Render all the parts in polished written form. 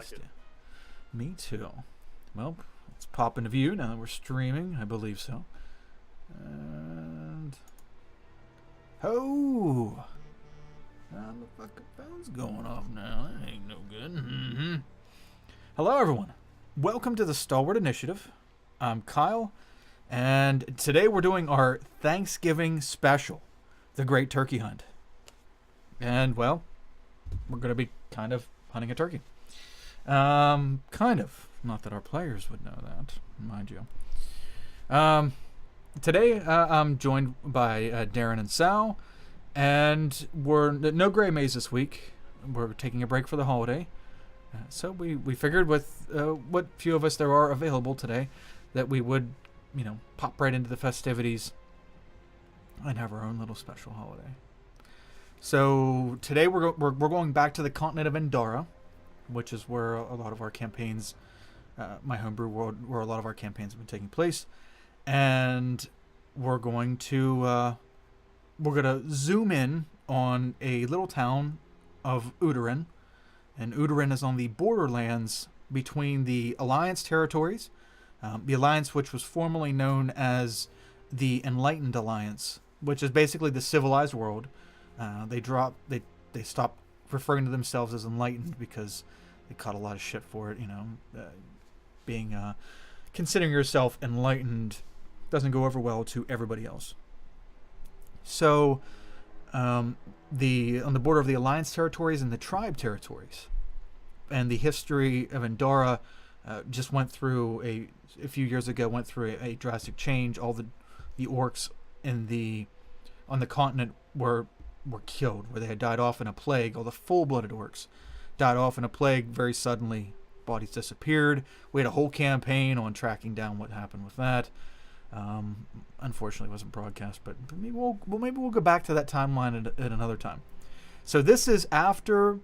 like it. Me too. Well, let's pop into view now that we're streaming. I believe so. And oh, now the fucking phone's going off now. That ain't no good. Mm-hmm. Hello, everyone. Welcome to the Stalwart Initiative. I'm Kyle, and today we're doing our Thanksgiving special, the Great Turkey Hunt. And well, we're going to be kind of hunting a turkey. Kind of. Not that our players would know that, mind you. Today, I'm joined by Darren and Sal, and we're no Gray Maze this week. We're taking a break for the holiday. So we figured with what few of us there are available today that we would, pop right into the festivities and have our own little special holiday. So today we're going back to the continent of Endara, which is where a lot of our campaigns, my homebrew world, where a lot of our campaigns have been taking place, and we're going to zoom in on a little town of Udaran, and Udaran is on the borderlands between the Alliance territories, the Alliance which was formerly known as the Enlightened Alliance, which is basically the civilized world. They stopped referring to themselves as enlightened because they caught a lot of shit for it. Considering yourself enlightened doesn't go over well to everybody else. So, on the border of the Alliance territories and the Tribe territories, and the history of Endara just went through a few years ago went through a drastic change. All the orcs on the continent were killed, where they had died off in a plague. All the full-blooded orcs died off in a plague very suddenly. Bodies disappeared. We had a whole campaign on tracking down what happened with that. Unfortunately, it wasn't broadcast, but maybe we'll go back to that timeline at another time. So this is after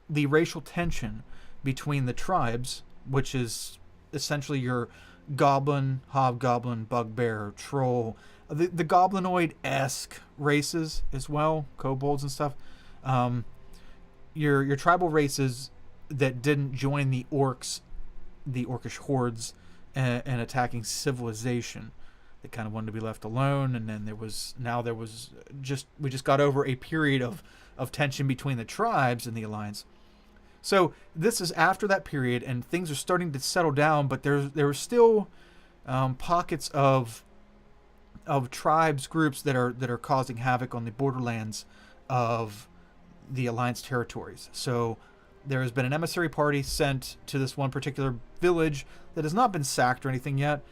the racial tension between the tribes, which is essentially your goblin, hobgoblin, bugbear, troll, the goblinoid-esque races as well, kobolds and stuff. Your tribal races that didn't join the orcs, the orcish hordes, and attacking civilization. They kind of wanted to be left alone, and then we just got over a period of tension between the tribes and the Alliance. So this is after that period, and things are starting to settle down, but there are still pockets of tribes groups that are causing havoc on the borderlands of the Alliance territories. So there has been an emissary party sent to this one particular village that has not been sacked or anything yet,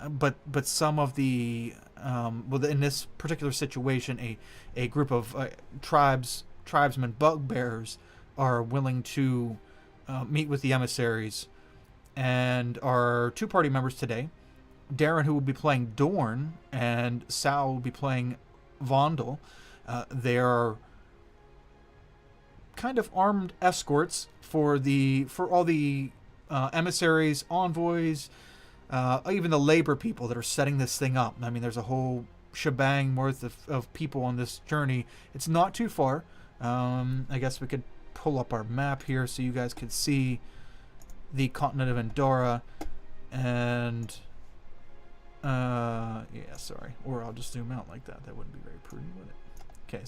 but some of the in this particular situation, a group of tribesmen, bugbears, are willing to meet with the emissaries, and our two party members today, Darren, who will be playing Dorn, and Sal will be playing Vondel. They are kind of armed escorts for all the emissaries, envoys, even the labor people that are setting this thing up. I mean, there's a whole shebang worth of people on this journey. It's not too far. I guess we could pull up our map here so you guys could see the continent of Endara, and or I'll just zoom out like that. That wouldn't be very prudent, would it? Okay,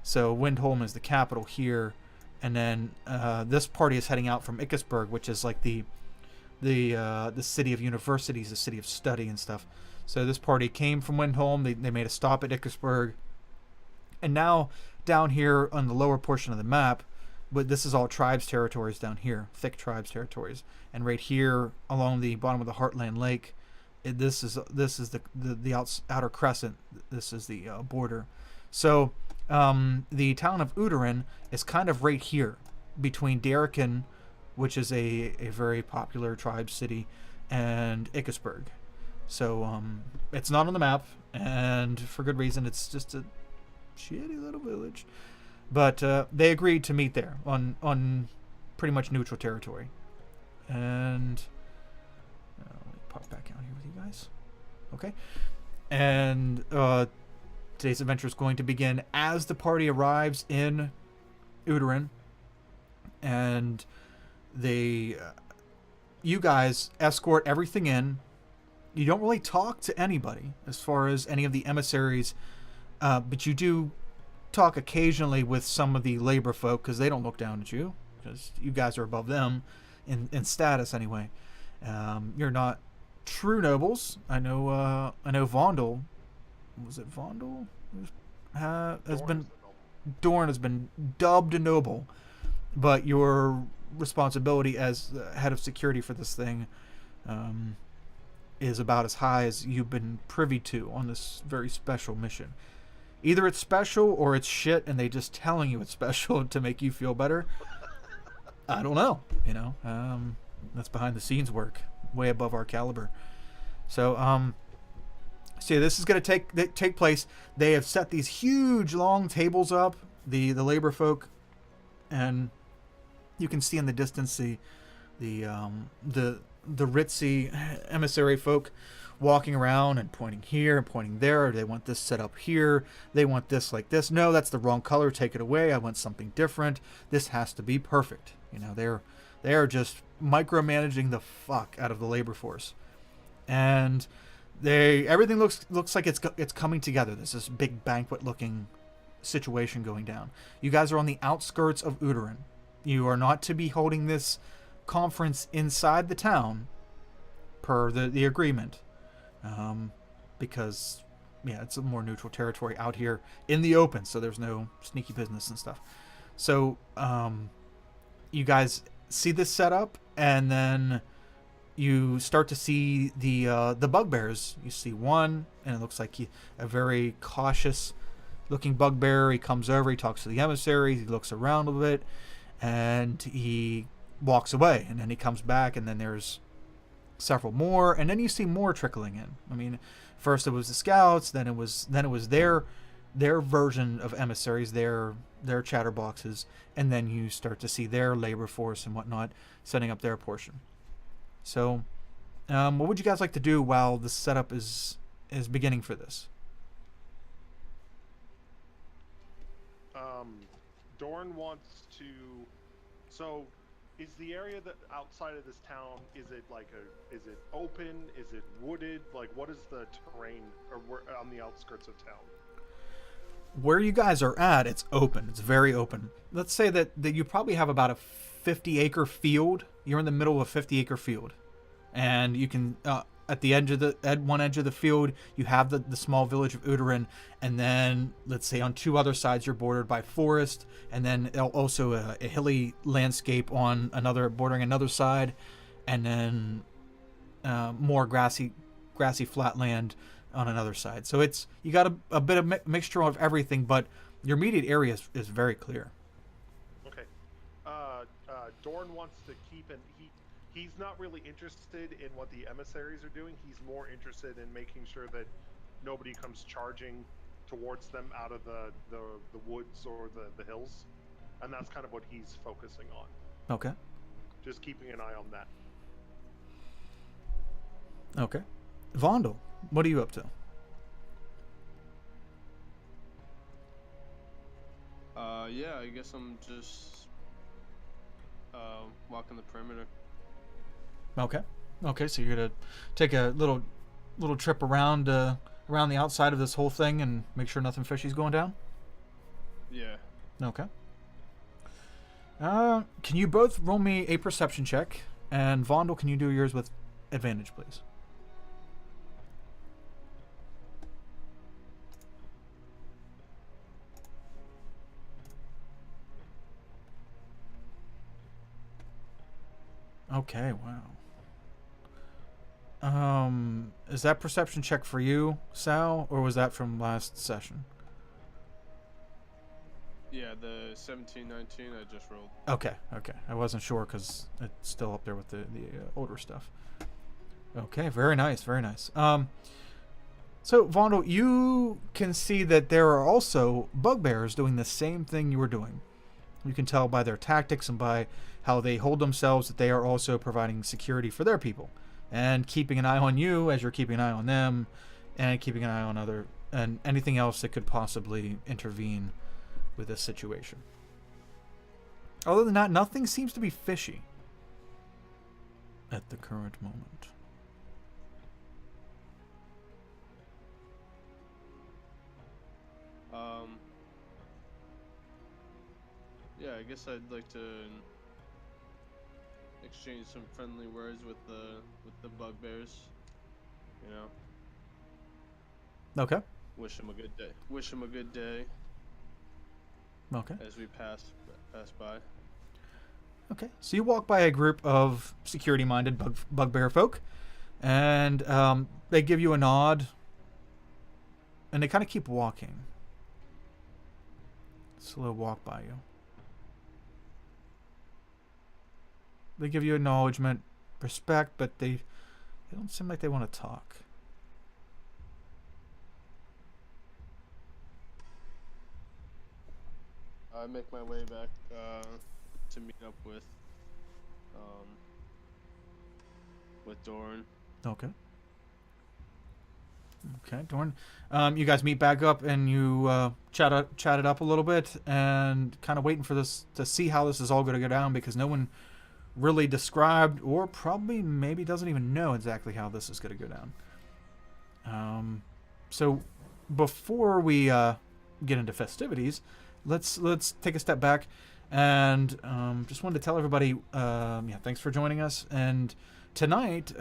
so Windholm is the capital here, and then this party is heading out from Ickesburg, which is like the city of universities, the city of study and stuff. So this party came from Windholm. They made a stop at Ickesburg, and now down here on the lower portion of the map, but this is all tribes territories down here, thick tribes territories, and right here along the bottom of the Heartland Lake, this is the outer crescent. This is the border. So the town of Udaran is kind of right here between Darrican, which is a very popular tribe city, and Ickesburg. So it's not on the map, and for good reason. It's just a shitty little village. But they agreed to meet there on pretty much neutral territory. And let me pop back out here with you guys. Okay. And today's adventure is going to begin as the party arrives in Udaran. And they, you guys escort everything in. You don't really talk to anybody as far as any of the emissaries, but you do talk occasionally with some of the labor folk because they don't look down at you because you guys are above them in status anyway. You're not true nobles. I know Vondel. Was it Vondel? Dorn has been dubbed a noble, but your responsibility as head of security for this thing is about as high as you've been privy to on this very special mission. Either it's special or it's shit and they just telling you it's special to make you feel better. I don't know, that's behind the scenes work, way above our caliber. So see, this is going to take place. They have set these huge long tables up, the labor folk, and you can see in the distance the ritzy emissary folk walking around and pointing here and pointing there. They want this set up here. They want this like this. No, that's the wrong color. Take it away. I want something different. This has to be perfect. They're just micromanaging the fuck out of the labor force, and everything looks like it's coming together. There's this big banquet looking situation going down. You guys are on the outskirts of Uterin. You are not to be holding this conference inside the town per the agreement, because it's a more neutral territory out here in the open, so there's no sneaky business and stuff. So you guys see this setup, and then you start to see the bugbears. You see one, and it looks like a very cautious looking bugbear. He comes over, he talks to the emissaries, he looks around a little bit, and he walks away. And then he comes back, and then there's several more, and then you see more trickling in. I mean, first it was the scouts, then it was their version of emissaries, their chatterboxes, and then you start to see their labor force and whatnot setting up their portion. So, what would you guys like to do while the setup is beginning for this? Dorn wants to. So, is the area that outside of this town? Is it open? Is it wooded? Like, what is the terrain, or on the outskirts of town? Where you guys are at, it's open. It's very open. Let's say that you probably have about a 50-acre field. You're in the middle of a 50-acre field, and you can at one edge of the field you have the small village of Uterin, and then let's say on two other sides you're bordered by forest, and then also a hilly landscape on bordering another side, and then more grassy flat land on another side. So you got a bit of mixture of everything, but your immediate area is very clear. Okay. Dorn wants to keep he's not really interested in what the emissaries are doing. He's more interested in making sure that nobody comes charging towards them out of the woods or the hills, and that's kind of what he's focusing on. Okay. Just keeping an eye on that. Okay. Vondel, what are you up to? I guess I'm just walking the perimeter. Okay, so you're gonna take a little trip around the outside of this whole thing and make sure nothing fishy's going down? Yeah. Okay. Can you both roll me a perception check? And Vondel, can you do yours with advantage, please? Okay, wow. Is that perception check for you, Sal, or was that from last session? Yeah, the 17, 19 I just rolled. Okay. I wasn't sure because it's still up there with the older stuff. Okay, very nice. So, Vondel, you can see that there are also bugbears doing the same thing you were doing. You can tell by their tactics and by how they hold themselves that they are also providing security for their people and keeping an eye on you as you're keeping an eye on them, and keeping an eye on and anything else that could possibly intervene with this situation. Other than that, nothing seems to be fishy. at the current moment. Yeah, I guess I'd like to exchange some friendly words with the bugbears. You know, Okay. wish them a good day. Wish them a good day Okay. as we pass by. Okay. So you walk by a group of security-minded bugbear folk, and they give you a nod, and they kind of keep walking. Slow walk by you. They give you acknowledgement, respect, but they don't seem like they want to talk. I make my way back to meet up with Doran. Okay. Okay, Dorn. You guys meet back up and you chat it up a little bit and kind of waiting for this to see how this is all going to go down, because no one really described, or probably maybe doesn't even know exactly how this is going to go down. So before we get into festivities, let's take a step back and just wanted to tell everybody, thanks for joining us. And tonight,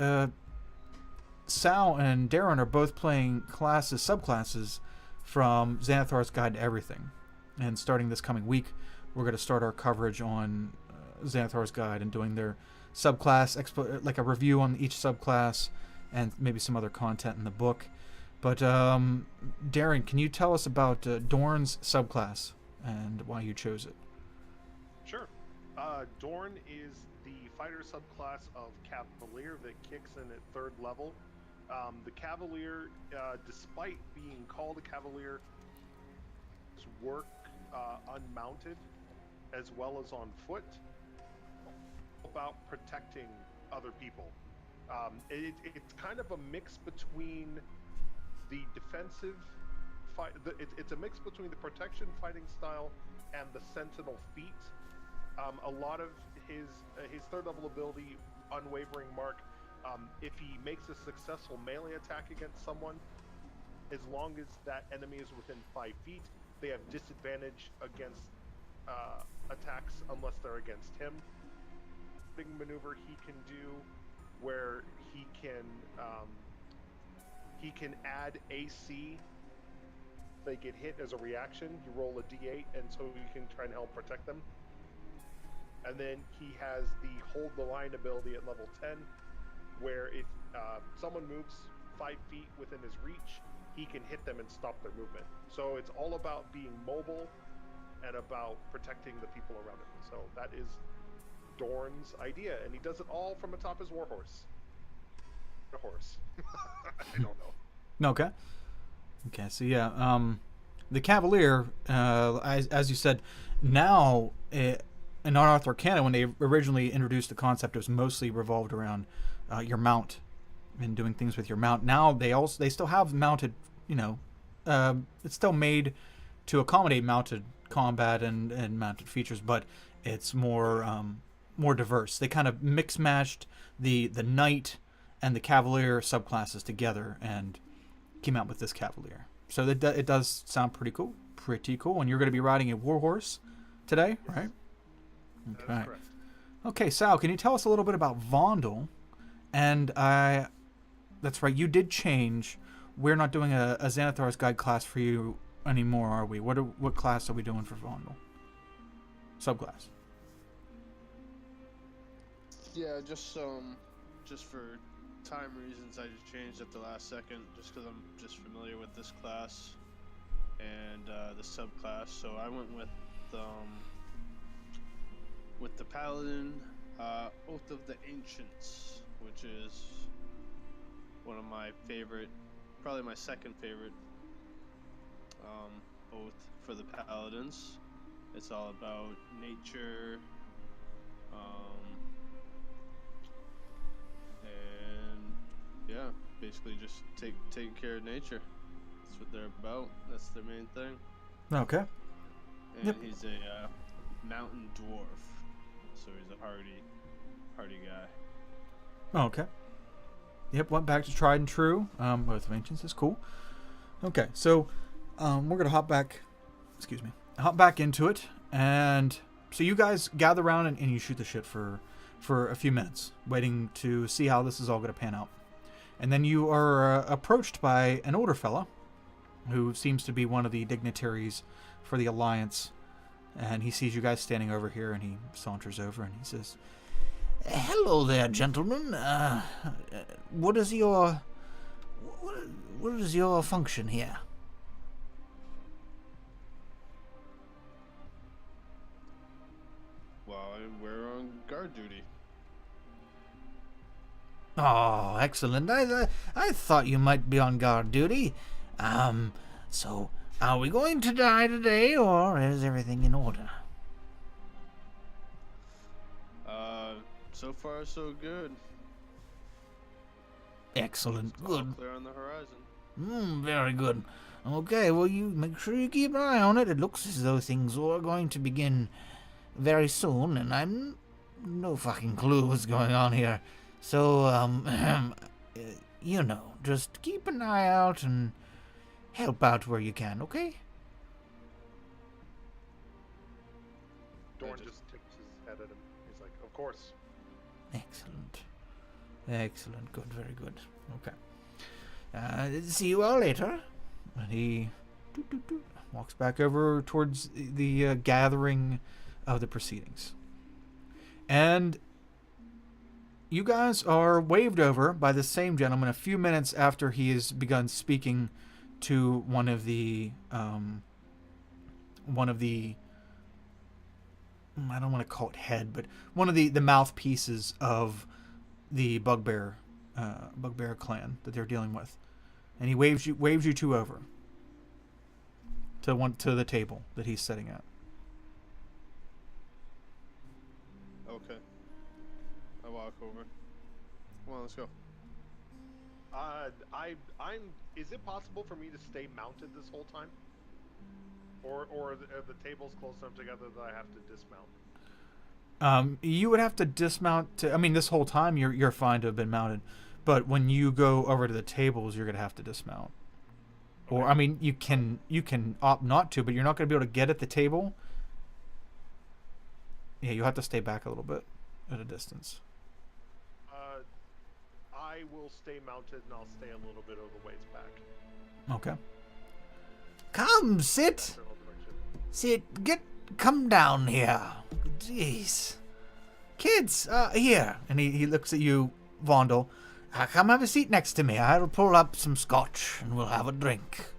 Sal and Darren are both playing subclasses from Xanatha'rs Guide to Everything. And starting this coming week, we're going to start our coverage on Xanatha'rs Guide and doing their subclass, like a review on each subclass and maybe some other content in the book. But Darren, can you tell us about Dorn's subclass and why you chose it? Sure. Dorn is the fighter subclass of Cavalier that kicks in at 3rd level. The Cavalier, despite being called a Cavalier, work unmounted as well as on foot, about protecting other people. It's kind of a mix between the defensive fight. It's a mix between the protection fighting style and the sentinel feat. A lot of his 3rd level ability, Unwavering Mark, if he makes a successful melee attack against someone, as long as that enemy is within 5 feet, they have disadvantage against attacks unless they're against him. Big maneuver he can do where he can add AC. They get hit as a reaction. You roll a d8, and so you can try and help protect them. And then he has the hold the line ability at level 10, where if someone moves 5 feet within his reach, he can hit them and stop their movement. So it's all about being mobile and about protecting the people around him. So that is Dorn's idea, and he does it all from atop his warhorse. A horse. I don't know. Okay. Okay, so yeah, the Cavalier, as you said, now in Unearthed Arcana, when they originally introduced the concept, it was mostly revolved around your mount and doing things with your mount. Now they still have mounted, it's still made to accommodate mounted combat and mounted features, but it's more diverse. They kind of mix-matched the Knight and the Cavalier subclasses together and came out with this Cavalier. So it does sound pretty cool. And you're going to be riding a warhorse today, yes. Right? Okay. That is correct. Okay, Sal, can you tell us a little bit about Vondel? And that's right, you did change. We're not doing a Xanatha'rs Guide class for you anymore, are we? What class are we doing for Vondel? Subclass. Yeah, just for time reasons, I just changed at the last second, just because I'm just familiar with this class and the subclass. So I went with the Paladin, Oath of the Ancients, which is one of my favorite, probably my second favorite oath for the Paladins. It's all about nature, and yeah, basically just taking care of nature. That's what they're about. That's their main thing. Okay. And Yep. he's a mountain dwarf, so he's a hardy guy. Okay. Yep, went back to tried and true. Both of ancients is cool. Okay, so we're gonna hop back into it, and so you guys gather around and you shoot the shit for a few minutes, waiting to see how this is all gonna pan out. And then you are approached by an older fella who seems to be one of the dignitaries for the Alliance, and he sees you guys standing over here, and he saunters over and he says, "Hello there, gentlemen. What is your function here?" Well, we're on guard duty. Oh, excellent. I thought you might be on guard duty. So are we going to die today, or is everything in order? So far so good. Excellent. All Good. clear on the horizon. Very good. Okay, well, you make sure you keep an eye on it. It looks as though things are going to begin very soon, and I'm no fucking clue what's going on here. So, just keep an eye out and help out where you can, okay? Dorn just tips his head at him. He's like, "Of course." Excellent. Excellent. Good. Very good. Okay. See you all later. And he walks back over towards the gathering of the proceedings. And you guys are waved over by the same gentleman a few minutes after he has begun speaking to one of the I don't want to call it head, but one of the mouthpieces of the Bugbear clan that they're dealing with, and he waves you two over to the table that he's sitting at. Okay. I walk over. Come on, let's go. I'm. Is it possible for me to stay mounted this whole time, or are the tables close enough together that I have to dismount? You would have to dismount this whole time you're fine to have been mounted, but when you go over to the tables, you're gonna have to dismount. Okay. Or you can opt not to, but you're not gonna be able to get at the table. Yeah, you have to stay back a little bit at a distance. I will stay mounted, and I'll stay a little bit of the ways back. Okay. Come, sit. Come down here. Jeez. Kids, here. And he looks at you, Vondel. Come have a seat next to me. I'll pull up some scotch, and we'll have a drink.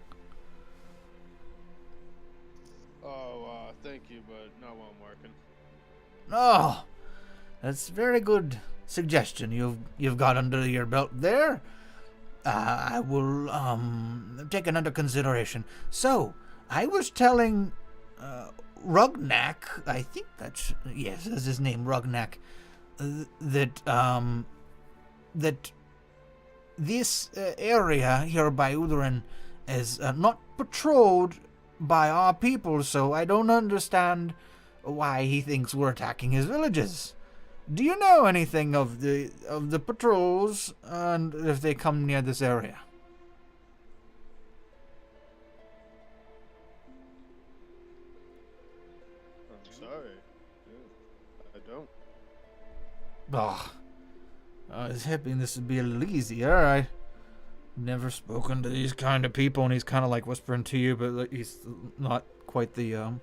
Oh, thank you, but not while I'm working. Oh, that's very good suggestion you've got under your belt there. I will take it under consideration. So, I was telling Rugnack, I think that's his name, Rugnack, that this area here by Uthrin is not patrolled by our people, so I don't understand why he thinks we're attacking his villages. Do you know anything of the patrols and if they come near this area? I'm sorry. I don't. I was hoping this would be a little easier. I've never spoken to these kind of people, and he's kind of like whispering to you, but he's not quite the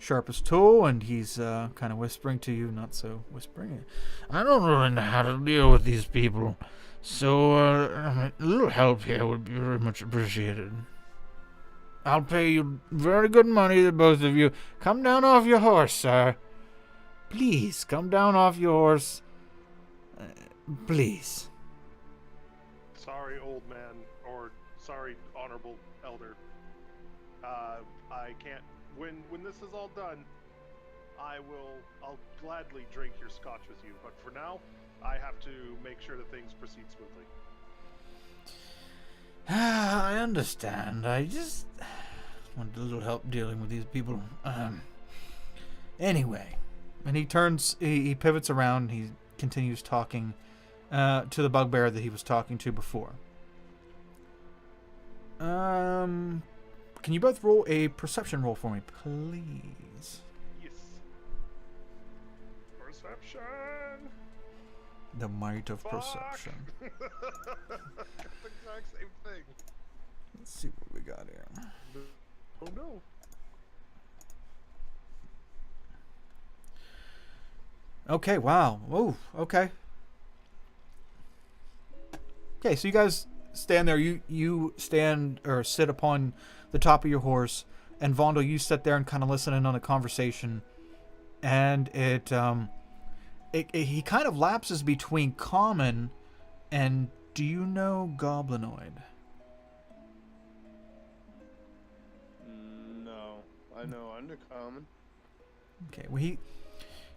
sharpest tool, and he's kind of whispering to you, not so whispering. I don't really know how to deal with these people, so a little help here would be very much appreciated. I'll pay you very good money, the both of you. Come down off your horse, sir. Please, come down off your horse. Please. Sorry, old man, or sorry, honorable elder. I can't. When this is all done, I'll gladly drink your scotch with you. But for now, I have to make sure that things proceed smoothly. I understand. I just want a little help dealing with these people. Anyway, and he pivots around. He continues talking to the bugbear that he was talking to before. Can you both roll a perception roll for me, please? Yes. Perception. The might of Fuck. perception. It's the exact same thing. Let's see what we got here. Oh no. Okay, wow. Oh, okay. Okay, so you guys stand there. You stand or sit upon the top of your horse, and Vondel, you sit there and kind of listen in on a conversation, and he kind of lapses between common and, do you know goblinoid? No, I know undercommon. Okay, well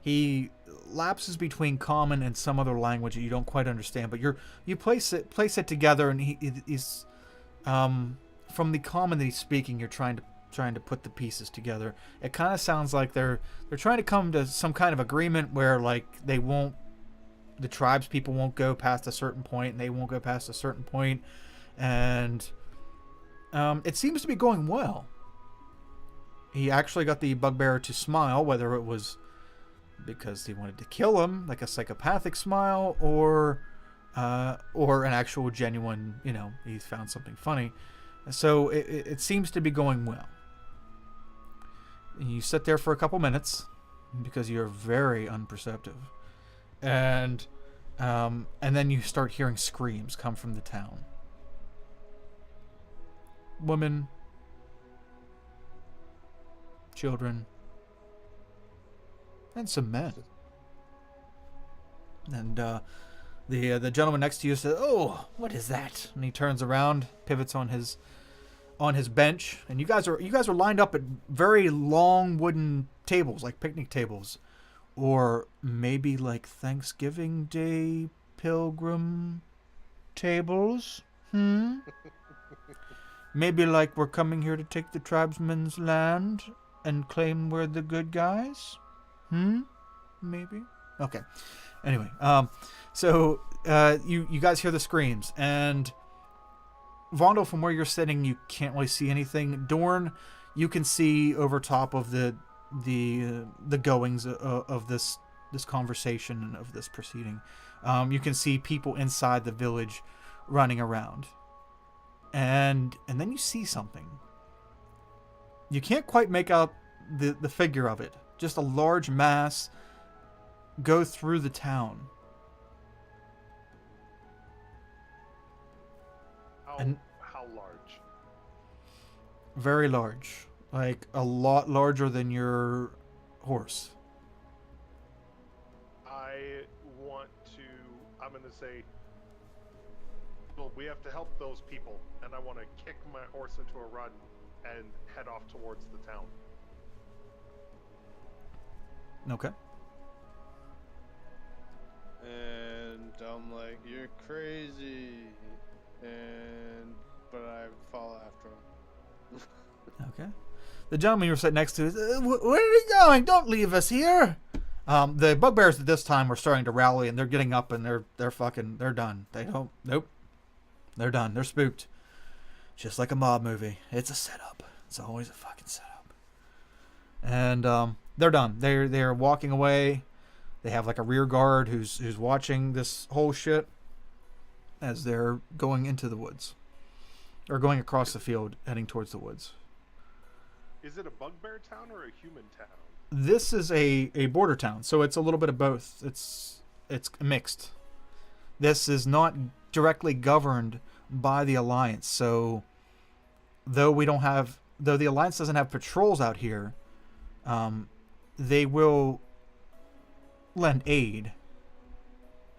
he lapses between common and some other language that you don't quite understand, but you place it together, and he's from the common that he's speaking, you're trying to put the pieces together. It kind of sounds like they're trying to come to some kind of agreement where, like, the tribes people won't go past a certain point, and they won't go past a certain point, and it seems to be going well. He actually got the bugbear to smile, whether it was because he wanted to kill him, like a psychopathic smile, or an actual genuine, he found something funny. So it seems to be going well. You sit there for a couple minutes because you're very unperceptive, and then you start hearing screams come from the town. Women, children, and some men. And the gentleman next to you says, "Oh, what is that?" And he turns around, pivots on his bench, and you guys are lined up at very long wooden tables, like picnic tables, or maybe like Thanksgiving Day pilgrim tables. Maybe like we're coming here to take the tribesmen's land and claim we're the good guys. Maybe. Okay. Anyway, so you guys hear the screams, and Vondel, from where you're sitting, you can't really see anything. Dorn, you can see over top of the goings of this conversation and of this proceeding. You can see people inside the village running around, and then you see something. You can't quite make out the figure of it. Just a large mass go through the town. How large? Very large. Like a lot larger than your horse. I'm going to say, well, we have to help those people, and I want to kick my horse into a run and head off towards the town. Okay. And I'm like, "You're crazy," but I follow after him. Okay. The gentleman you were sitting next to is, "Where are you going? Don't leave us here." The bugbears at this time were starting to rally, and they're getting up, and they're done. Nope. They're done. They're spooked. Just like a mob movie. It's a setup. It's always a fucking setup. And they're done. They're walking away. They have like a rear guard who's watching this whole shit as they're going into the woods, or going across the field, heading towards the woods. Is it a bugbear town or a human town? This is a border town, so it's a little bit of both. It's mixed. This is not directly governed by the Alliance, so though the Alliance doesn't have patrols out here, they will lend aid.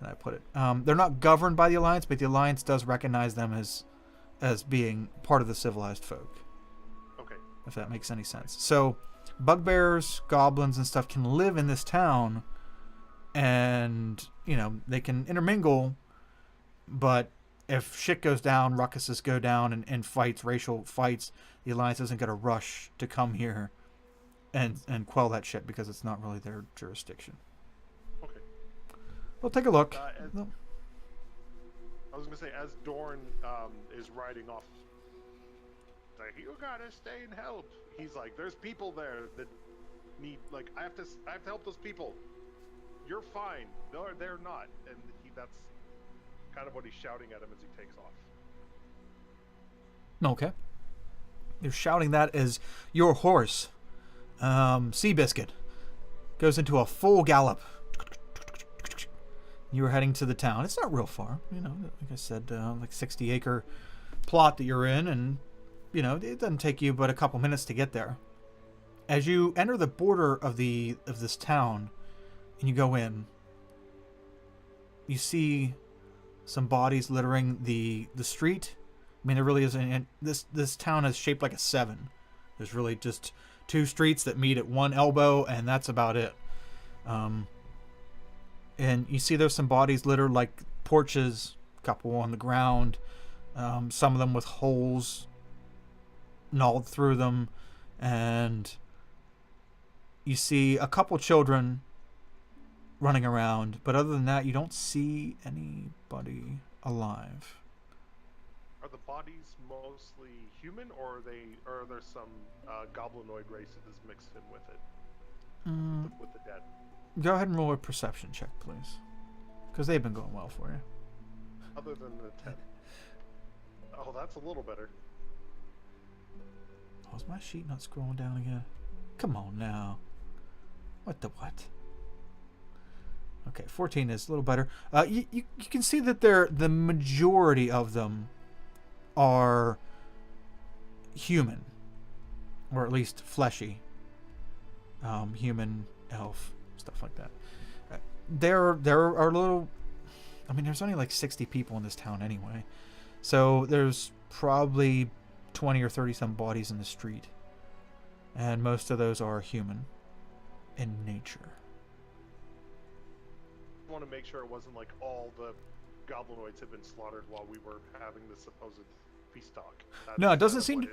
How do I put it? They're not governed by the Alliance, but the Alliance does recognize them as being part of the civilized folk. Okay. If that makes any sense. So bugbears, goblins, and stuff can live in this town, and they can intermingle, but if shit goes down, ruckuses go down, and fights, racial fights, the Alliance isn't going to rush to come here and quell that shit, because it's not really their jurisdiction. Okay. Well, take a look. I was gonna say, as Dorn is riding off, like, you gotta stay and help. He's like, there's people there that need, like, I have to help those people. You're fine. No, they're not. And that's kind of what he's shouting at him as he takes off. Okay. You're shouting that as your horse, Seabiscuit, goes into a full gallop. You were heading to the town. It's not real far, like I said, like 60-acre plot that you're in, and it doesn't take you but a couple minutes to get there. As you enter the border of this town, and you go in, you see some bodies littering the street. I mean, there really isn't. This town is shaped like a 7. There's really just 2 streets that meet at one elbow, and that's about it. And you see there's some bodies littered like porches, a couple on the ground, some of them with holes gnawed through them, and you see a couple children running around, but other than that, you don't see anybody alive. Are the bodies mostly human, or are there some goblinoid races mixed in with it, with the dead? Go ahead and roll a perception check, please, because they've been going well for you. Other than the 10. Oh, that's a little better. Oh, is my sheet not scrolling down again? Come on now. What the what? Okay, 14 is a little better. You can see that the majority of them are human, or at least fleshy. Human, elf, stuff like that. There are little. I mean, there's only like 60 people in this town anyway, so there's probably 20 or 30 some bodies in the street, and most of those are human in nature. I want to make sure it wasn't like all the goblinoids had been slaughtered while we were having the supposed feast talk. No, it doesn't seem.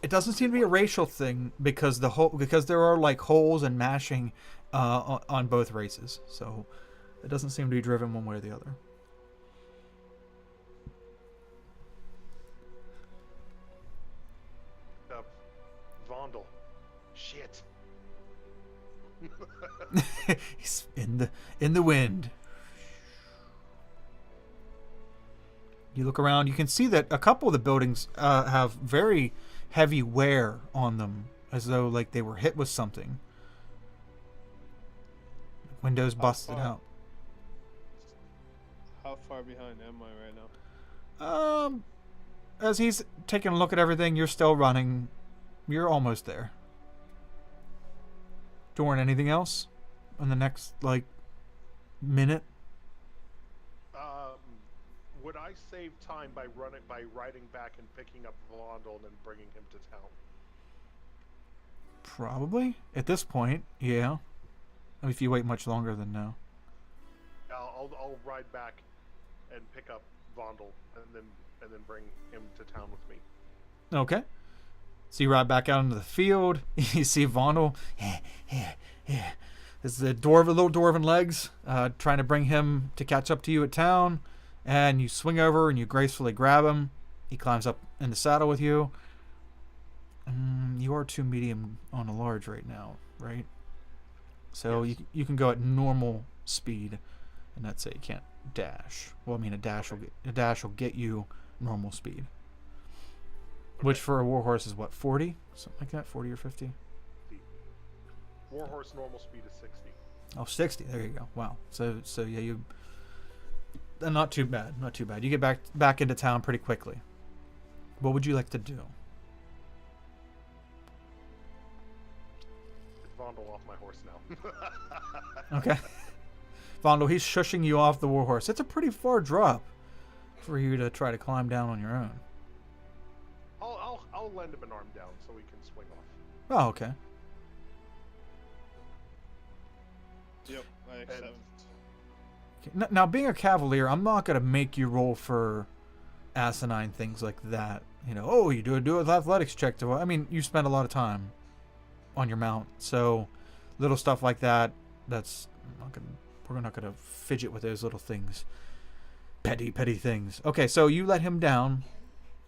It doesn't seem to be a racial thing because there are like holes and mashing on both races, so it doesn't seem to be driven one way or the other. Vondel. Shit. He's in the wind. You look around, you can see that a couple of the buildings have very heavy wear on them, as though like they were hit with something. Windows busted out. How far behind am I right now? As he's taking a look at everything, you're still running. You're almost there. Dorn, anything else in the next minute? Would I save time by riding back and picking up Vondel and then bringing him to town? Probably at this point, yeah. I mean, if you wait much longer, then no. I'll ride back and pick up Vondel and then bring him to town with me. Okay. So you ride back out into the field. You see Vondel. It's the little dwarven legs, trying to bring him to catch up to you at town. And you swing over and you gracefully grab him. He climbs up in the saddle with you. You are 2 medium on a large right now, right? So yes. you can go at normal speed, and that's it. You can't dash. Well, I mean, a dash will get you normal speed, which for a warhorse is what, 40, something like that, 40 or 50. Warhorse normal speed is 60. Oh, 60. There you go. Wow. So yeah, you. Not too bad. Not too bad. You get back into town pretty quickly. What would you like to do? Get Vondel off my horse now. Okay. Vondel, he's shushing you off the warhorse. It's a pretty far drop for you to try to climb down on your own. I'll lend him an arm down so we can swing off. Oh, okay. Yep, I accept. Now, being a cavalier, I'm not going to make you roll for asinine things like that. You do an athletics check to. I mean, you spend a lot of time on your mount, so little stuff like that. We're not going to fidget with those little things. Petty things. Okay, so you let him down.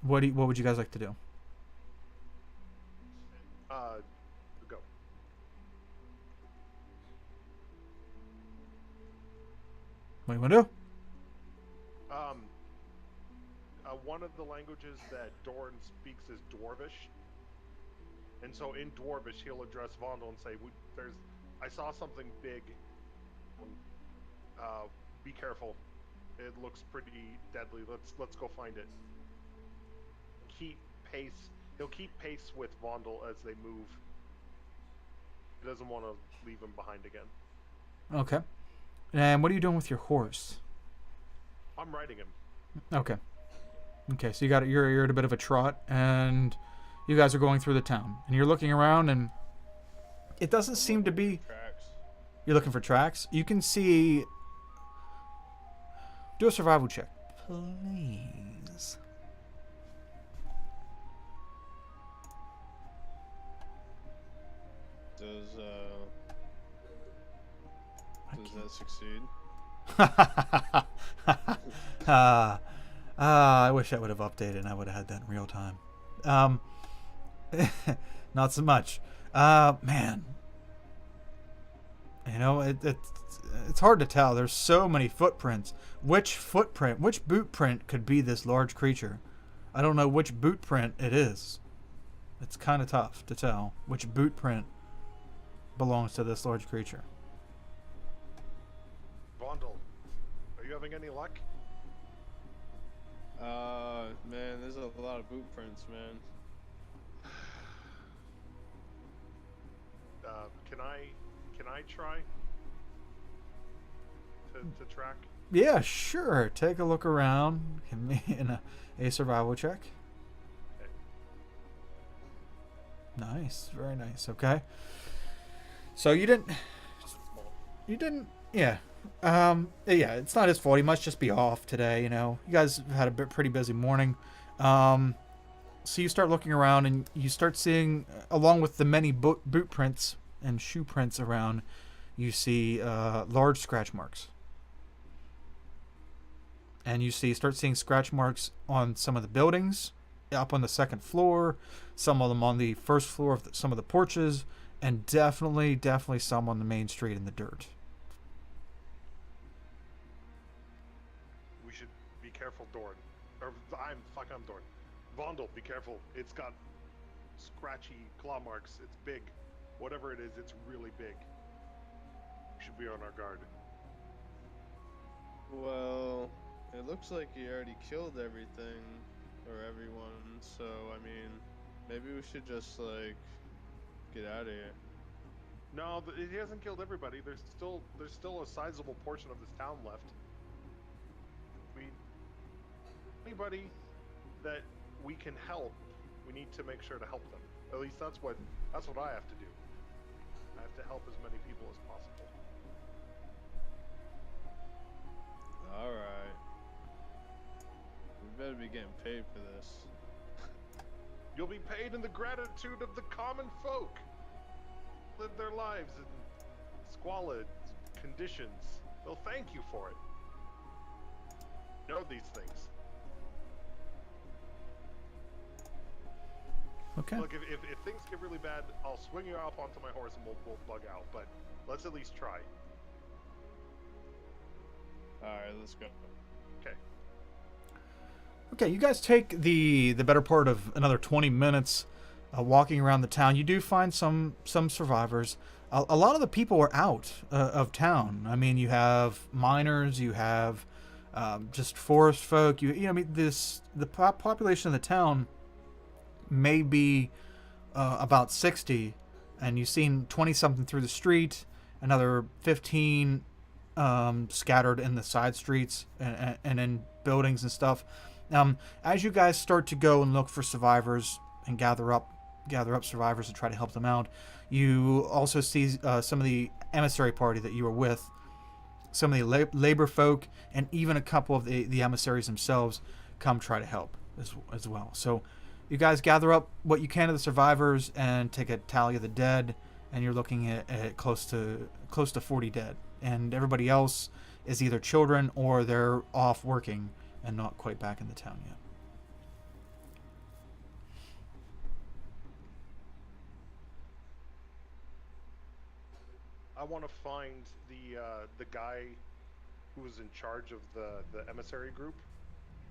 What would you guys like to do? Go. What do you want to do? One of the languages that Dorn speaks is Dwarvish, and so in Dwarvish he'll address Vondel and say, I saw something big. Be careful. It looks pretty deadly. Let's go find it." He'll keep pace with Vondel as they move. He doesn't want to leave him behind again. Okay. And what are you doing with your horse? I'm riding him. Okay. Okay, so you're at a bit of a trot, and you guys are going through the town, and you're looking around, and it doesn't seem to be. Tracks. You're looking for tracks. You can see. Do a survival check, please. Does that succeed? I wish I would have updated and I would have had that in real time. Not so much. Man. You know, it's hard to tell. There's so many footprints. Which boot print could be this large creature? I don't know which boot print it is. It's kind of tough to tell which boot print belongs to this large creature. Vondel, are you having any luck? Man, there's a lot of boot prints, man. Can I try to track? Yeah, sure. Take a look around. Give me a survival check. Okay. Nice, very nice. Okay. So you didn't. Yeah. Yeah, it's not his fault. He must just be off today. You know, you guys have had a pretty busy morning. So you start looking around and you start seeing, along with the many boot prints and shoe prints around, you see large scratch marks. And you start seeing scratch marks on some of the buildings, up on the second floor, some of them on the first floor of some of the porches, and definitely some on the main street in the dirt. We should be careful, Dorn. I'm Dorn. Vondel, be careful. It's got scratchy claw marks. It's big. Whatever it is, it's really big. We should be on our guard. Well, it looks like he already killed everything or everyone, so I mean, maybe we should just like get out of here. No, he hasn't killed everybody. There's still a sizable portion of this town left. Anybody that we can help, we need to make sure to help them. At least that's what I have to do. I have to help as many people as possible. Alright. We better be getting paid for this. You'll be paid in the gratitude of the common folk. Live their lives in squalid conditions. They'll thank you for it. Know these things. Okay. Look, if things get really bad, I'll swing you off onto my horse and we'll bug out. But let's at least try. Alright, let's go. Okay. Okay, you guys take the better part of another 20 minutes walking around the town. You do find some survivors. A lot of the people are out of town. I mean, you have miners, you have just forest folk. I mean, the population of the town may be about 60, and you've seen 20 something through the street, another 15 scattered in the side streets and in buildings and stuff. As you guys start to go and look for survivors and gather up survivors and try to help them out, you also see some of the emissary party that you were with, some of the labor folk, and even a couple of the emissaries themselves come try to help as well. So you guys gather up what you can of the survivors and take a tally of the dead, and you're looking at close to 40 dead. And everybody else is either children or they're off working and not quite back in the town yet. I want to find the guy who was in charge of the emissary group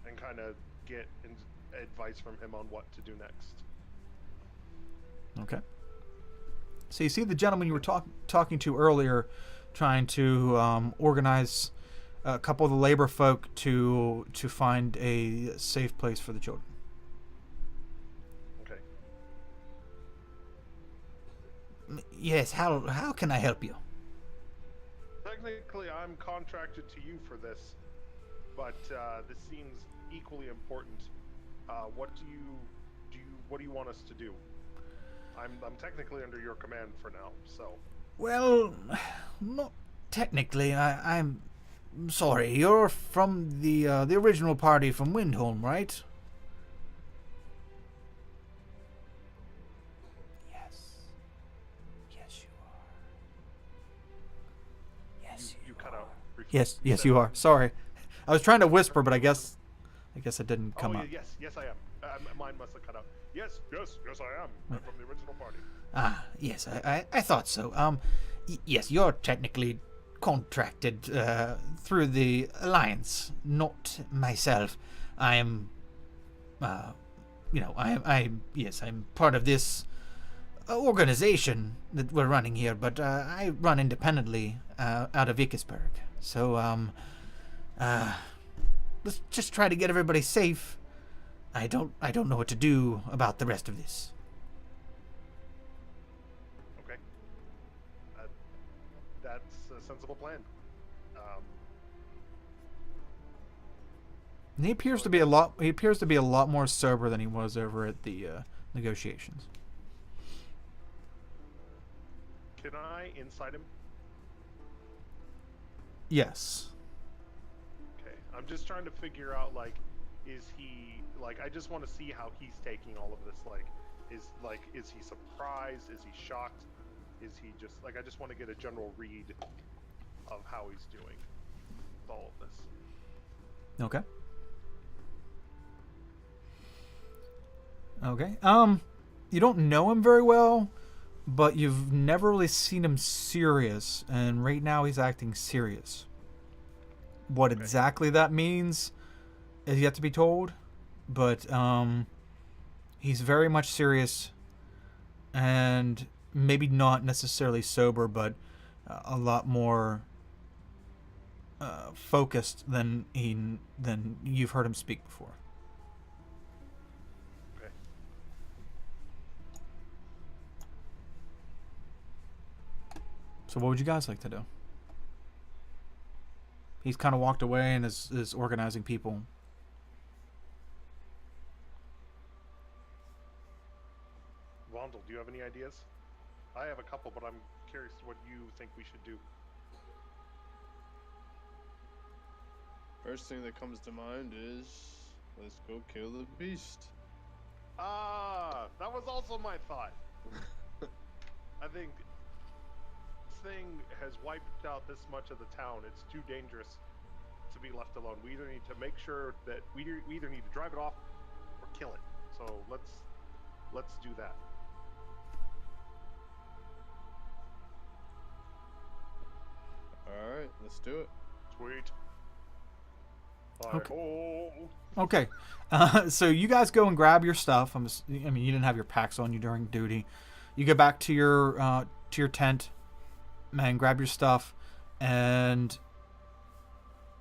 and kind of get advice from him on what to do next. Okay. So you see the gentleman you were talking to earlier, trying to organize a couple of the labor folk to find a safe place for the children. Okay. Yes. How can I help you? Technically, I'm contracted to you for this, but this seems equally important. What do you want us to do? I'm technically under your command for now, so. Well, not technically. I'm sorry. You're from the original party from Windholm, right? Yes. Yes, you are. Yes, you cut out. Yes, you are. Sorry, I was trying to whisper, but I guess it didn't come up. Yes, I am. Mine must have cut out. Yes, I am. I'm from the original party. Ah, yes, I thought so. Yes, you're technically contracted through the Alliance, not myself. I am, I'm part of this organization that we're running here, but I run independently out of Vickesburg. So, let's just try to get everybody safe. I don't know what to do about the rest of this. Okay. That's a sensible plan. And he appears to be a lot more sober than he was over at the negotiations. Can I inside him? Yes. Okay. I'm just trying to figure out, like, is he, like, I just want to see how he's taking all of this. Is he surprised? Is he shocked? Is he just, like, I just want to get a general read of how he's doing with all of this. Okay. Okay. You don't know him very well, but you've never really seen him serious, and right now he's acting serious. What exactly that means is yet to be told, but he's very much serious, and maybe not necessarily sober, but a lot more focused than you've heard him speak before. Okay. So what would you guys like to do? He's kind of walked away and is organizing people. Vondel, do you have any ideas? I have a couple, but I'm curious what you think we should do. First thing that comes to mind is, let's go kill the beast. Ah, that was also my thought. I think this thing has wiped out this much of the town. It's too dangerous to be left alone. We either need to make sure that we either need to drive it off or kill it. So let's do that. All right, let's do it. Sweet. Okay. Okay. So you guys go and grab your stuff. You didn't have your packs on you during duty. You go back to your tent and grab your stuff. And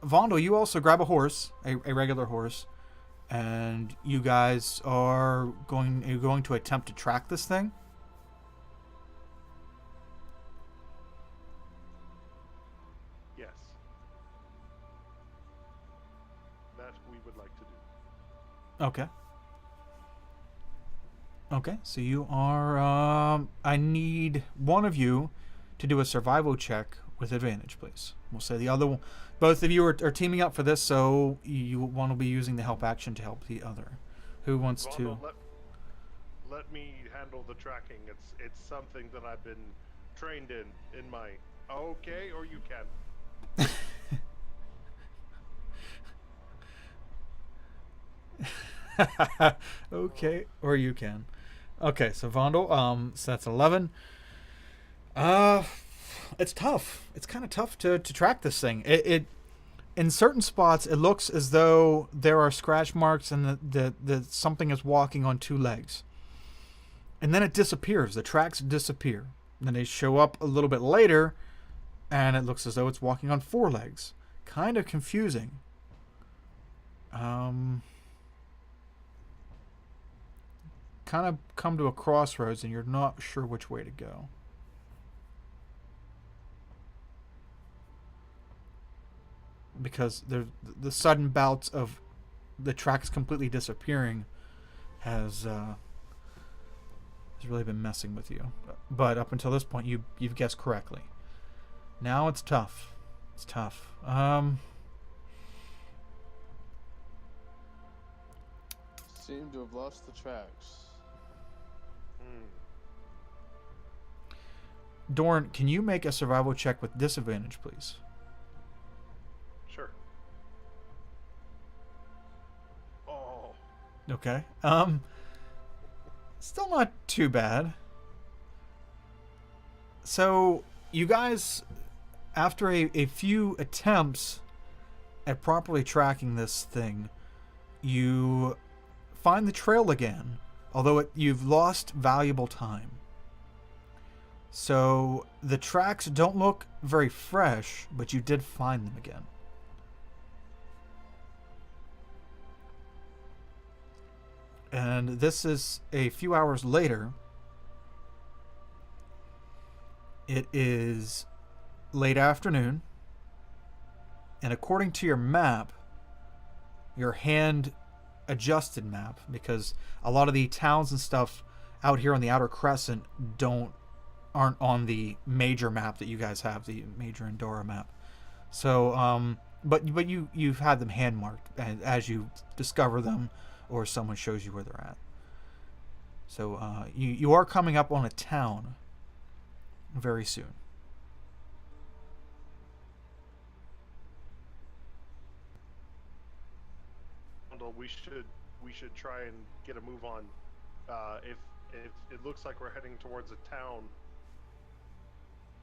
Vondel, you also grab a horse, a regular horse, and you guys are going to attempt to track this thing. Yes. That we would like to do. Okay. Okay, so you are... I need one of you to do a survival check with advantage, please. We'll say the other one... Both of you are teaming up for this, so one will be using the help action to help the other. Who wants to... Let me handle the tracking. It's something that I've been trained in my... Okay, or you can. Okay, or you can. Okay, so Vondel, so that's 11. It's tough. It's kind of tough to track this thing. It in certain spots it looks as though there are scratch marks and the something is walking on two legs. And then it disappears. The tracks disappear. Then they show up a little bit later and it looks as though it's walking on four legs. Kind of confusing. Kind of come to a crossroads and you're not sure which way to go. Because the sudden bouts of the tracks completely disappearing has really been messing with you. But up until this point, you've guessed correctly. Now it's tough. It's tough. Seem to have lost the tracks. Dorn, can you make a survival check with disadvantage, please? Sure. Oh. Okay. Still not too bad. So, you guys, after a few attempts at properly tracking this thing, you find the trail again, although you've lost valuable time. So, the tracks don't look very fresh, but you did find them again. And this is a few hours later. It is late afternoon. And according to your map, your hand adjusted map, because a lot of the towns and stuff out here on the outer crescent aren't on the major map that you guys have, the major Endora map. So, but you've had them hand marked as you discover them, or someone shows you where they're at. So you are coming up on a town very soon. We should try and get a move on. If it looks like we're heading towards a town,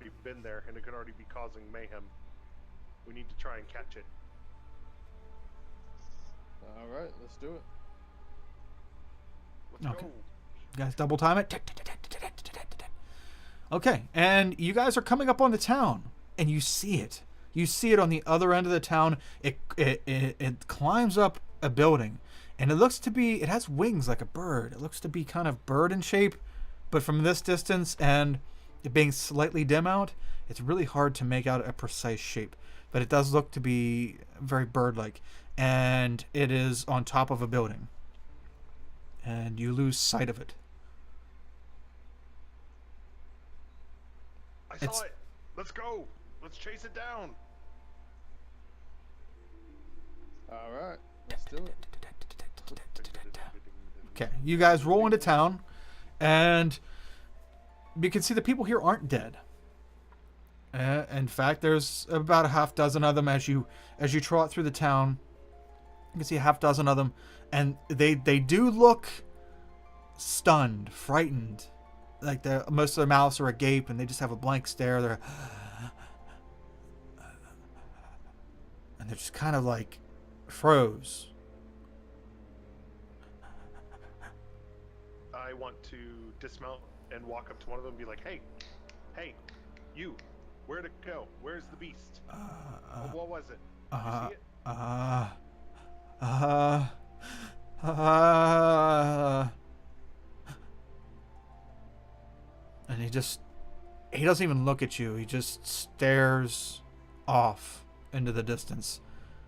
we've been there and it could already be causing mayhem. We need to try and catch it. All right, let's do it. Let's go. You guys double time it. Okay, and you guys are coming up on the town, and you see it. You see it on the other end of the town. It climbs up a building, and it has wings like a bird. It looks to be kind of bird in shape, but from this distance and it being slightly dim out, it's really hard to make out a precise shape. But it does look to be very bird-like, and it is on top of a building. And you lose sight of it. I saw it. Let's go. Let's chase it down. All right, let's do it. Okay, you guys roll into town, and you can see the people here aren't dead. In fact, there's about a half dozen of them as you trot through the town. You can see a half dozen of them, and they do look stunned, frightened. Like most of their mouths are agape, and they just have a blank stare. They're just kind of like froze. I want to dismount and walk up to one of them and be like, hey, you, where'd it go? Where's the beast? What was it? Did you see it? And he doesn't even look at you. He just stares off into the distance.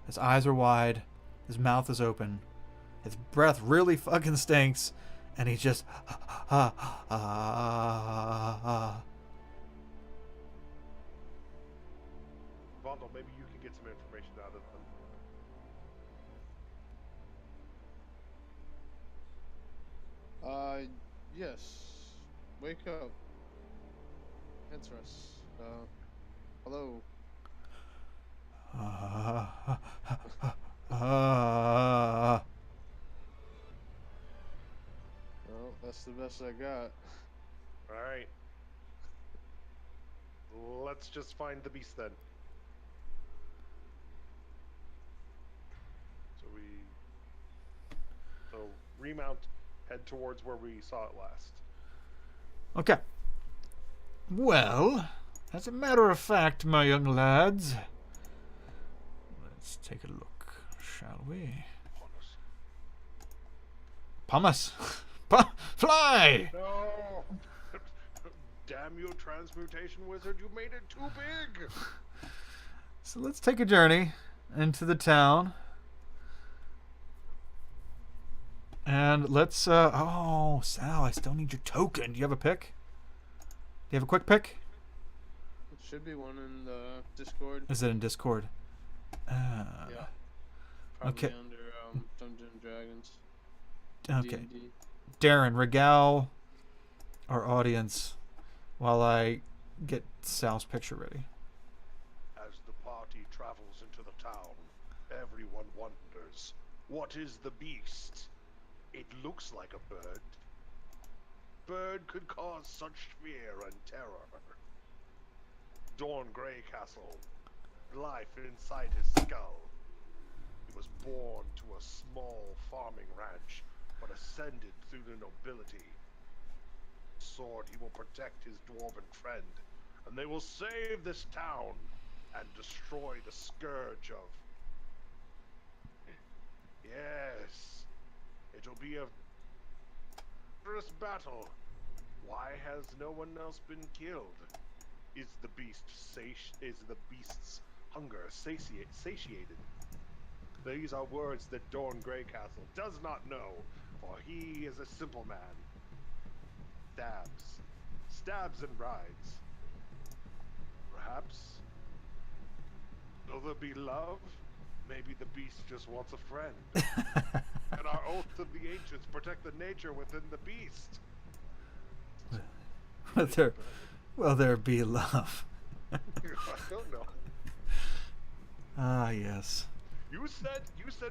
His eyes are wide. His mouth is open. His breath really fucking stinks. And he's just... Vondel, maybe you can get some information out of them. Yes. Wake up. Answer us. Hello. best I got. All right. Let's just find the beast then. So remount, head towards where we saw it last. Okay. Well, as a matter of fact, my young lads, let's take a look, shall we? Pumice. Fly! No! Damn you, transmutation wizard, you made it too big! So let's take a journey into the town. And let's, oh, Sal, I still need your token. Do you have a pick? Do you have a quick pick? There should be one in the Discord. Is it in Discord? Yeah. Probably Okay. under Dungeons and Dragons. Okay. D&D. Darren, regale our audience while I get Sal's picture ready. As the party travels into the town, everyone wonders, what is the beast? It looks like a bird. Bird could cause such fear and terror. Dorn Greycastle, life inside his skull. He was born to a small farming ranch, but ascended through the nobility. Sword, he will protect his dwarven friend, and they will save this town and destroy the scourge of... Yes, it'll be a dangerous battle. Why has no one else been killed? Is the beast's hunger satiated? These are words that Dorn Greycastle does not know, for he is a simple man. Stabs and rides. Perhaps, will there be love? Maybe the beast just wants a friend. And our oath of the ancients protect the nature within the beast. Will there be love? I don't know. Ah, yes. You said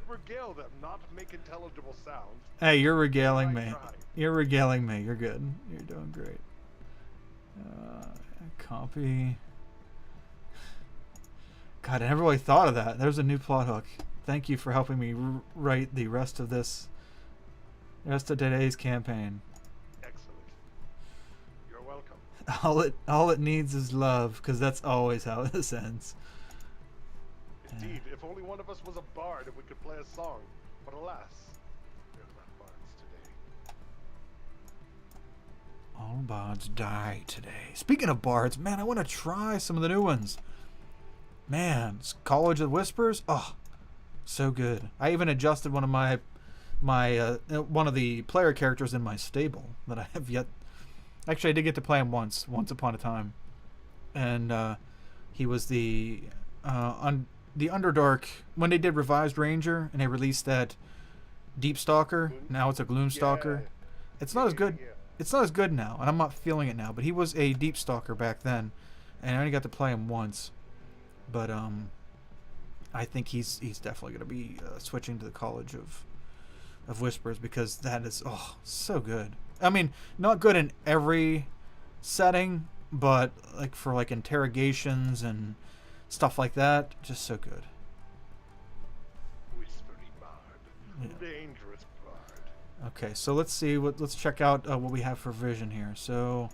regale them, not make intelligible sounds. Hey, you're regaling me. Try. You're regaling me. You're good. You're doing great. Copy. God, I never really thought of that. There's a new plot hook. Thank you for helping me write the rest of today's campaign. Excellent. You're welcome. All it needs is love, because that's always how this ends. Indeed, if only one of us was a bard and we could play a song. But alas, we're not bards today. All bards die today. Speaking of bards, man, I want to try some of the new ones. Man, College of Whispers, oh, so good. I even adjusted one of my one of the player characters in my stable that I have yet. Actually, I did get to play him once upon a time, and he was the Underdark when they did Revised Ranger and they released that Deep Stalker. Now it's a Gloom Stalker. Yeah. It's not as good. Yeah. It's not as good now, and I'm not feeling it now. But he was a Deep Stalker back then, and I only got to play him once. But I think he's definitely going to be switching to the College of Whispers, because that is so good. I mean, not good in every setting, but like for like interrogations and stuff like that, just so good. Whispering bard. Yeah. Dangerous bard. Okay, so let's see let's check out what we have for vision here. So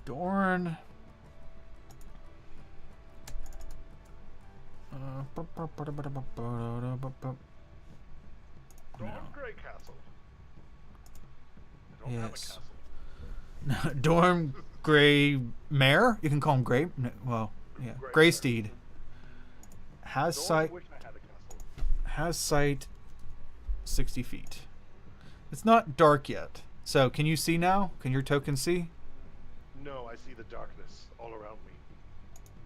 Dorn. Dorn Greycastle. I don't have a Yes. castle. Dorn Grey Mare. You can call him Grey. Well, yeah, Grey Greysteed. Has Dorn sight. wish I had a castle. Has sight 60 feet. It's not dark yet. So can you see now? Can your token see? No, I see the darkness all around me.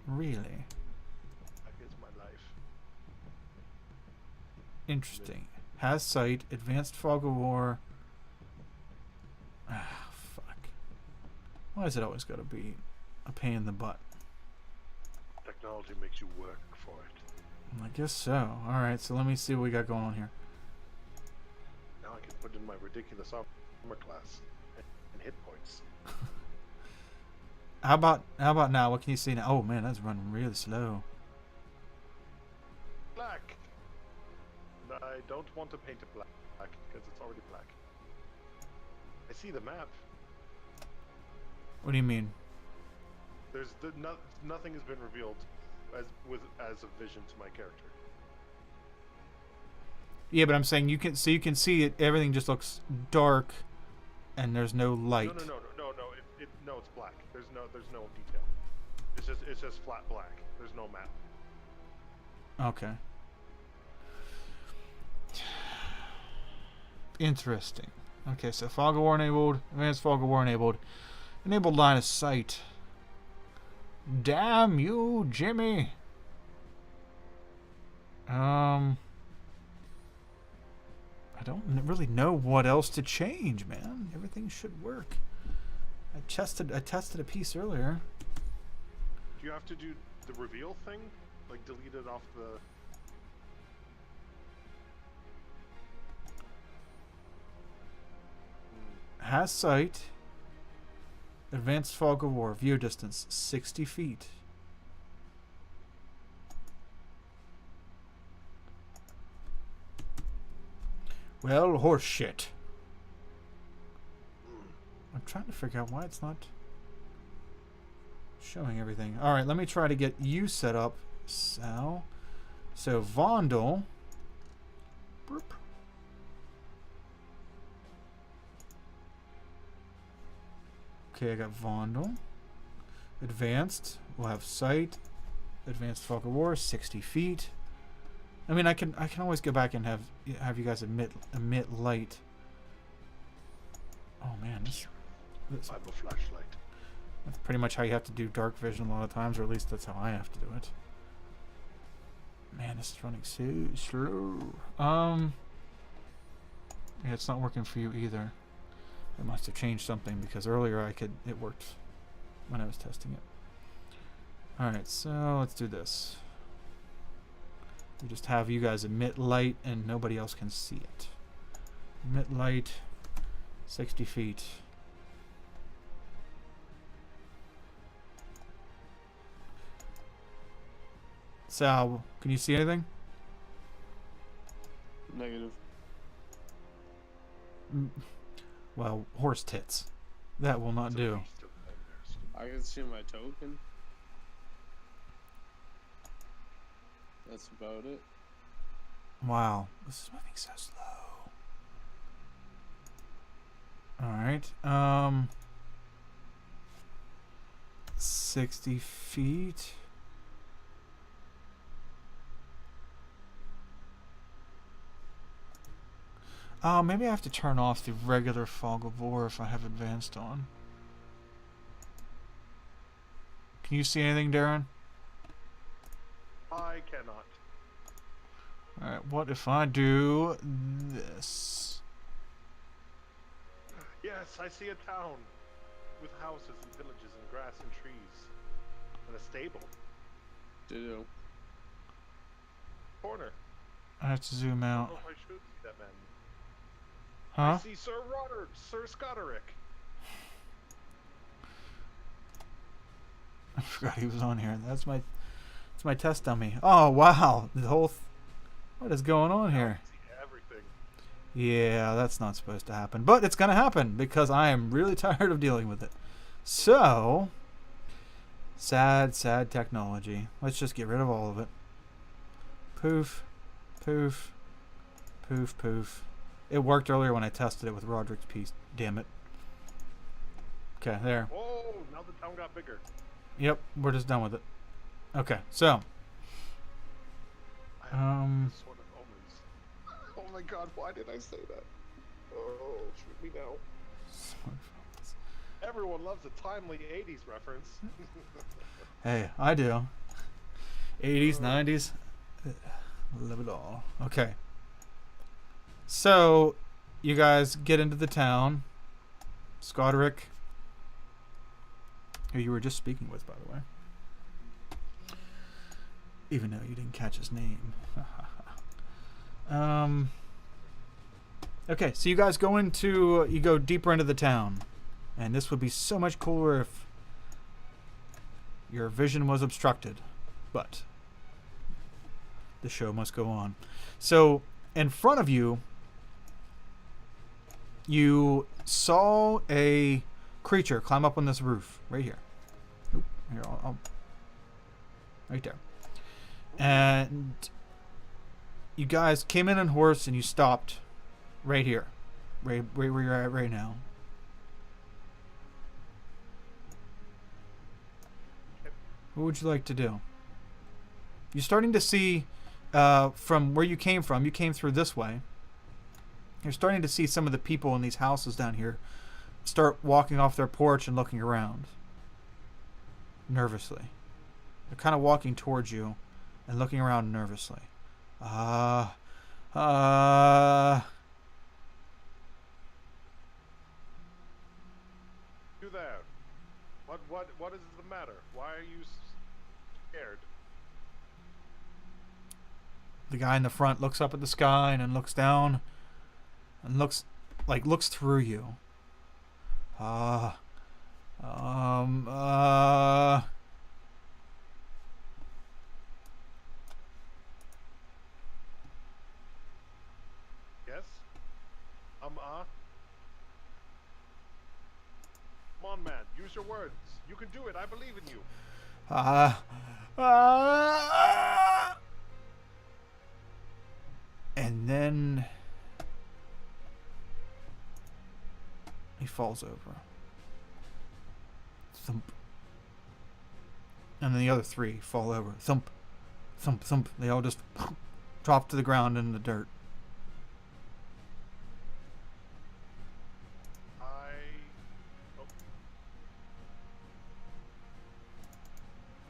Really? That is my life. Interesting. Has sight. Advanced fog of war. Ah, fuck. Why is it always got to be a pain in the butt? Technology makes you work for it. I guess so. Alright, so let me see what we got going on here. Now I can put in my ridiculous armor class and hit points. How about now? What can you see now? Oh man, that's running really slow. Black. I don't want to paint it black because it's already black. I see the map. What do you mean? There's nothing has been revealed as a vision to my character. Yeah, but I'm saying you can see it. Everything just looks dark, and there's no light. No. No, it's black. There's no detail. It's just flat black. There's no map. Okay. Interesting. Okay, so fog of war enabled. Advanced fog of war enabled. Enabled line of sight. Damn you, Jimmy. I don't really know what else to change, man. Everything should work. I tested a piece earlier. Do you have to do the reveal thing? Like delete it off the... Has sight. Advanced fog of war. View distance 60 feet. Well, horse shit. I'm trying to figure out why it's not showing everything. Alright, let me try to get you set up, Sal. So, Vondel. Burp. Okay, I got Vondel. Advanced. We'll have sight. Advanced fog of war, 60 feet. I mean, I can always go back and have you guys emit light. Oh man, this I have a flashlight. That's pretty much how you have to do dark vision a lot of times, or at least that's how I have to do it. Man, this is running so slow. Yeah, it's not working for you either. I must have changed something because earlier it worked when I was testing it. Alright, so let's do this. We just have you guys emit light and nobody else can see it. Emit light, 60 feet. Sal, can you see anything? Negative. Well, horse tits. That will not do. I can see my token. That's about it. Wow, this is moving so slow. Alright, 60 feet. Oh, maybe I have to turn off the regular fog of war if I have advanced on. Can you see anything, Darren? I cannot. Alright, what if I do this? Yes, I see a town with houses and villages and grass and trees and a stable. Ditto. Corner. I have to zoom I out. don't know if I should see that man. Huh? I see Sir Scotterick. I forgot he was on here. That's my test dummy. Oh wow, the whole. What is going on here? I see everything. Yeah, that's not supposed to happen, but it's gonna happen because I am really tired of dealing with it. So, sad technology. Let's just get rid of all of it. Poof, poof, poof, poof. It worked earlier when I tested it with Roderick's piece. Damn it. Okay, there. Oh, now the town got bigger. Yep, we're just done with it. Okay, so. I have sort of omens. Oh my god, why did I say that? Oh, shoot me now. Everyone loves a timely 80s reference. Hey, I do. 80s, 90s. Love it all. Okay. So, you guys get into the town. Scotterick, who you were just speaking with, by the way. Even though you didn't catch his name. Okay, so you guys you go deeper into the town. And this would be so much cooler if your vision was obstructed. But the show must go on. So, in front of you, you saw a creature climb up on this roof. Right here. Oop, here, right there. And you guys came in on horse and you stopped right here. Right where you're at right now. What would you like to do? You're starting to see from where you came from. You came through this way. You're starting to see some of the people in these houses down here start walking off their porch and looking around nervously. They're kind of walking towards you and looking around nervously. You there. What is the matter? Why are you scared? The guy in the front looks up at the sky and then looks down and looks through you. Yes? Come on, man. Use your words. You can do it. I believe in you. And then he falls over. Thump. And then the other three fall over. Thump. Thump, thump. They all just drop to the ground in the dirt.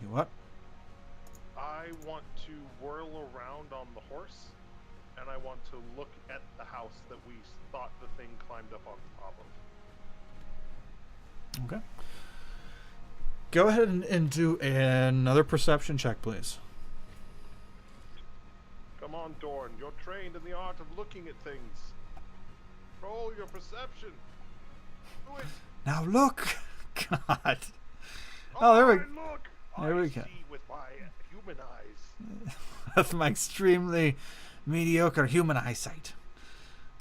You what? I want to whirl around on the horse, and I want to look at the house that we thought the thing climbed up on top of. Okay. Go ahead and do another perception check, please. Come on, Dorn. You're trained in the art of looking at things. Roll your perception. Do it. Now look. God. Oh, there we go. Look. There we go. See with my human eyes. That's my extremely mediocre human eyesight.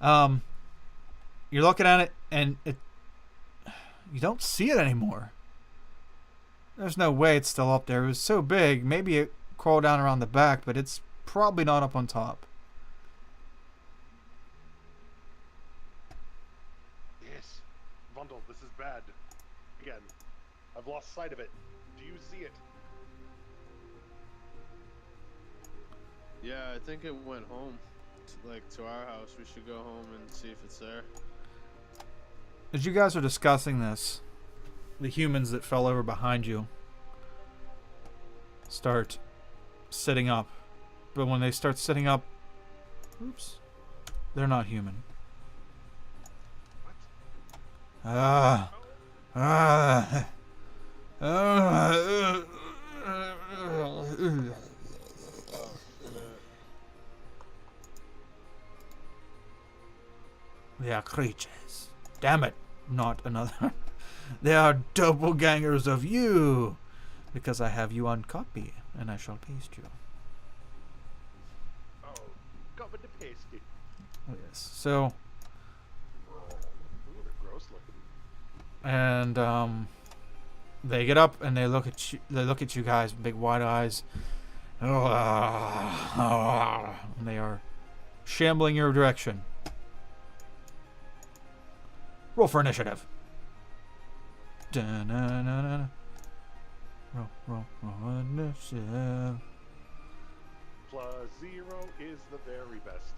You're looking at it, and you don't see it anymore. There's no way it's still up there. It was so big. Maybe it crawled down around the back, but it's probably not up on top. Yes. Vundel, this is bad. Again. I've lost sight of it. Do you see it? Yeah, I think it went home. To our house. We should go home and see if it's there. As you guys are discussing this, the humans that fell over behind you start sitting up. But when they start sitting up, oops, they're not human. They are creatures. Damn it, not another. They are doppelgangers of you. Because I have you on copy, and I shall paste you. Oh, got with the pasty. Oh, yes. So, Ooh, they're gross looking. and they get up and they look at you. They look at you guys with big wide eyes. And they are shambling your direction. Roll for initiative. Da-na-na-na. Roll initiative. +0 is the very best.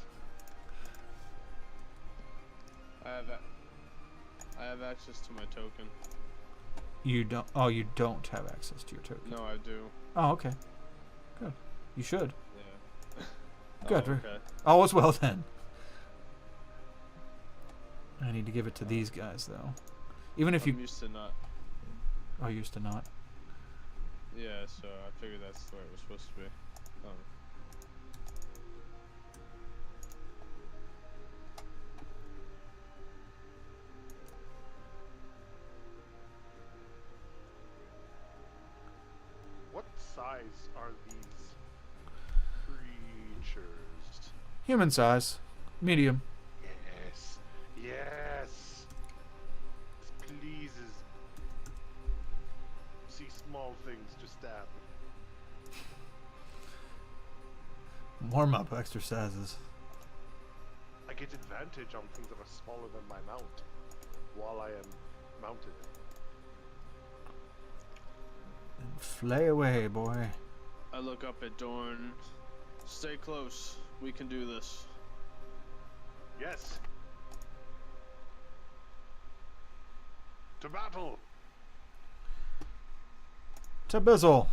I have access to my token. You don't. Oh, you don't have access to your token. No, I do. Oh, okay. Good. You should. Yeah. Good. Oh, okay. All is well then. I need to give it to these guys though. Even if I'm you. used to not. Oh, used to not. Yeah, so I figured that's the way it was supposed to be. Oh. What size are these creatures? Human size. Medium. Yes. Yes. This pleases. See small things, just stab. Warm up exercises. I get advantage on things that are smaller than my mount while I am mounted. And flay away, boy. I look up at Dorn. Stay close. We can do this. Yes. To battle. To Bizzle.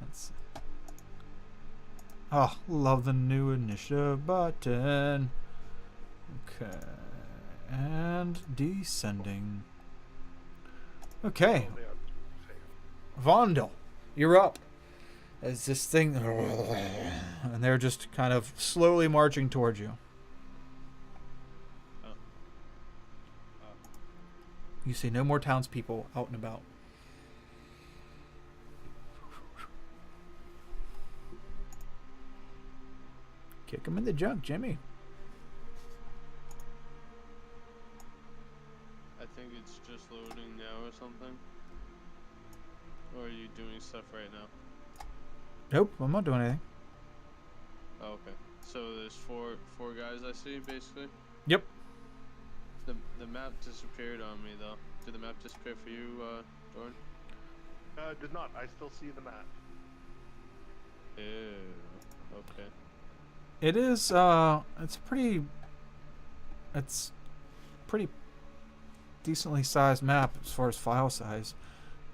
Let's see. Oh, love the new initiative button. Okay. And descending. Okay. Oh, they are Vondel, you're up. As this thing. And they're just kind of slowly marching towards you. You see no more townspeople out and about. Kick him in the junk, Jimmy. I think it's just loading now or something. Or are you doing stuff right now? Nope, I'm not doing anything. Oh, okay. So there's four guys I see basically. Yep. The map disappeared on me though. Did the map disappear for you, Dorn? did not. I still see the map. Ew. Okay. It is, it's pretty decently sized map as far as file size.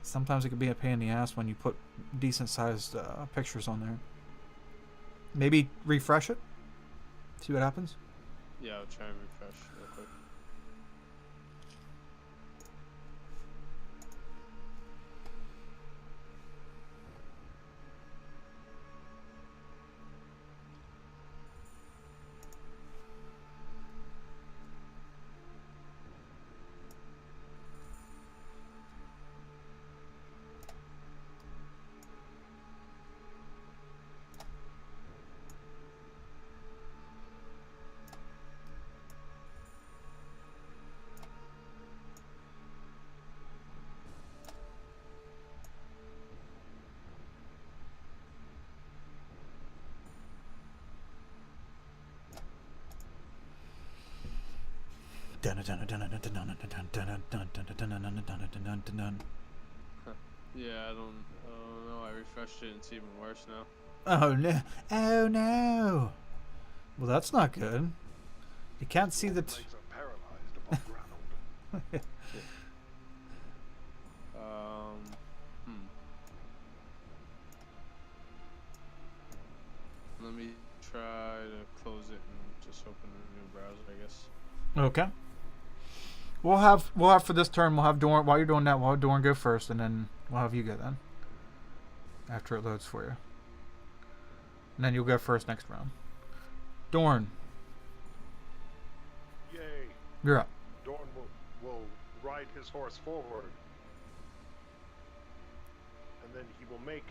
Sometimes it can be a pain in the ass when you put decent sized pictures on there. Maybe refresh it. See what happens. Yeah, I'll try and refresh real quick. Yeah, I don't know. I refreshed it and it's even worse now. Oh no! Oh no! Well, that's not good. You can't see the. Legs are paralyzed above ground. Let me try to close it and just open a new browser, I guess. Okay. We'll have for this turn. We'll have Dorn. While you're doing that, we'll have Dorn go first, and then we'll have you go then. After it loads for you, and then you'll go first next round. Dorn, Yay. you're up. Dorn will ride his horse forward. And then he will make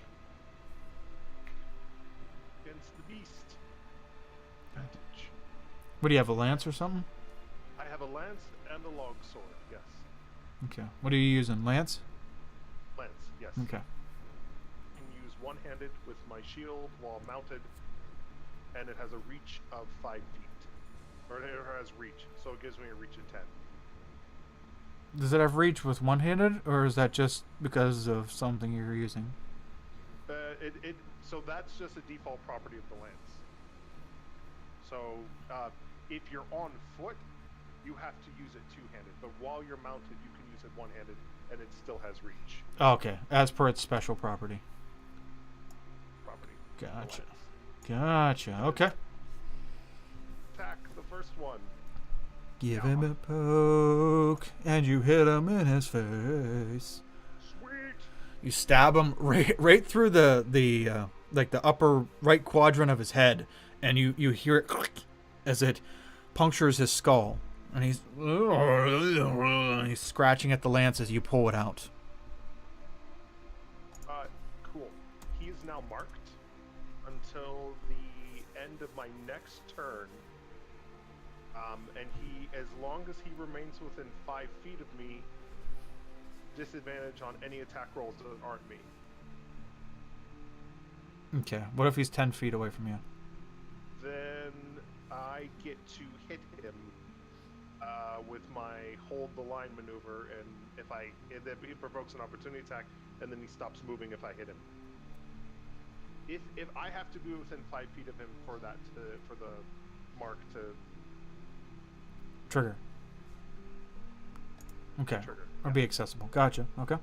against the beast. Advantage. What do you have? A lance or something? I have a lance and a log sword, yes. Okay. What are you using? Lance? Lance, yes. Okay. I can use one-handed with my shield while mounted, and it has a reach of 5 feet. Or it has reach, so it gives me a reach of 10. Does it have reach with one-handed, or is that just because of something you're using? So that's just a default property of the lance. So if you're on foot, you have to use it two-handed, but while you're mounted, you can use it one-handed, and it still has reach. Okay, as per its special property. Gotcha. Gotcha. Okay. Attack the first one. Give him a poke, and you hit him in his face. Sweet. You stab him right through the like the upper right quadrant of his head, and you hear it as it punctures his skull, and he's scratching at the lance as you pull it out. Cool. He is now marked until the end of my next turn. And as long as he remains within 5 feet of me, disadvantage on any attack rolls that aren't me. Okay. What if he's 10 feet away from you? Then I get to hit him with my hold the line maneuver, and if he provokes an opportunity attack, and then he stops moving if I hit him. If I have to be within 5 feet of him for the mark to trigger. Okay. Trigger. Or be accessible. Gotcha. Okay.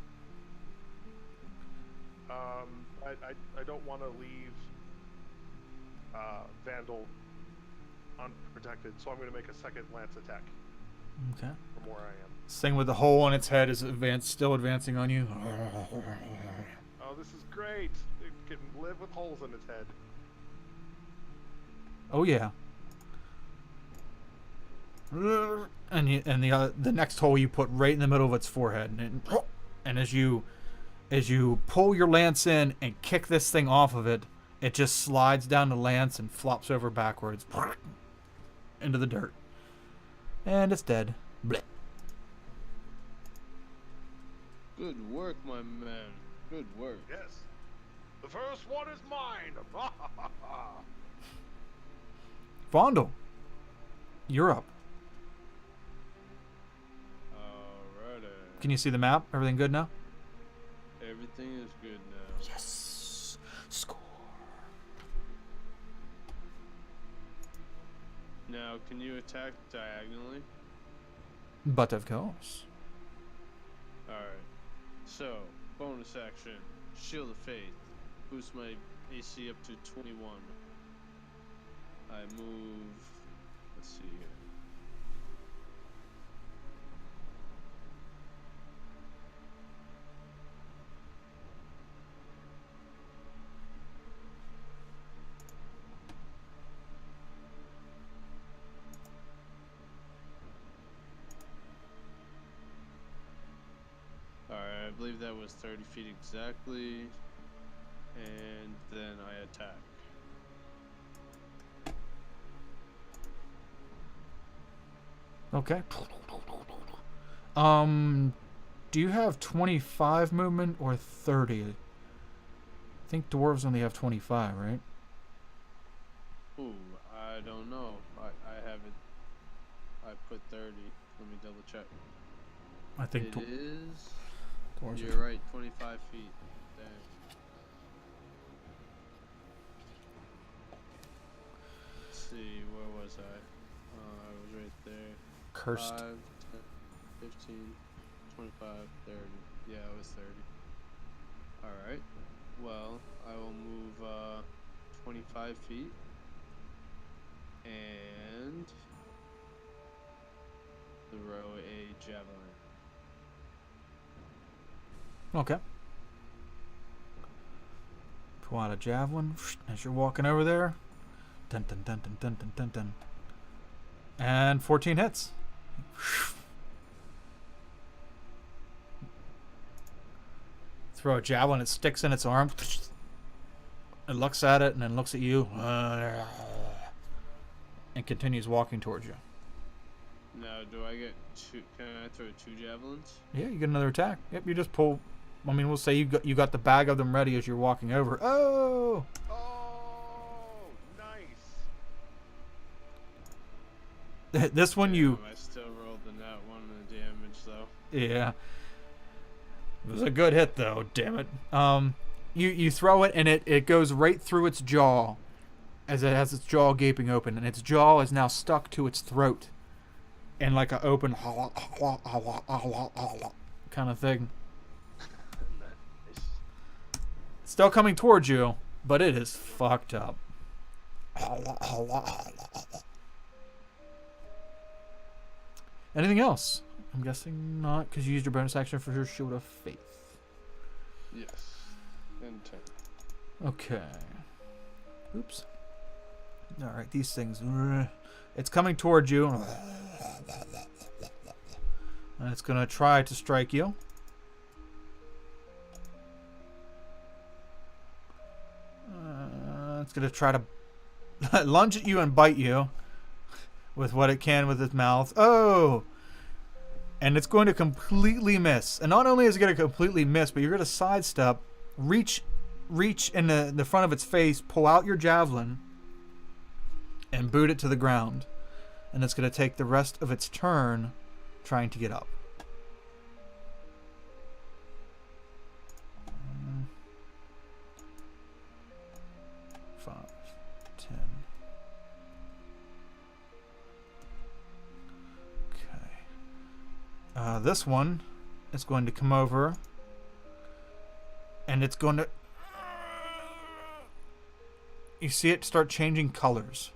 I don't want to leave Vandal unprotected, so I'm going to make a second lance attack. Okay. From where I am. This thing with the hole in its head is still advancing on you. Oh, this is great. It can live with holes in its head. Oh yeah. And the next hole you put right in the middle of its forehead, and as you pull your lance in and kick this thing off of it, it just slides down the lance and flops over backwards into the dirt, and it's dead. Blech. Good work, my man. Good work. Yes. The first one is mine. Vondel, you're up. Alrighty. Can you see the map? Everything good now? Everything is good now. Yes. Score. Now, can you attack diagonally? But of course. Alright. So, bonus action. Shield of Faith. Boost my AC up to 21. I move... Let's see here. Alright, I believe that was 30 feet exactly. And then I attack. Okay. Do you have 25 movement or 30? I think dwarves only have 25, right? Ooh, I don't know. I have it. I put 30. Let me double check. I think It is. dwarves You're right, 25 feet. Dang. Let's see, where was I? I was right there. cursed. 5, 10, 15, 25, 30. Yeah, it was 30. Alright. Well, I will move 25 feet. And throw a javelin. Okay. Pull out a javelin as you're walking over there. Dun dun dun dun dun dun dun dun. And 14 hits. Throw a javelin, it sticks in its arm. It looks at it and then looks at you. And continues walking towards you. Now, do I get two? Can I throw 2 javelins? Yeah, you get another attack. Yep, you just pull. I mean, we'll say you got the bag of them ready as you're walking over. Oh! Oh, nice. This one you. I still rolled the nat 1 in the damage, though. Yeah. It was a good hit, though. Damn it. You throw it and it goes right through its jaw, as it has its jaw gaping open, and its jaw is now stuck to its throat, in like an open kind of thing. Nice. Still coming towards you, but it is fucked up. Anything else? I'm guessing not, because you used your bonus action for your Shield of Faith. Yes. And 10. Okay. Oops. All right, these things. It's coming towards you. And it's going to try to strike you. It's going to try to lunge at you and bite you with what it can with its mouth. Oh! And it's going to completely miss. And not only is it going to completely miss, but you're going to sidestep, reach in the front of its face, pull out your javelin, and boot it to the ground. And it's going to take the rest of its turn trying to get up. 5, 10. Okay. This one is going to come over, and it's going to... You see it start changing colors.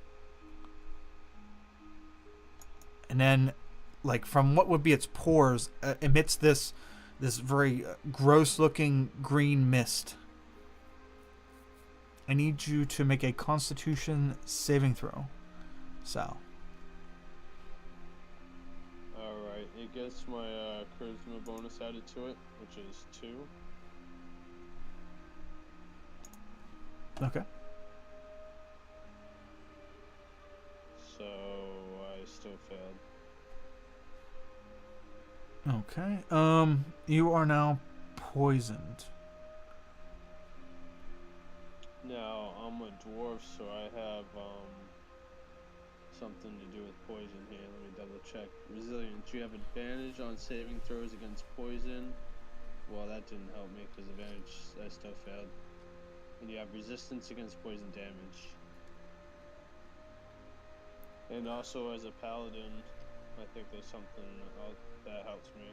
And then, like, from what would be its pores, emits this very gross-looking green mist. I need you to make a Constitution saving throw, Sal. Alright, it gets my charisma bonus added to it, which is 2. Okay. So, I still failed. Okay. You are now poisoned. Now, I'm a dwarf, so I have, something to do with poison here. Let me double check. Resilience. You have advantage on saving throws against poison. Well, that didn't help me, because advantage, I still failed. And you have resistance against poison damage. And also, as a paladin, I think there's something that helps me.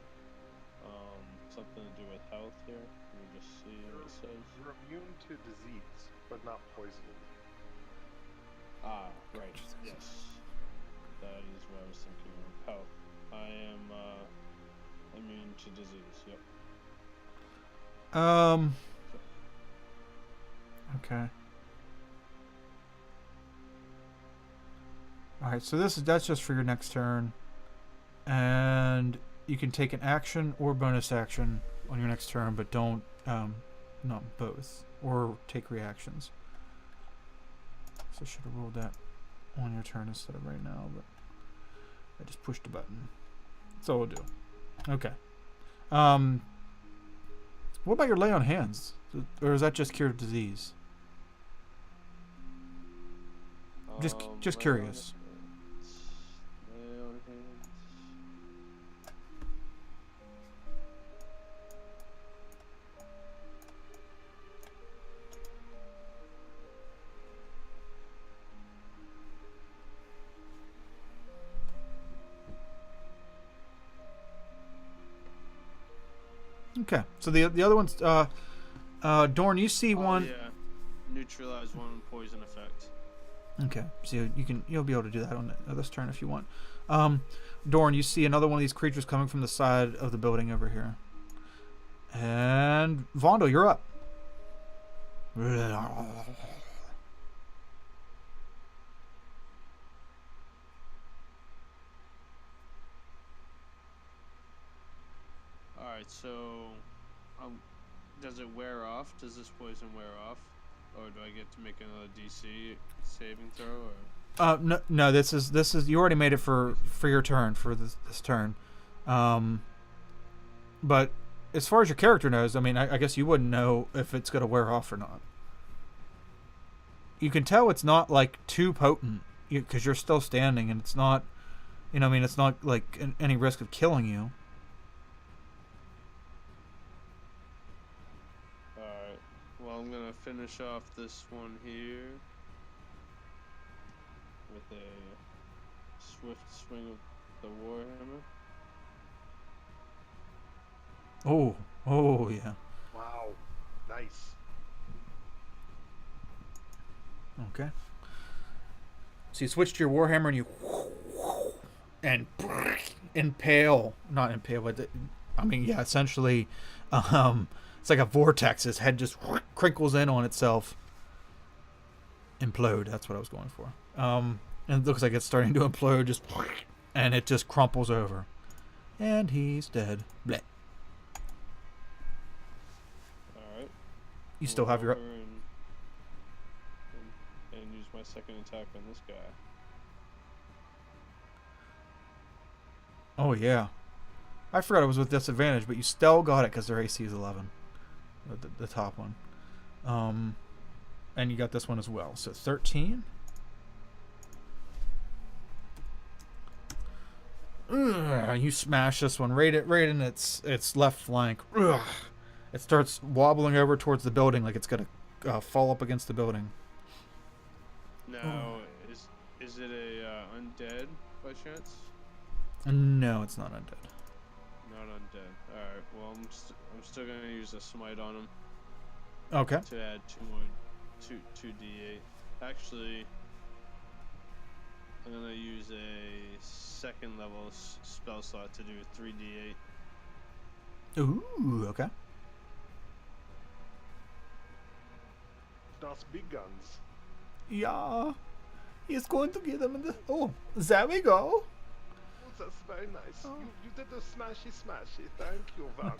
Something to do with health here. Let me just see what it says. You're immune to disease, but not poison. Ah, right. Yes. That is what I was thinking of. Health. I am immune to disease. Yep. Okay. All right. So that's just for your next turn, and you can take an action or bonus action on your next turn, but don't not both, or take reactions. So I should have rolled that on your turn instead of right now, but I just pushed a button. That's all we'll do. Okay. What about your lay on hands? Or is that just cure disease? Just curious. Lay on hands. Okay. So the other one's Dorn, you see one. Yeah. Neutralize one poison effect. Okay, so you'll be able to do that on this turn if you want. Dorn, you see another one of these creatures coming from the side of the building over here. And Vondo, you're up. Alright, so does it wear off? Does this poison wear off? Or do I get to make another DC saving throw? Or No. This is you already made it for your turn for this turn. But as far as your character knows, I mean, I guess you wouldn't know if it's gonna wear off or not. You can tell it's not like too potent because you're still standing, and it's not, I mean, it's not like any risk of killing you. Well, I'm gonna finish off this one here with a swift swing of the warhammer. Oh yeah. Wow, nice. Okay. So you switch to your warhammer and you impale, not impale, but essentially It's like a vortex. His head just crinkles in on itself. Implode. That's what I was going for. And it looks like it's starting to implode. Just and it just crumples over. And he's dead. Blech. Alright. You still have your... And use my second attack on this guy. Oh, yeah. I forgot it was with disadvantage, but you still got it because their AC is 11. The top one. And you got this one as well. So 13. Ugh, you smash this one right in its left flank. Ugh. It starts wobbling over towards the building like it's going to fall up against the building. Now, is it a undead by chance? No, it's not undead. Not undead. Alright, well, I'm still going to use a smite on him. Okay. To add 2d8. Actually, I'm going to use a second level spell slot to do 3d8. Ooh, okay. That's big guns. Yeah. He's going to get them in the... Oh, there we go. Oh, that's very nice. Oh. You did the smashy. Thank you, Van.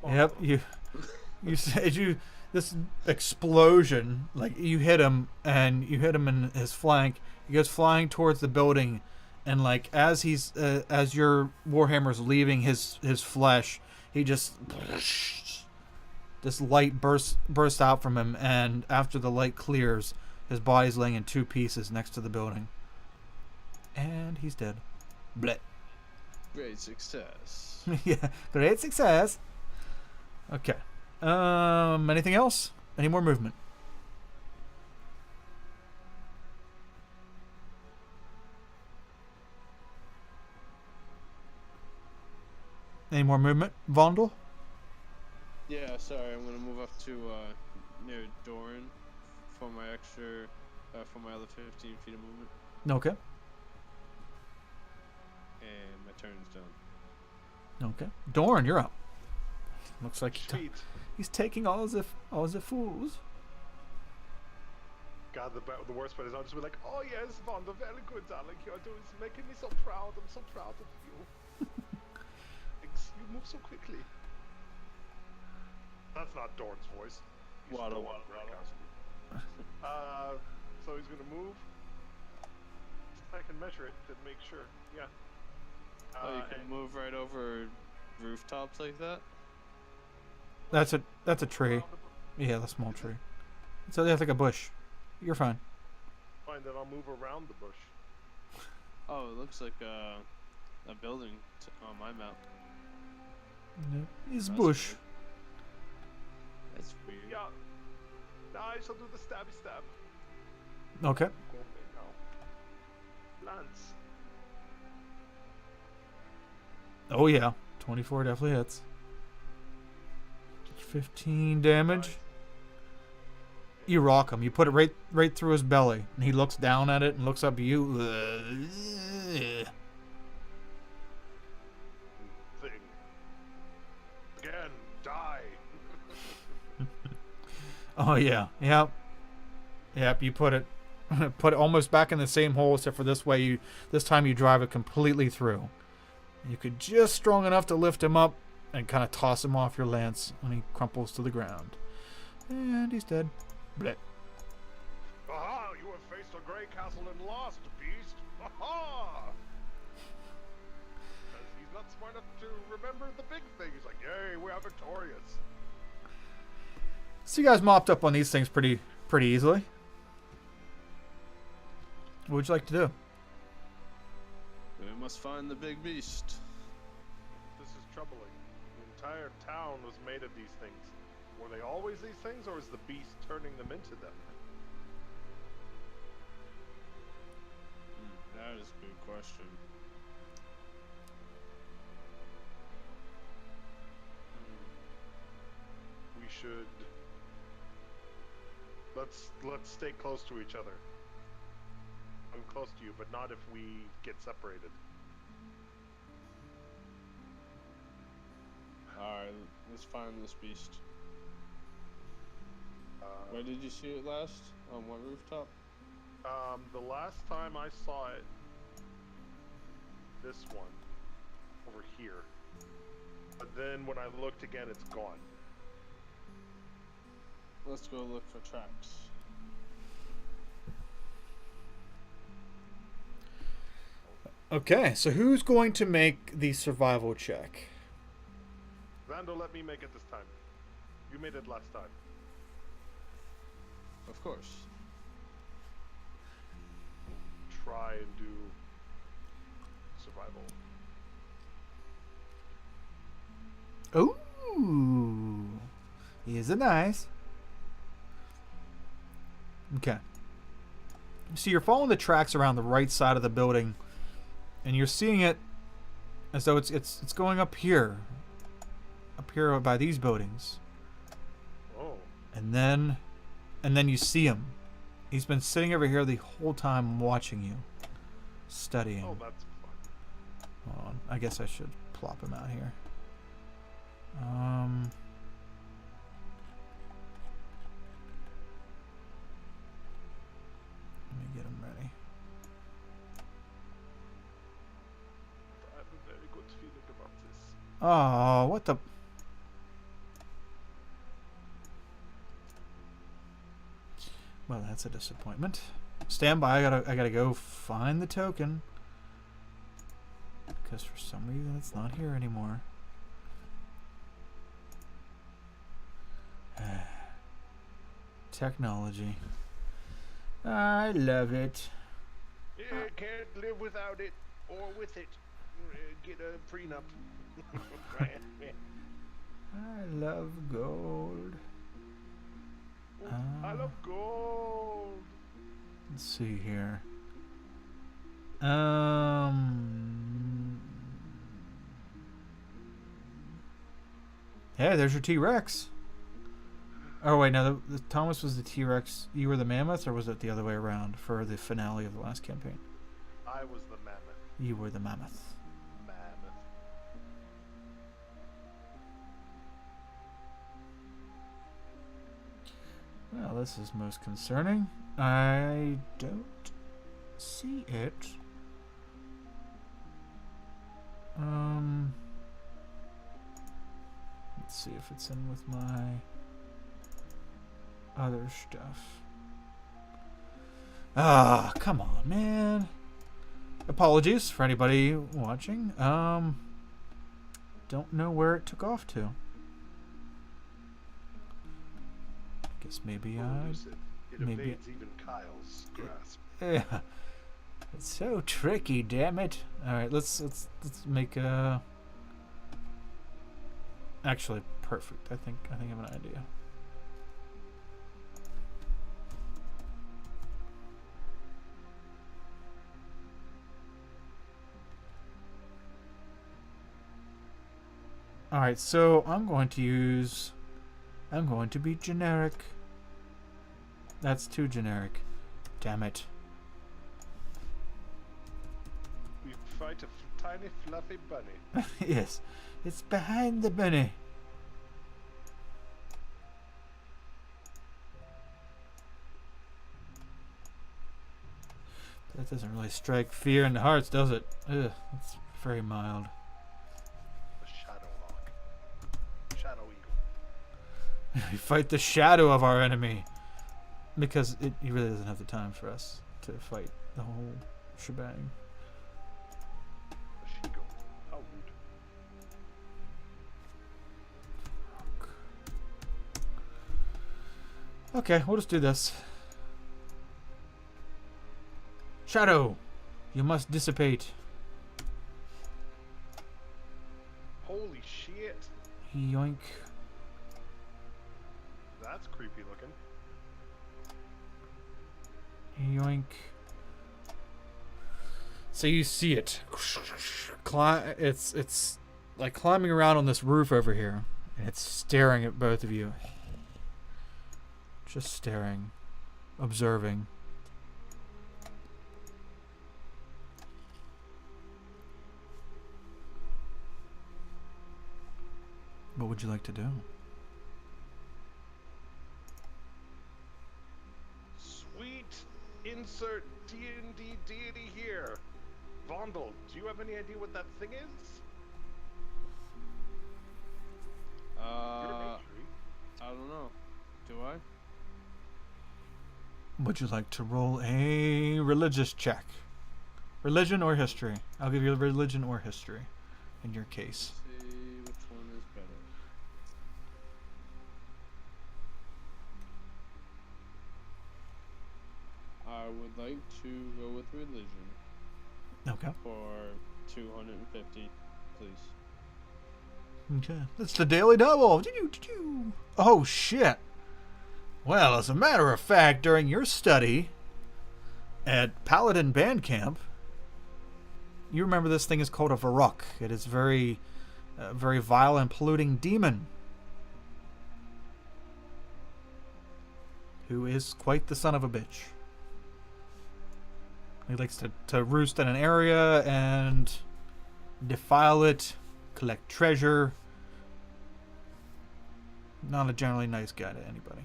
Yep, you said this explosion, like you hit him in his flank. He goes flying towards the building, and like as your warhammer's leaving his flesh, he just this light bursts out from him, and after the light clears, his body's laying in two pieces next to the building, and he's dead. Blech. Great success. Yeah, great success. Okay. Anything else? Any more movement? Any more movement, Vondel? Yeah, sorry, I'm gonna move up to near Doran for my extra, for my other 15 feet of movement. Okay. And my turn's done. Okay. Doran, you're up. Looks like he's taking all the fools. God, the worst part is I'll just be like, oh yes, Vonda, very good, darling. You're making me so proud. I'm so proud of you. You move so quickly. That's not Dorn's voice. Waddle. So he's gonna move. I can measure it to make sure. Yeah. You can move right over rooftops like that? That's a tree. Yeah, the small tree. So they have like a bush. You're fine. Fine, then I'll move around the bush. Oh, it looks like a building on my map. No, it's bush. Weird. That's weird. Yeah. Now I shall do the stabby stab. Okay. Lance. Oh yeah, 24 definitely hits. 15 damage. You rock him. You put it right through his belly, and he looks down at it and looks up at you. Thing. Again, die. Oh yeah, yep. You put it almost back in the same hole, except for this time you drive it completely through. You could just strong enough to lift him up and kind of toss him off your lance when he crumples to the ground. And he's dead. Blech. Aha! You have faced a grey castle and lost, beast! Aha! He's not smart enough to remember the big thing. He's like, yay, we are victorious. So you guys mopped up on these things pretty easily. What would you like to do? We must find the big beast. This is troubling. The entire town was made of these things. Were they always these things, or is the beast turning them into them? That is a good question. We should... Let's stay close to each other. I'm close to you, but not if we get separated. Alright, let's find this beast. Where did you see it last? On what rooftop? The last time I saw it, this one, over here. But then when I looked again, it's gone. Let's go look for tracks. Okay, so who's going to make the survival check? Randall, let me make it this time. You made it last time. Of course. Try and do survival. Ooh, here's a nice. Okay. So you're following the tracks around the right side of the building, and you're seeing it as though it's going up here by these buildings. Oh. And then you see him. He's been sitting over here the whole time watching you, studying. Oh, that's fun. Hold on. I guess I should plop him out here. Let me get him ready. I have a very good feeling about this. Oh, what the... Well, that's a disappointment. Stand by. I gotta go find the token. Because for some reason it's not here anymore. Technology. I love it. Yeah, can't live without it or with it. Get a prenup. I love gold. I love gold. Let's see here. Hey, there's your T-Rex. Oh wait, no, the Thomas was the T-Rex. You were the mammoth, or was it the other way around for the finale of the last campaign? I was the mammoth. You were the mammoth. Mammoth. Well, this is most concerning. I don't see it. Let's see if it's in with my other stuff. Ah, come on, man. Apologies for anybody watching. Don't know where it took off to. Guess maybe It evades even Kyle's grasp. Yeah. It's so tricky, damn it. Alright, let's make a... Actually, perfect. I think I have an idea. Alright, so I'm going to be generic. That's too generic. Damn it. We fight a tiny fluffy bunny. Yes, it's behind the bunny. That doesn't really strike fear in the hearts, does it? Ugh, it's very mild. A shadow hawk. Shadow eagle. We fight the shadow of our enemy. Because he really doesn't have the time for us to fight the whole shebang. A she-goat. How rude. Okay, we'll just do this. Shadow, you must dissipate. Holy shit. Yoink. That's creepy looking. Yoink. So you see it. It's like climbing around on this roof over here, and it's staring at both of you. Just staring, observing. What would you like to do? insert D&D deity here. Vondel, do you have any idea what that thing is? You're a mage, right? I don't know. Do I? Would you like to roll a religious check? Religion or history? I'll give you religion or history in your case. Let's see which one is better. I would like to go with religion Okay. for 250, please. Okay. That's the daily double. Oh, shit. Well, as a matter of fact, during your study at Paladin Band Camp, you remember this thing is called a Varrock. It is very vile and polluting demon who is quite the son of a bitch. He likes to roost in an area and defile it, collect treasure. Not a generally nice guy to anybody.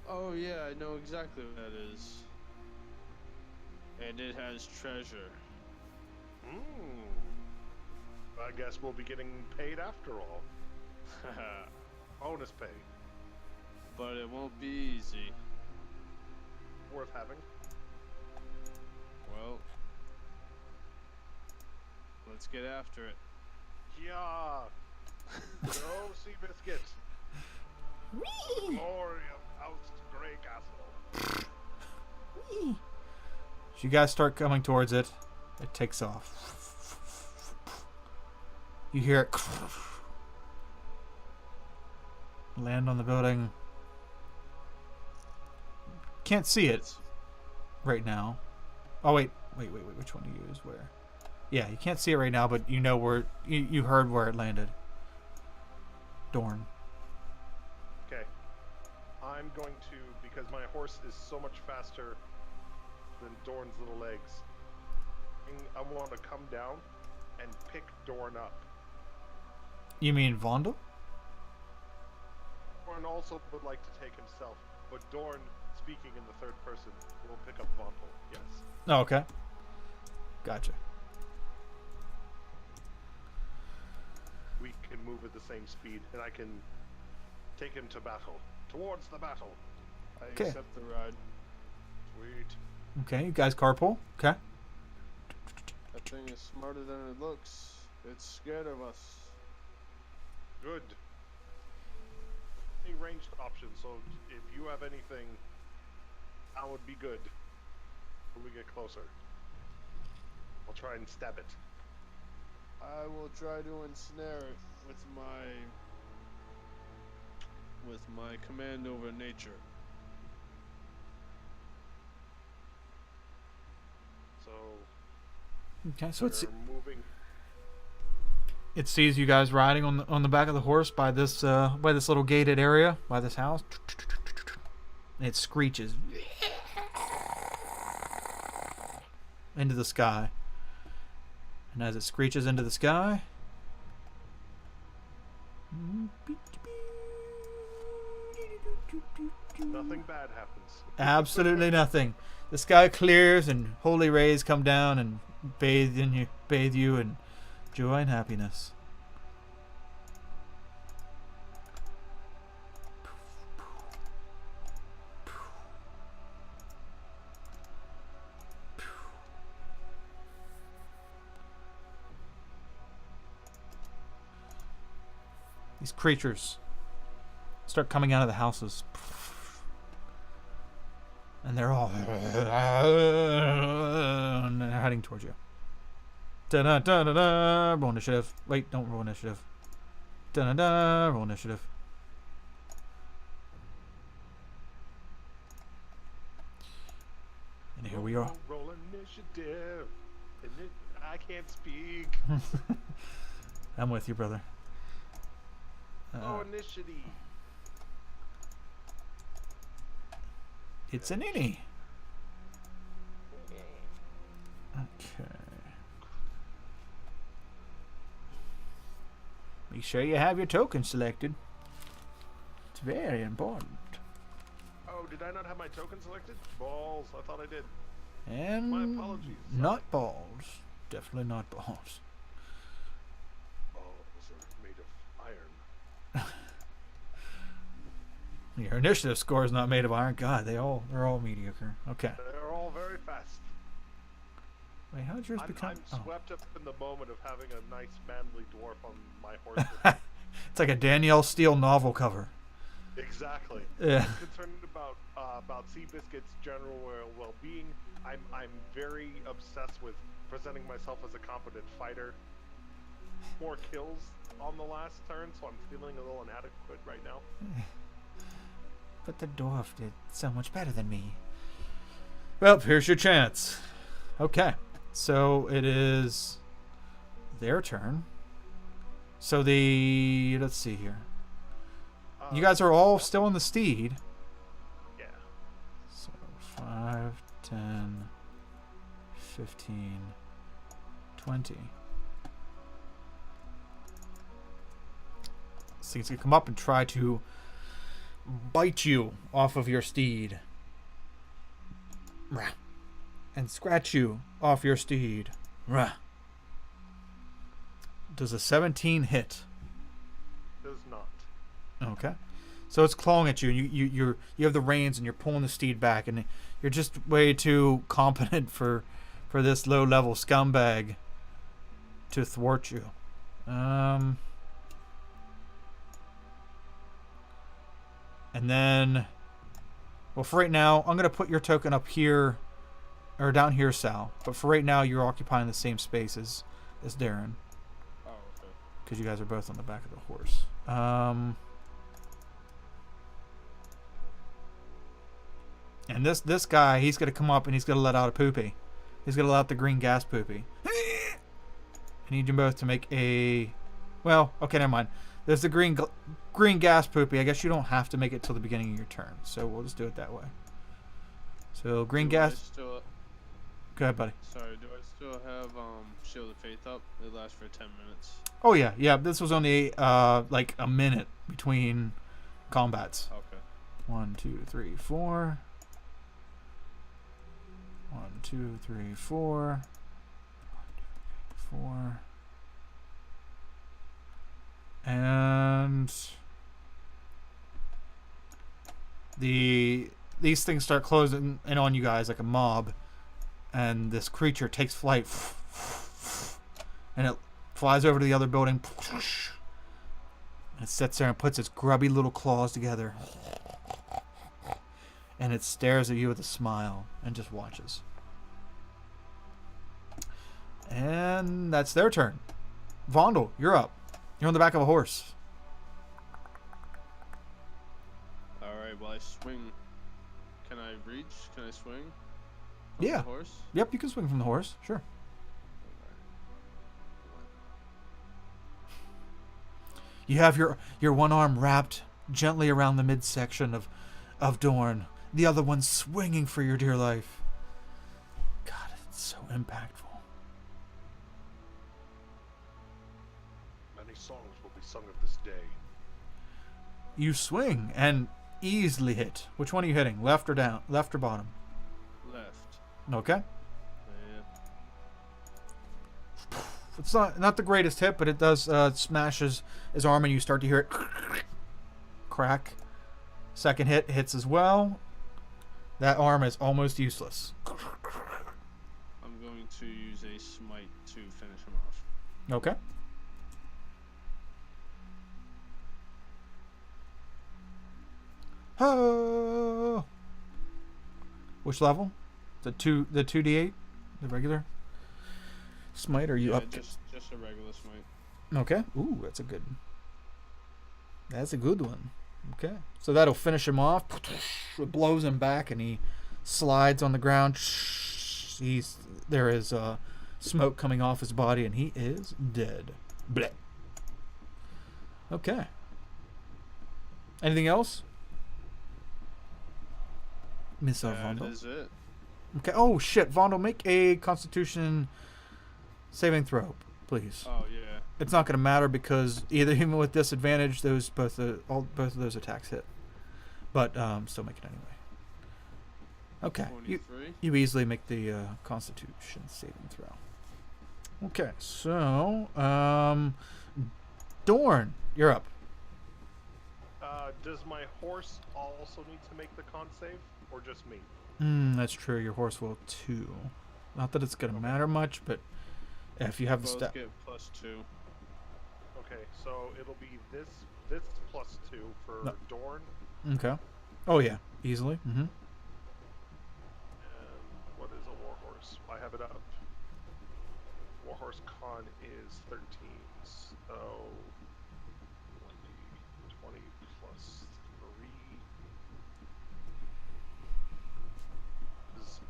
Oh yeah, I know exactly what that is. And it has treasure. I guess we'll be getting paid after all. Bonus pay. But it won't be easy. Worth having. Well, let's get after it. Yeah. Go see Biscuit. Glory of House Grey Castle. As you guys start coming towards it, it takes off. You hear it land on the building. Can't see it right now. Oh wait, which one to use? Where? Yeah, you can't see it right now, but you know where you heard where it landed. Dorn. Okay. I'm going to, because my horse is so much faster than Dorn's little legs, I want to come down and pick Dorn up. You mean Vondel? Dorn also would like to take himself, but Dorn, speaking in the third person, will pick up Vondel, yes. Oh, okay. Gotcha. We can move at the same speed, and I can take him to battle. Towards the battle. I Okay. accept the ride. Sweet. Okay, you guys carpool. Okay. That thing is smarter than it looks. It's scared of us. Good. Any ranged options, so if you have anything, that would be good. When we get closer. I'll try and stab it. I will try to ensnare it with my command over nature. So Okay, so we're moving. it sees you guys riding on the back of the horse by this little gated area by this house. And it screeches into the sky. And as it screeches into the sky, Nothing bad happens. absolutely nothing. The sky clears and holy rays come down and bathe you in joy and happiness. These creatures start coming out of the houses. And they're all and they're heading towards you. Da-da-da-da-da. Roll initiative. Wait, don't roll initiative. Da-da-da. Roll initiative. And here we are. Roll initiative. I can't speak. I'm with you, brother. Oh, initiative. It's an innie. Okay. Make sure you have your token selected. It's very important. Oh did I not have my token selected? Balls. I thought I did. And My apologies. not balls. Definitely not balls. Balls are made of iron. Your initiative score is not made of iron. God, they're all mediocre. Okay. They're all very fast. Wait, how did yours become? I'm swept up in the moment of having a nice manly dwarf on my horse. It's like a Danielle Steele novel cover. Exactly. Yeah. I'm concerned about Seabiscuit's general well-being. I'm very obsessed with presenting myself as a competent fighter. 4 kills on the last turn, so I'm feeling a little inadequate right now. But the dwarf did so much better than me. Well, here's your chance. Okay. So it is their turn. So let's see here. You guys are all still in the steed. Yeah. So 5, 10, 15, 20. So he's going to come up and try to bite you off of your steed. And scratch you off your steed. Does a 17 hit? Does not. Okay. So it's clawing at you, and you have the reins, and you're pulling the steed back, and you're just way too competent for this low-level scumbag to thwart you. And then, well, for right now, I'm going to put your token up here, or down here, Sal. But for right now, you're occupying the same space as Darren. Oh, okay. Because you guys are both on the back of the horse. And this guy, he's going to come up and he's going to let out a poopy. He's going to let out the green gas poopy. I need you both to make a... Well, okay, never mind. There's the green gas poopy. I guess you don't have to make it till the beginning of your turn. So we'll just do it that way. So green gas... Go ahead, buddy. Sorry, do I still have Shield of Faith up? It lasts for 10 minutes. Oh, yeah. Yeah, this was only like a minute between combats. Okay. 1, 2, 3, 4. 1, 2, 3, 4. 4. And these things start closing in on you guys like a mob, and this creature takes flight, and it flies over to the other building, and it sits there and puts its grubby little claws together, and it stares at you with a smile and just watches. And that's their turn. Vondel, you're up. You're on the back of a horse. Alright, well I swing. Can I reach? Can I swing? Yeah. The horse? Yep, you can swing from the horse. Sure. You have your one arm wrapped gently around the midsection of Dorn. The other one swinging for your dear life. God, it's so impactful. Many songs will be sung of this day. You swing and easily hit. Which one are you hitting? Left or down? Left or bottom? Left. Okay. Yeah. It's not the greatest hit, but it does smash his arm, and you start to hear it crack. Second hit hits as well. That arm is almost useless. I'm going to use a smite to finish him off. Okay. Oh. Which level? The 2d8, the regular smite. Or are you up? Just a regular smite. Okay. Ooh, that's a good one. Okay. So that'll finish him off. It blows him back, and he slides on the ground. There is smoke coming off his body, and he is dead. Blech. Okay. Anything else? Miss Vondel. That is it. Okay. Oh shit, Vondel, make a Constitution saving throw, please. Oh yeah. It's not going to matter because even with disadvantage, both of those attacks hit. But still make it anyway. Okay. 23. You easily make the Constitution saving throw. Okay, so Dorn, you're up. Does my horse also need to make the con save, or just me? That's true. Your horse will too. Not that it's gonna matter much, but if you have the Both stat. get +2. Okay, so it'll be this +2 for No. Dorn. Okay. Oh yeah, easily. Mm-hmm. And what is a warhorse? I have it up. Warhorse con is 13. So 20 plus 3 is.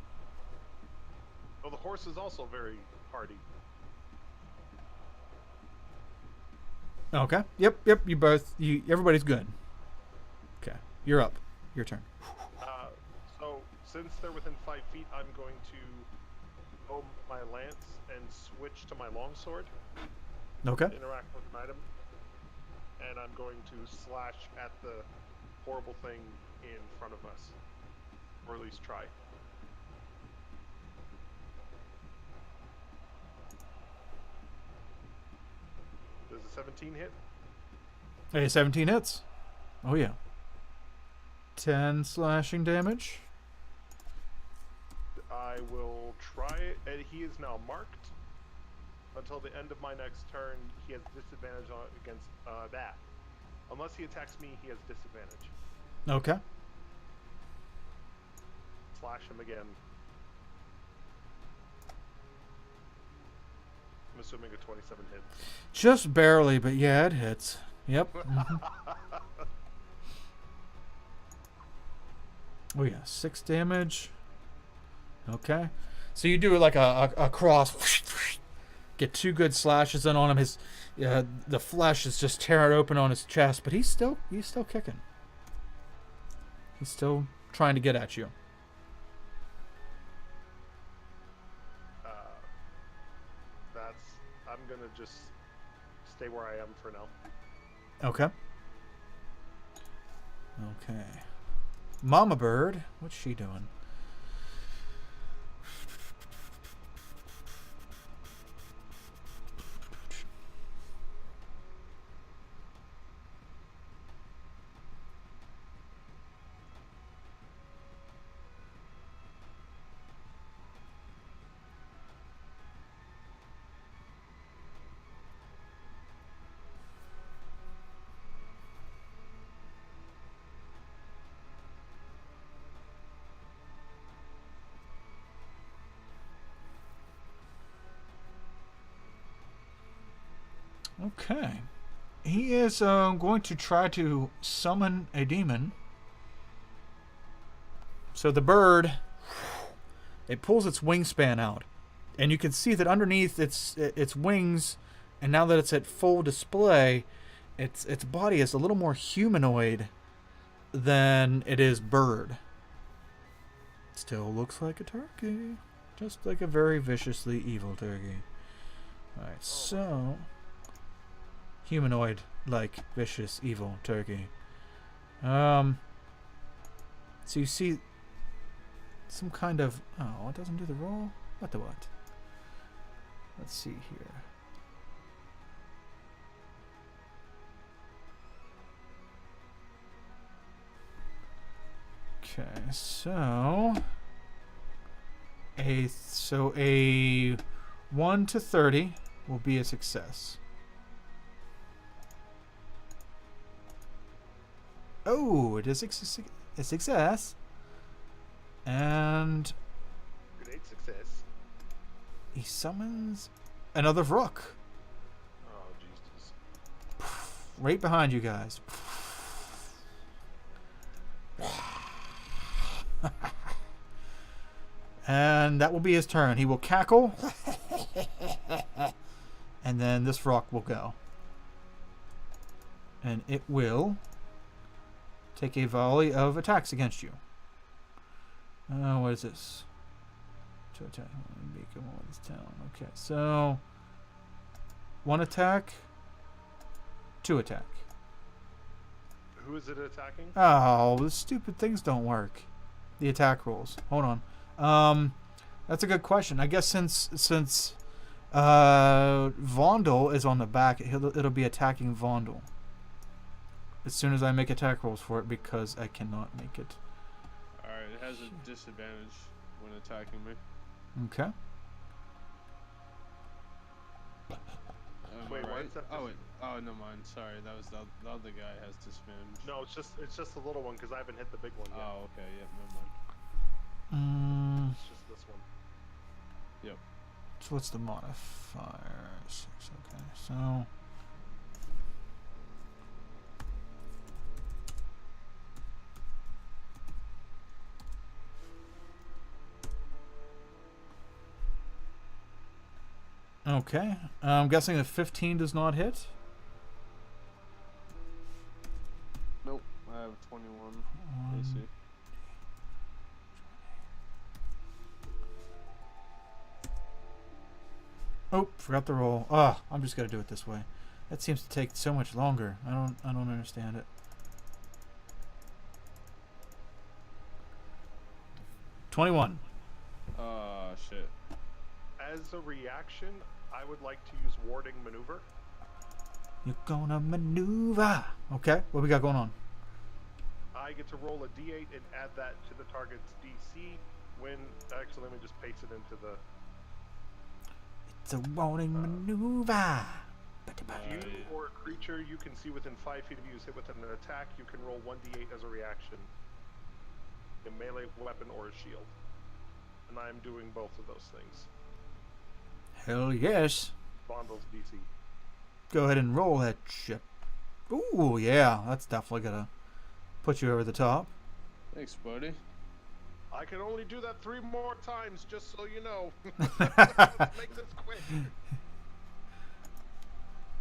Oh, the horse is also very hardy. Okay. Yep. Everybody's good. Okay. You're up. Your turn. So since they're within 5 feet, I'm going to throw my lance and switch to my longsword. Okay. Interact with an item, and I'm going to slash at the horrible thing in front of us, or at least try. Does a 17 hit? Hey, 17 hits. Oh yeah. 10 slashing damage. I will try it, and he is now marked. Until the end of my next turn, he has disadvantage against that. Unless he attacks me, he has disadvantage. Okay. Slash him again. I'm assuming a 27 hit. Just barely, but yeah, it hits. Yep. Mm-hmm. Oh yeah, 6 damage. Okay. So you do like a cross. Get 2 good slashes in on him. His the flesh is just tearing open on his chest, but he's still kicking. He's still trying to get at you. I'm gonna just stay where I am for now. Okay. Okay. Mama Bird, what's she doing? Okay. He is going to try to summon a demon. So the bird, it pulls its wingspan out. And you can see that underneath its wings, and now that it's at full display, its body is a little more humanoid than it is bird. Still looks like a turkey. Just like a very viciously evil turkey. Alright, so... humanoid, like vicious, evil turkey. So you see some kind of... oh, it doesn't do the roll? What the what? Let's see here. Okay, so... a 1 to 30 will be a success. Oh, it is a success. And Great success. he summons another rook Oh, Jesus. right behind you guys. And that will be his turn. He will cackle. And then this rock will go. And it will take a volley of attacks against you. What is this? To attack. Okay, so 1 attack, 2 attack. Who is it attacking? Oh, the stupid things don't work. the attack rolls? Hold on. That's a good question. I guess since Vondel is on the back, it'll be attacking Vondel as soon as I make attack rolls for it, because I cannot make it. Alright, it has a disadvantage when attacking me. Okay. Wait, right? why is that? Oh, no mind. Sorry, that was the other guy has disadvantage. No, it's just a little one because I haven't hit the big one yet. Oh, okay. Yep, never mind. It's just this one. Yep. So what's the modifier? 6. Okay, so. Okay, I'm guessing that 15 does not hit. Nope, I have 21 AC. Oh, forgot the roll. Ah, I'm just gonna do it this way. That seems to take so much longer. I don't understand it. 21. Shit. As a reaction, I would like to use warding maneuver. You're gonna maneuver. Okay, what we got going on? I get to roll a d8 and add that to the target's DC. When actually, let me just paste it into the. It's a warning maneuver. You or a creature you can see within 5 feet of you is hit with an attack. You can roll 1d8 as a reaction. A melee weapon or a shield. And I am doing both of those things. Hell yes. Vondel's DC. Go ahead and roll that shit. Ooh, yeah, that's definitely gonna put you over the top. Thanks, buddy. I can only do that 3 more times, just so you know. Let's make this quick.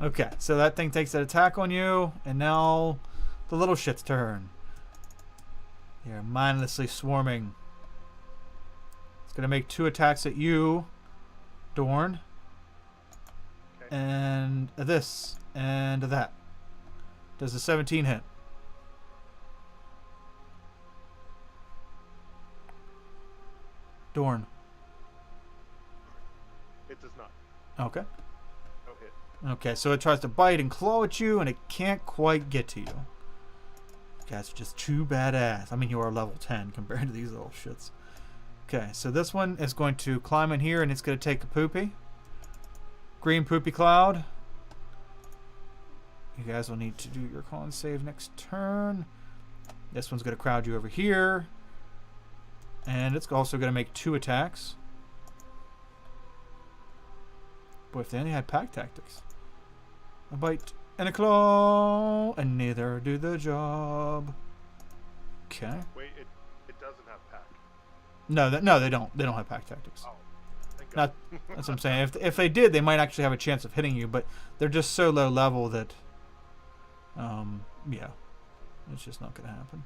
Okay, so that thing takes an attack on you, and now the little shit's turn. You're mindlessly swarming. It's gonna make 2 attacks at you, Dorn. Okay. And this, and that. Does a 17 hit? Dorn. It does not. Okay. No hit. Okay, so it tries to bite and claw at you, and it can't quite get to you. You guys are just too badass. I mean, you are level 10 compared to these little shits. Okay, so this one is going to climb in here, and it's going to take a poopy. Green poopy cloud. You guys will need to do your con save next turn. This one's going to crowd you over here. And it's also going to make 2 attacks. Boy, if they only had pack tactics. A bite and a claw, and neither do the job. Okay. Wait, it doesn't have pack. No, they don't. They don't have pack tactics. Oh, thank God. That's what I'm saying. If they did, they might actually have a chance of hitting you, but they're just so low level that, yeah, it's just not going to happen.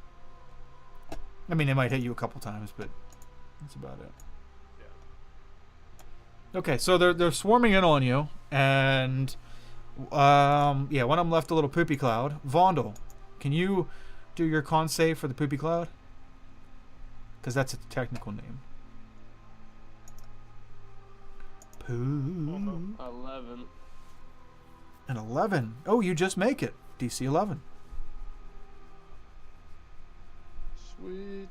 I mean, they might hit you a couple times, but that's about it. Yeah. Okay, so they're swarming in on you, and yeah, one of them left a little poopy cloud. Vondel, can you do your con save for the poopy cloud? Because that's its technical name. Poo. Oh, no. 11. An 11. Oh, you just make it. DC 11. Sweet.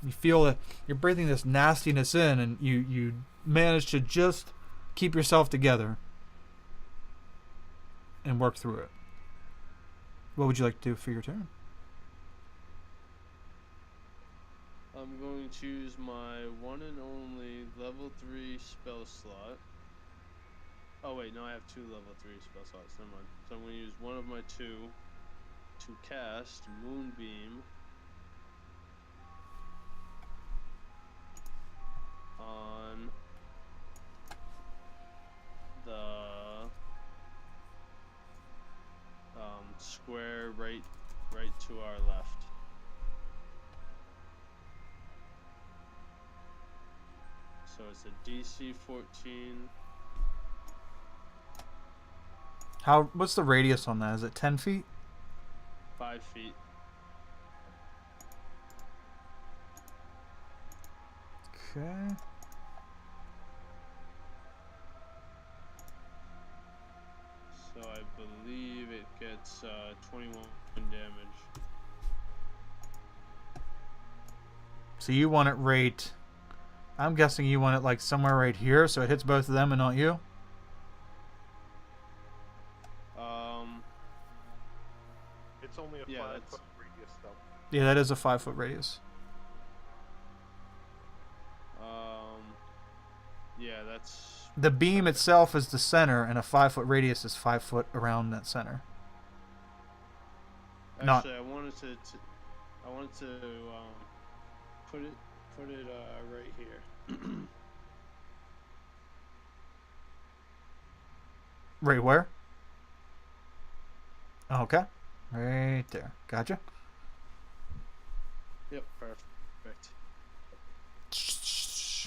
You feel that you're breathing this nastiness in, and you manage to just keep yourself together and work through it. What would you like to do for your turn? I'm going to use my one and only level 3 spell slot. Oh wait, no, I have 2 level 3 spell slots. Never mind. So I'm going to use one of my 2 to cast Moonbeam on the square right to our left. So it's a DC 14. What's the radius on that? Is it 10 feet? 5 feet. Okay. So I believe it gets 21 damage. So you want it right... I'm guessing you want it like somewhere right here, so it hits both of them and not you? It's only a Yeah, 5-foot radius, though. Yeah, that is a 5-foot radius. Yeah, that's... The beam itself is the center, and a 5-foot radius is 5 foot around that center. Actually, I wanted to put it right here. Right where? Okay. Right there. Gotcha. Yep, perfect.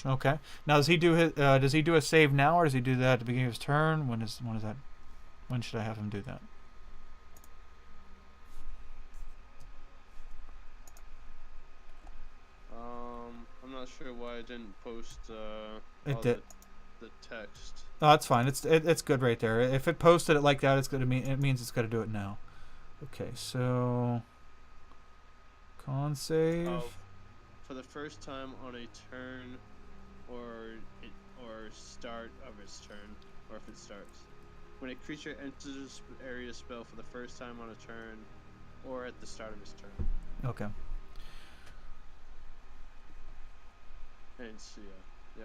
Okay. Now does he do his does he do a save now, or does he do that at the beginning of his turn? When is that? When should I have him do that? I'm not sure why I didn't post It all did. the text. Oh, that's fine. It's good right there. If it posted it like that, it means it's gonna do it now. Okay, so con save. Oh, for the first time on a turn, or start of its turn, or if it starts. When a creature enters this area spell for the first time on a turn, or at the start of its turn. Okay. And so, yeah.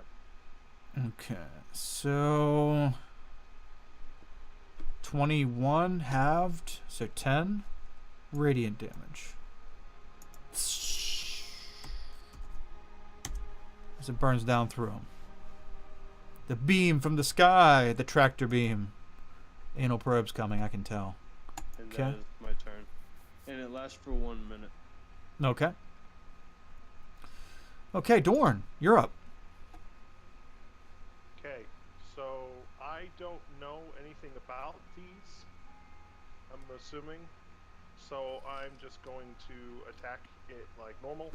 Yep. Okay, so 21 halved, so 10 radiant damage. As it burns down through him. The beam from the sky, the tractor beam. Anal probe's coming, I can tell. And Okay. that is my turn. And it lasts for 1 minute. Okay. Okay, Dorn, you're up. Okay, so I don't know anything about these, I'm assuming. So I'm just going to attack it like normal,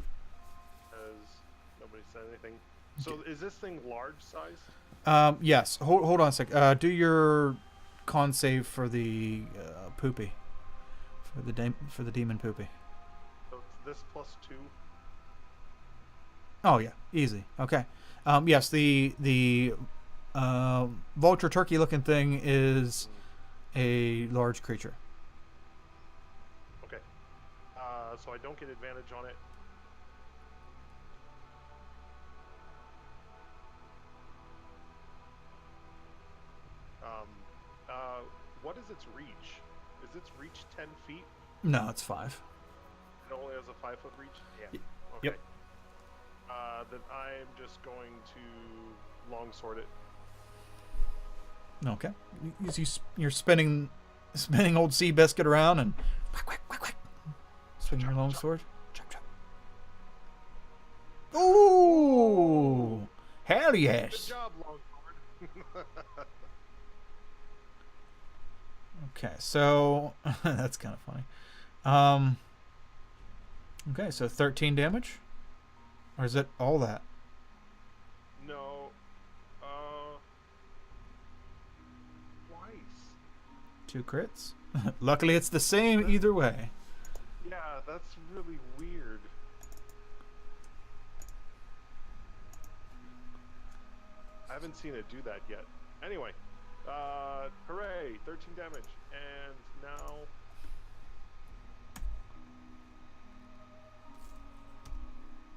as nobody said anything. So is this thing large size? Yes. Hold on a sec. Do your con save for the poopy, for the demon poopy. So it's this +2. Oh yeah, easy. Okay. Yes, the vulture turkey looking thing is a large creature. Okay. So I don't get advantage on it. What is its reach? Is its reach 10 feet? No, it's 5. It only has a 5-foot reach? Yeah. Okay. Yep. Then I'm just going to longsword it. Okay. You're spinning old Seabiscuit around and swing your longsword. Chop, chop. Ooh! Hell yes! Good job, longsword. Okay, so that's kind of funny. Okay, so 13 damage, or is it all that? No. Twice. 2 crits. Luckily, it's the same either way. Yeah, that's really weird. I haven't seen it do that yet. Anyway, hooray, 13 damage, and now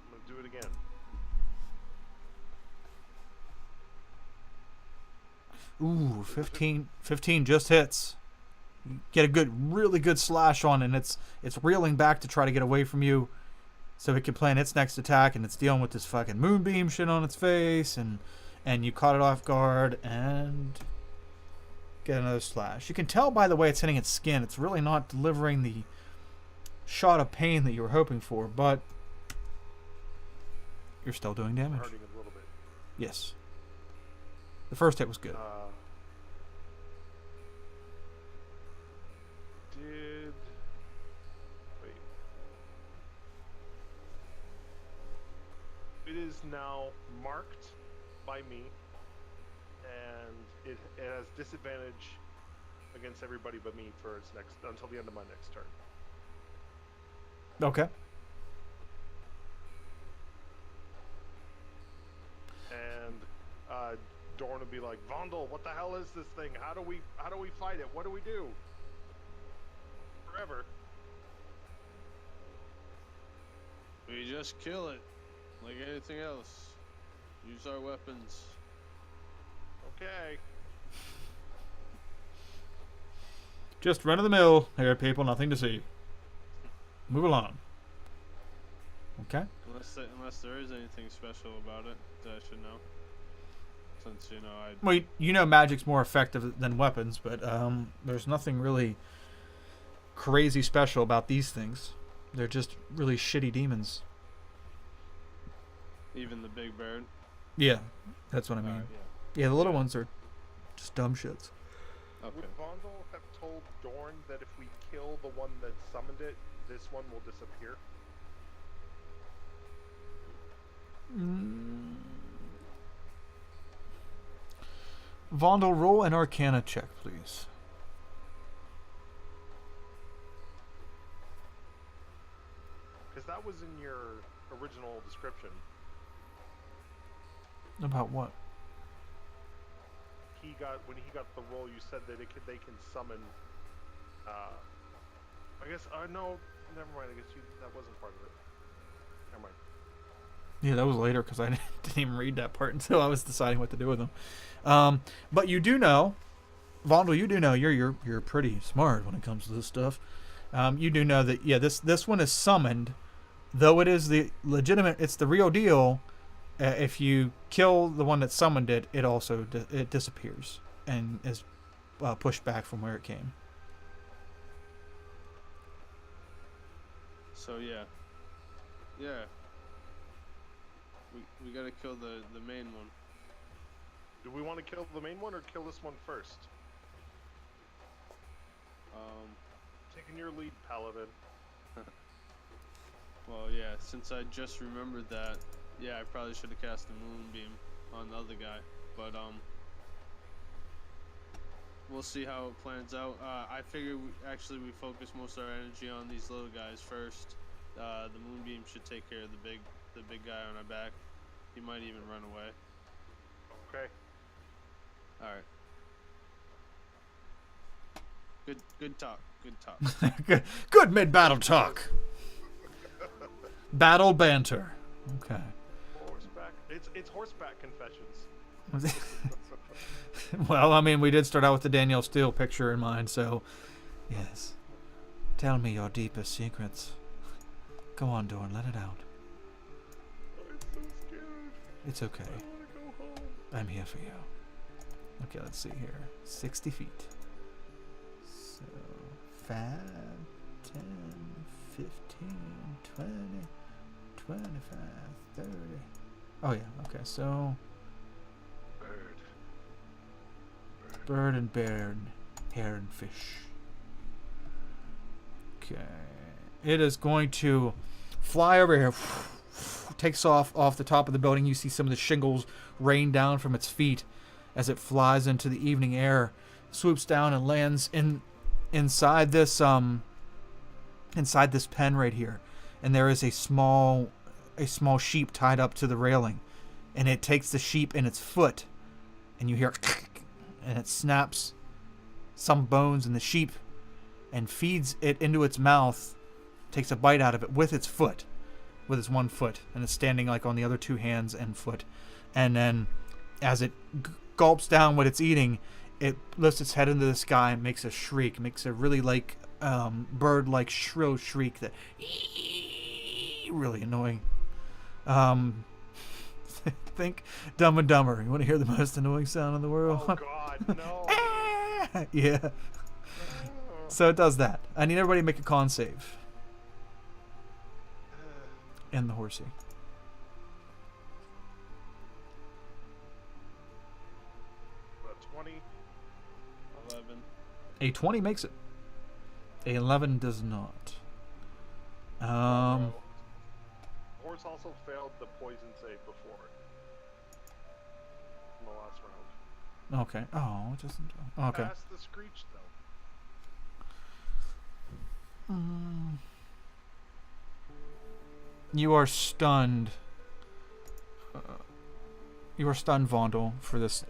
I'm gonna do it again. Ooh, 15 just hits. You get a really good slash on, and it's reeling back to try to get away from you, so it can plan its next attack, and it's dealing with this fucking moonbeam shit on its face, and you caught it off guard and get another slash. You can tell by the way it's hitting its skin, it's really not delivering the shot of pain that you were hoping for, but you're still doing damage. Hurting a little bit. Yes. The first hit was good. We is now marked by me, and it has disadvantage against everybody but me for its next until the end of my next turn. Okay. And Dorn would be like, Vondel, what the hell is this thing? How do we fight it? What do we do? Forever. We just kill it, like anything else. Use our weapons. Okay. Just run of the mill here, people. Nothing to see. Move along. Okay. Unless there is anything special about it that I should know. Since I. Well, you know, magic's more effective than weapons, but there's nothing really crazy special about these things. They're just really shitty demons. Even the big bird. Yeah, that's what I mean. Yeah, the little ones are just dumb shits. Okay. Would Vondel have told Dorn that if we kill the one that summoned it, this one will disappear? Vondel, roll an Arcana check, please. Because that was in your original description. About what? When he got the roll, you said that they can summon. I guess no, never mind. I guess that wasn't part of it. Never mind. Yeah, that was later because I didn't even read that part until I was deciding what to do with them. But you do know, Vondel, you do know you're pretty smart when it comes to this stuff. You do know that this one is summoned, though it is the legitimate. It's the real deal. If you kill the one that summoned it, it also it disappears and is pushed back from where it came. So yeah. We gotta kill the main one. Do we want to kill the main one or kill this one first? Taking your lead, Paladin. Well, yeah. Since I just remembered that. Yeah, I probably should have cast the moonbeam on the other guy, but we'll see how it plans out. I figure we focus most of our energy on these little guys first. The moonbeam should take care of the big guy on our back. He might even run away. Okay. All right. Good talk. Good talk. Good mid-battle talk. Battle banter. Okay. Horseback. It's horseback confessions. Well, I mean, we did start out with the Danielle Steele picture in mind, so yes. Tell me your deepest secrets. Go on, Dorn, let it out. I'm so scared. It's okay. I want to go home. I'm here for you. Okay, let's see here. 60 feet. So, 5, 10, 15, 20, 25, 30. Oh, yeah, okay, so... Bird and bear and hare and fish. Okay. It is going to fly over here. Takes off the top of the building. You see some of the shingles rain down from its feet as it flies into the evening air. Swoops down and lands inside this pen right here. And there is a small sheep tied up to the railing. And it takes the sheep in its foot. And you hear... and it snaps some bones in the sheep and feeds it into its mouth, takes a bite out of it with its foot, with its one foot, and it's standing like on the other two hands and foot. And then as it gulps down what it's eating, it lifts its head into the sky and makes a shriek, makes a really like bird-like shrill shriek that really annoying. Think Dumb and Dumber. You want to hear the most annoying sound in the world? Oh God, no. Yeah. No. So it does that. I need everybody to make a con save. And the horsey. 20. 11. A 20 makes it. A 11 does not. Horse also also failed the poison save before. In the last round. Okay. Oh, it doesn't. Okay. Pass the screech though. You are stunned. You are stunned, Vondel, for this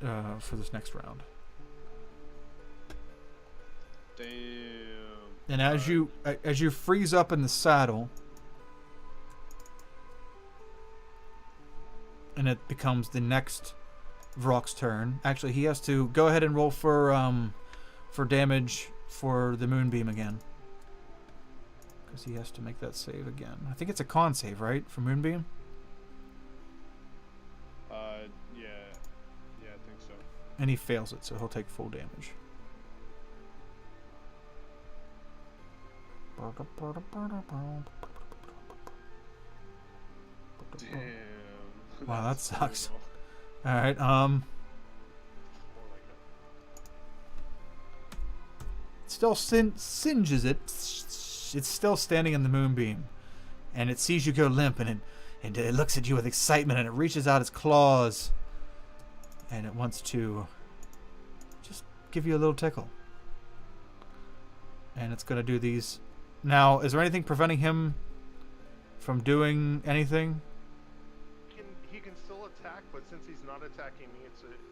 next round. Damn. And as you freeze up in the saddle, and it becomes the next Vrok's turn. Actually, he has to go ahead and roll for damage for the moonbeam again, because he has to make that save again. I think it's a con save, right, for moonbeam? Yeah, I think so. And he fails it, so he'll take full damage. Damn. Wow, that sucks. All right. Still singes it. It's still standing in the moonbeam, and it sees you go limp, and it looks at you with excitement, and it reaches out its claws, and it wants to just give you a little tickle. And it's gonna do these. Now, is there anything preventing him from doing anything? He can still attack, but since he's not attacking me,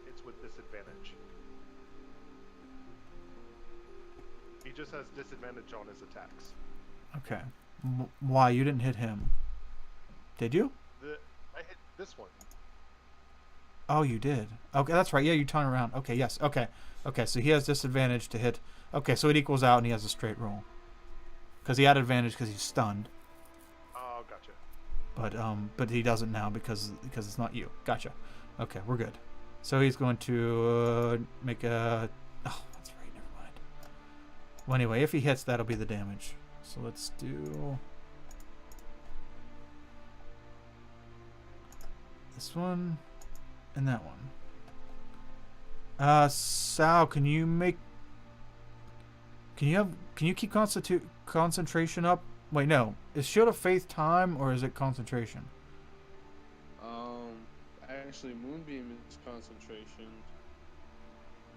it's with disadvantage. He just has disadvantage on his attacks. Okay. Why? You didn't hit him. Did you? I hit this one. Oh, you did. Okay, that's right. Yeah, you turn around. Okay, yes. Okay. Okay, so he has disadvantage to hit. Okay, so it equals out and he has a straight roll. Because he had advantage because he's stunned. Oh, gotcha. But he doesn't now because it's not you. Gotcha. Okay, we're good. So he's going to make a... Oh, that's right. Never mind. Well, anyway, if he hits, that'll be the damage. So let's do... this one and that one. Sal, can you keep concentration up? Wait, no. Is Shield of Faith time or is it concentration? Actually, Moonbeam is concentration.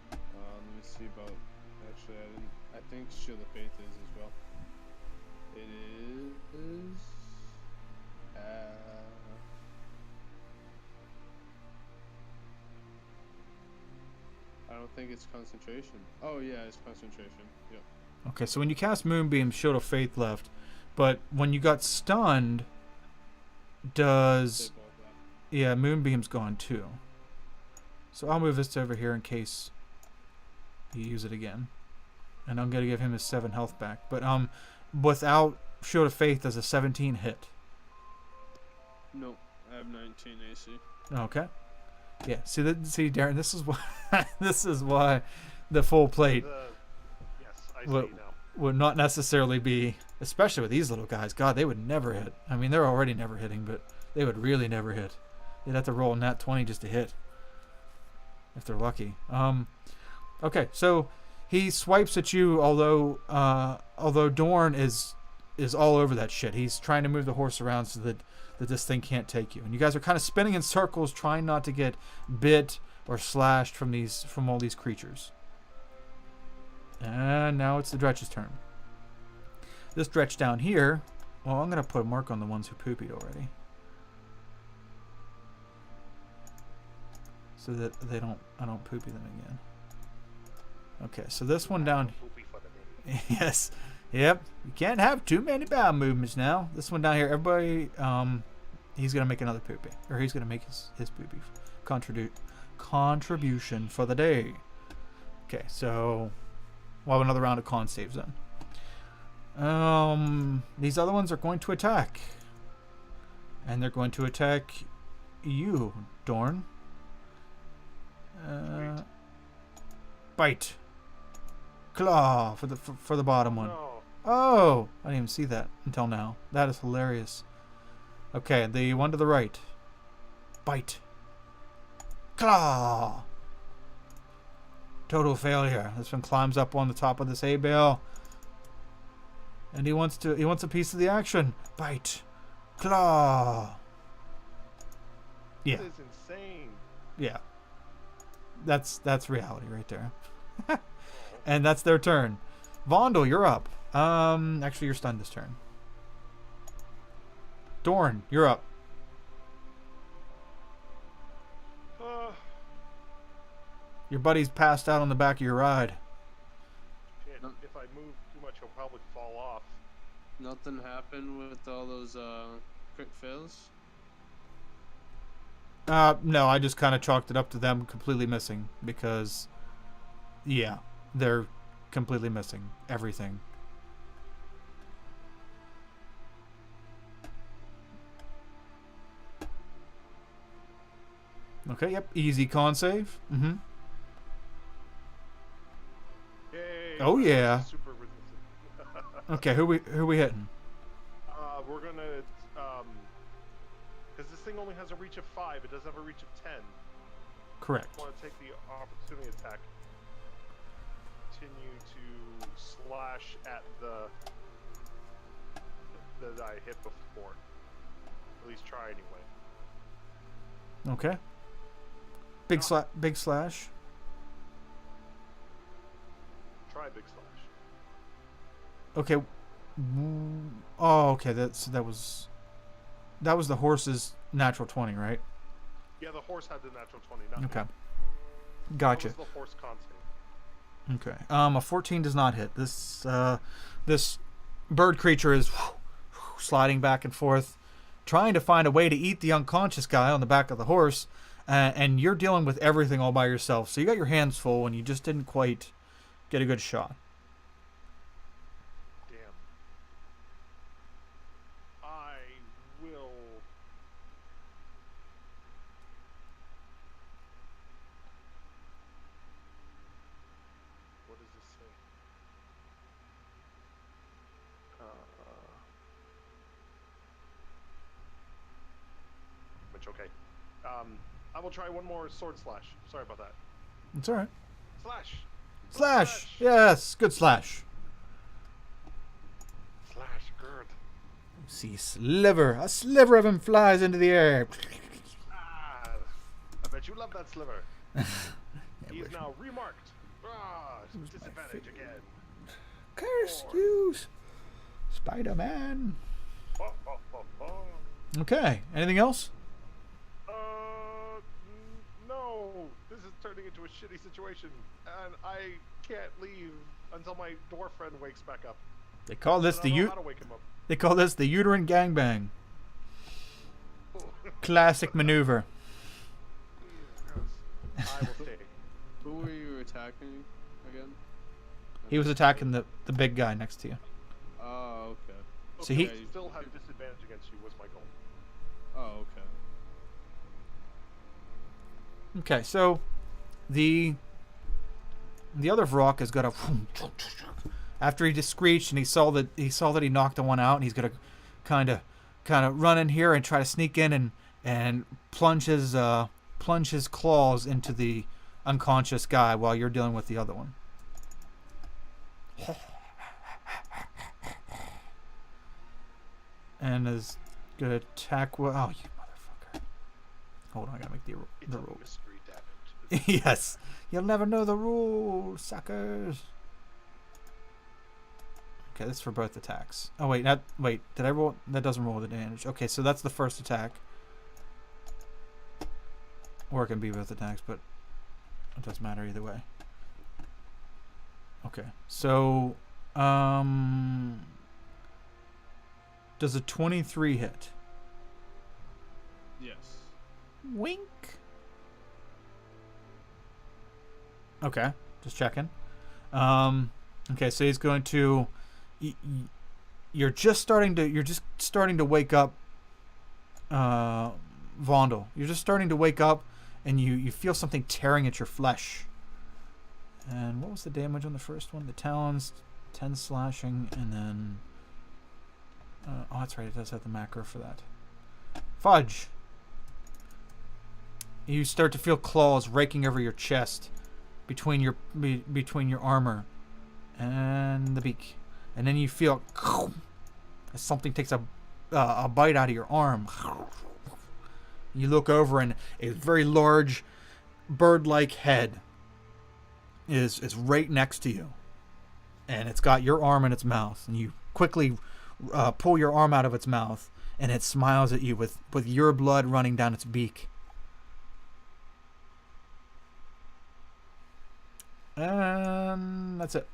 Let me see about. Actually, I think Shield of Faith is as well. It is. I don't think it's concentration. Oh yeah, it's concentration. Yep. Okay, so when you cast Moonbeam, Shield of Faith left, but when you got stunned, does yeah, Moonbeam's gone too. So I'll move this over here in case you use it again, and I'm gonna give him his 7 health back. But without Shield of Faith, does a 17 hit? Nope, I have 19 AC. Okay. Yeah. See, Darren. This is why the full plate Yes, I see now. would not necessarily be, especially with these little guys. God, they would never hit. I mean, they're already never hitting, but they would really never hit. They'd have to roll a nat 20 just to hit, if they're lucky. Okay, so he swipes at you, although Dorn is all over that shit. He's trying to move the horse around so that this thing can't take you. And you guys are kind of spinning in circles, trying not to get bit or slashed from all these creatures. And now it's the Dretch's turn. This Dretch down here, well, I'm going to put a mark on the ones who poopied already, so that I don't poopy them again. Okay, so this one down. Yes. Yep. You can't have too many bowel movements now. This one down here, everybody, he's going to make another poopy. Or he's going to make his poopy contribution for the day. Okay, so we'll have another round of con saves then. These other ones are going to attack. And they're going to attack you, Dorn. Bite. Claw for the bottom one. No. Oh, I didn't even see that until now. That is hilarious. Okay, the one to the right. Bite. Claw. Total failure. This one climbs up on the top of this hay bale, and he wants a piece of the action. Bite. Claw. Yeah. That is insane. Yeah. That's reality right there. And that's their turn. Vondel, you're up. Actually, you're stunned this turn. Dorn, you're up. Your buddy's passed out on the back of your ride. Shit, if I move too much, he'll probably fall off. Nothing happened with all those crit fails? No, I just kind of chalked it up to them completely missing because, yeah, they're completely missing everything. Okay, yep, easy con save. Mm-hmm. Yay, Oh yeah. Super resistant. Okay, who we hitting? We're gonna, because this thing only has a reach of 5, it doesn't have a reach of 10. Correct. I want to take the opportunity attack. Continue to slash at the that I hit before. At least try anyway. Okay. Big slash. Try big slash. Okay. Oh, okay. That was the horse's natural 20, right? Yeah, the horse had the natural 20. Not Okay. me. Gotcha. That was the horse con save. Okay. A 14 does not hit. This bird creature is sliding back and forth, trying to find a way to eat the unconscious guy on the back of the horse, and you're dealing with everything all by yourself. So you got your hands full, and you just didn't quite get a good shot. Damn. I will. What does this say? Which, okay. I will try one more sword slash. Sorry about that. It's all right. Slash! Slash. Yes, good slash. Slash, good. See, a sliver of him flies into the air. Ah, I bet you love that sliver. He is now remarked. Disadvantage again. Curse you, Spider-Man. Oh, oh, oh, oh. Okay, anything else? No. This is turning into a shitty situation, and I can't leave until my dwarf friend wakes back up. They call this I don't know how to wake him up. They call this the uterine gangbang. Classic maneuver. I will stay. Who were you attacking again? He was attacking the big guy next to you. Oh, okay. So Okay, he- I still have disadvantage against you. Was my goal. Oh, okay. Okay, so the other Vrock has got a after he just screeched and he saw that he knocked the one out, and he's gonna kind of run in here and try to sneak in and plunge his claws into the unconscious guy while you're dealing with the other one. And is gonna attack. Oh, you motherfucker! Hold on, I gotta make the It's a rule. mystery damage. Yes, you'll never know the rules, suckers. Okay, that's for both attacks. Oh wait, did I roll? That doesn't roll the damage. Okay, so that's the first attack. Or it can be both attacks, but it doesn't matter either way. Okay, so does a 23 hit? Yes. Wink. Okay, just checking. Okay, so he's going to. You're just starting to wake up, Vondel. You're just starting to wake up, and you feel something tearing at your flesh. And what was the damage on the first one? The talons, 10 slashing, and then. Oh, that's right. It does have the macro for that. Fudge. You start to feel claws raking over your chest, between your armor and the beak, and then you feel as something takes a bite out of your arm, You look over, and a very large bird-like head is right next to you, and it's got your arm in its mouth, and you quickly pull your arm out of its mouth, and it smiles at you with your blood running down its beak. And that's it.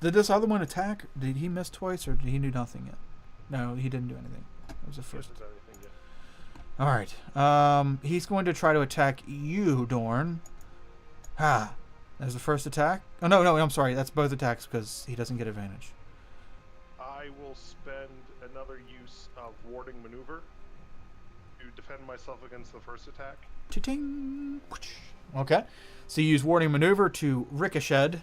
Did this other one attack? Did he miss twice, or did he do nothing yet? No, he didn't do anything. That was the first. All right. He's going to try to attack you, Dorn. There's the first attack. Oh no, I'm sorry. That's both attacks because he doesn't get advantage. I will spend another use of warding maneuver to defend myself against the first attack. Ting. Okay. So you use warding maneuver to ricochet.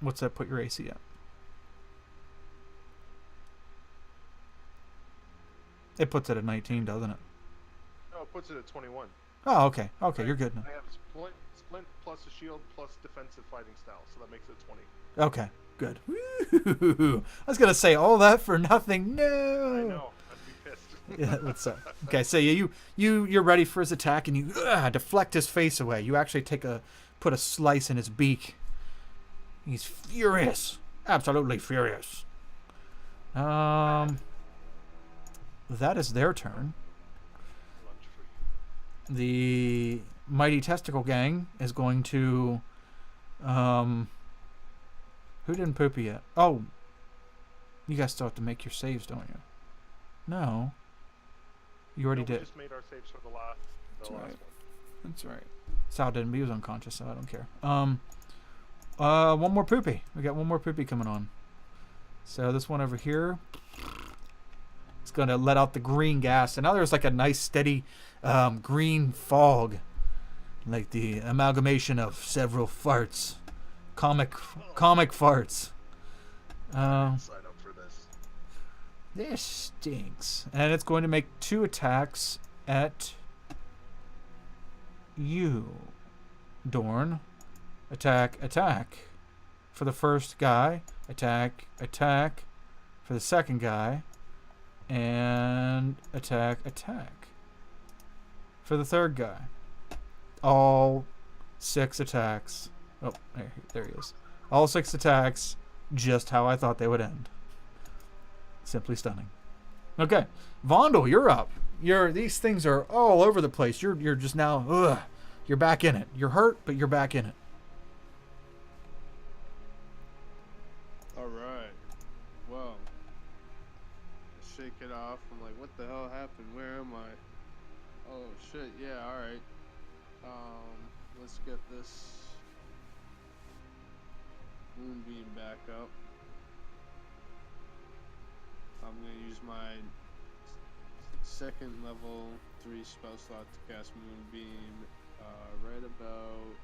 What's that put your AC at? It puts it at 19, doesn't it? No, it puts it at 21. Oh, okay. Okay, you're good now. I have splint plus a shield plus defensive fighting style, so that makes it 20. Okay, good. Woo-hoo-hoo-hoo. I was gonna say all that for nothing. No. I know. I'd be pissed. Yeah, let's okay, so you're ready for his attack, and you deflect his face away. You actually put a slice in his beak. He's furious, absolutely furious. That is their turn. The Mighty Testicle Gang is going to. Who didn't poopy yet? Oh, you guys still have to make your saves, don't you? No. You already did. We just made our saves for the last one. That's right. Sal didn't, but he was unconscious, so I don't care. One more poopy. We got one more poopy coming on. So this one over here. It's going to let out the green gas. And now there's like a nice steady green fog. Like the amalgamation of several farts. Comic farts. Sign up for this. This stinks. And it's going to make 2 attacks at you, Dorn. Attack, attack. For the first guy. Attack, attack. For the second guy. And attack, attack. For the third guy. All 6 attacks. Oh, there he is. All 6 attacks, just how I thought they would end. Simply stunning. Okay, Vondel, you're up. These things are all over the place. You're just now, you're back in it. You're hurt, but you're back in it. All right. Well, shake it off. I'm like, what the hell happened? Where am I? Oh shit. Yeah. All right. Let's get this moonbeam back up. I'm gonna use my second level 3 spell slot to cast moonbeam right about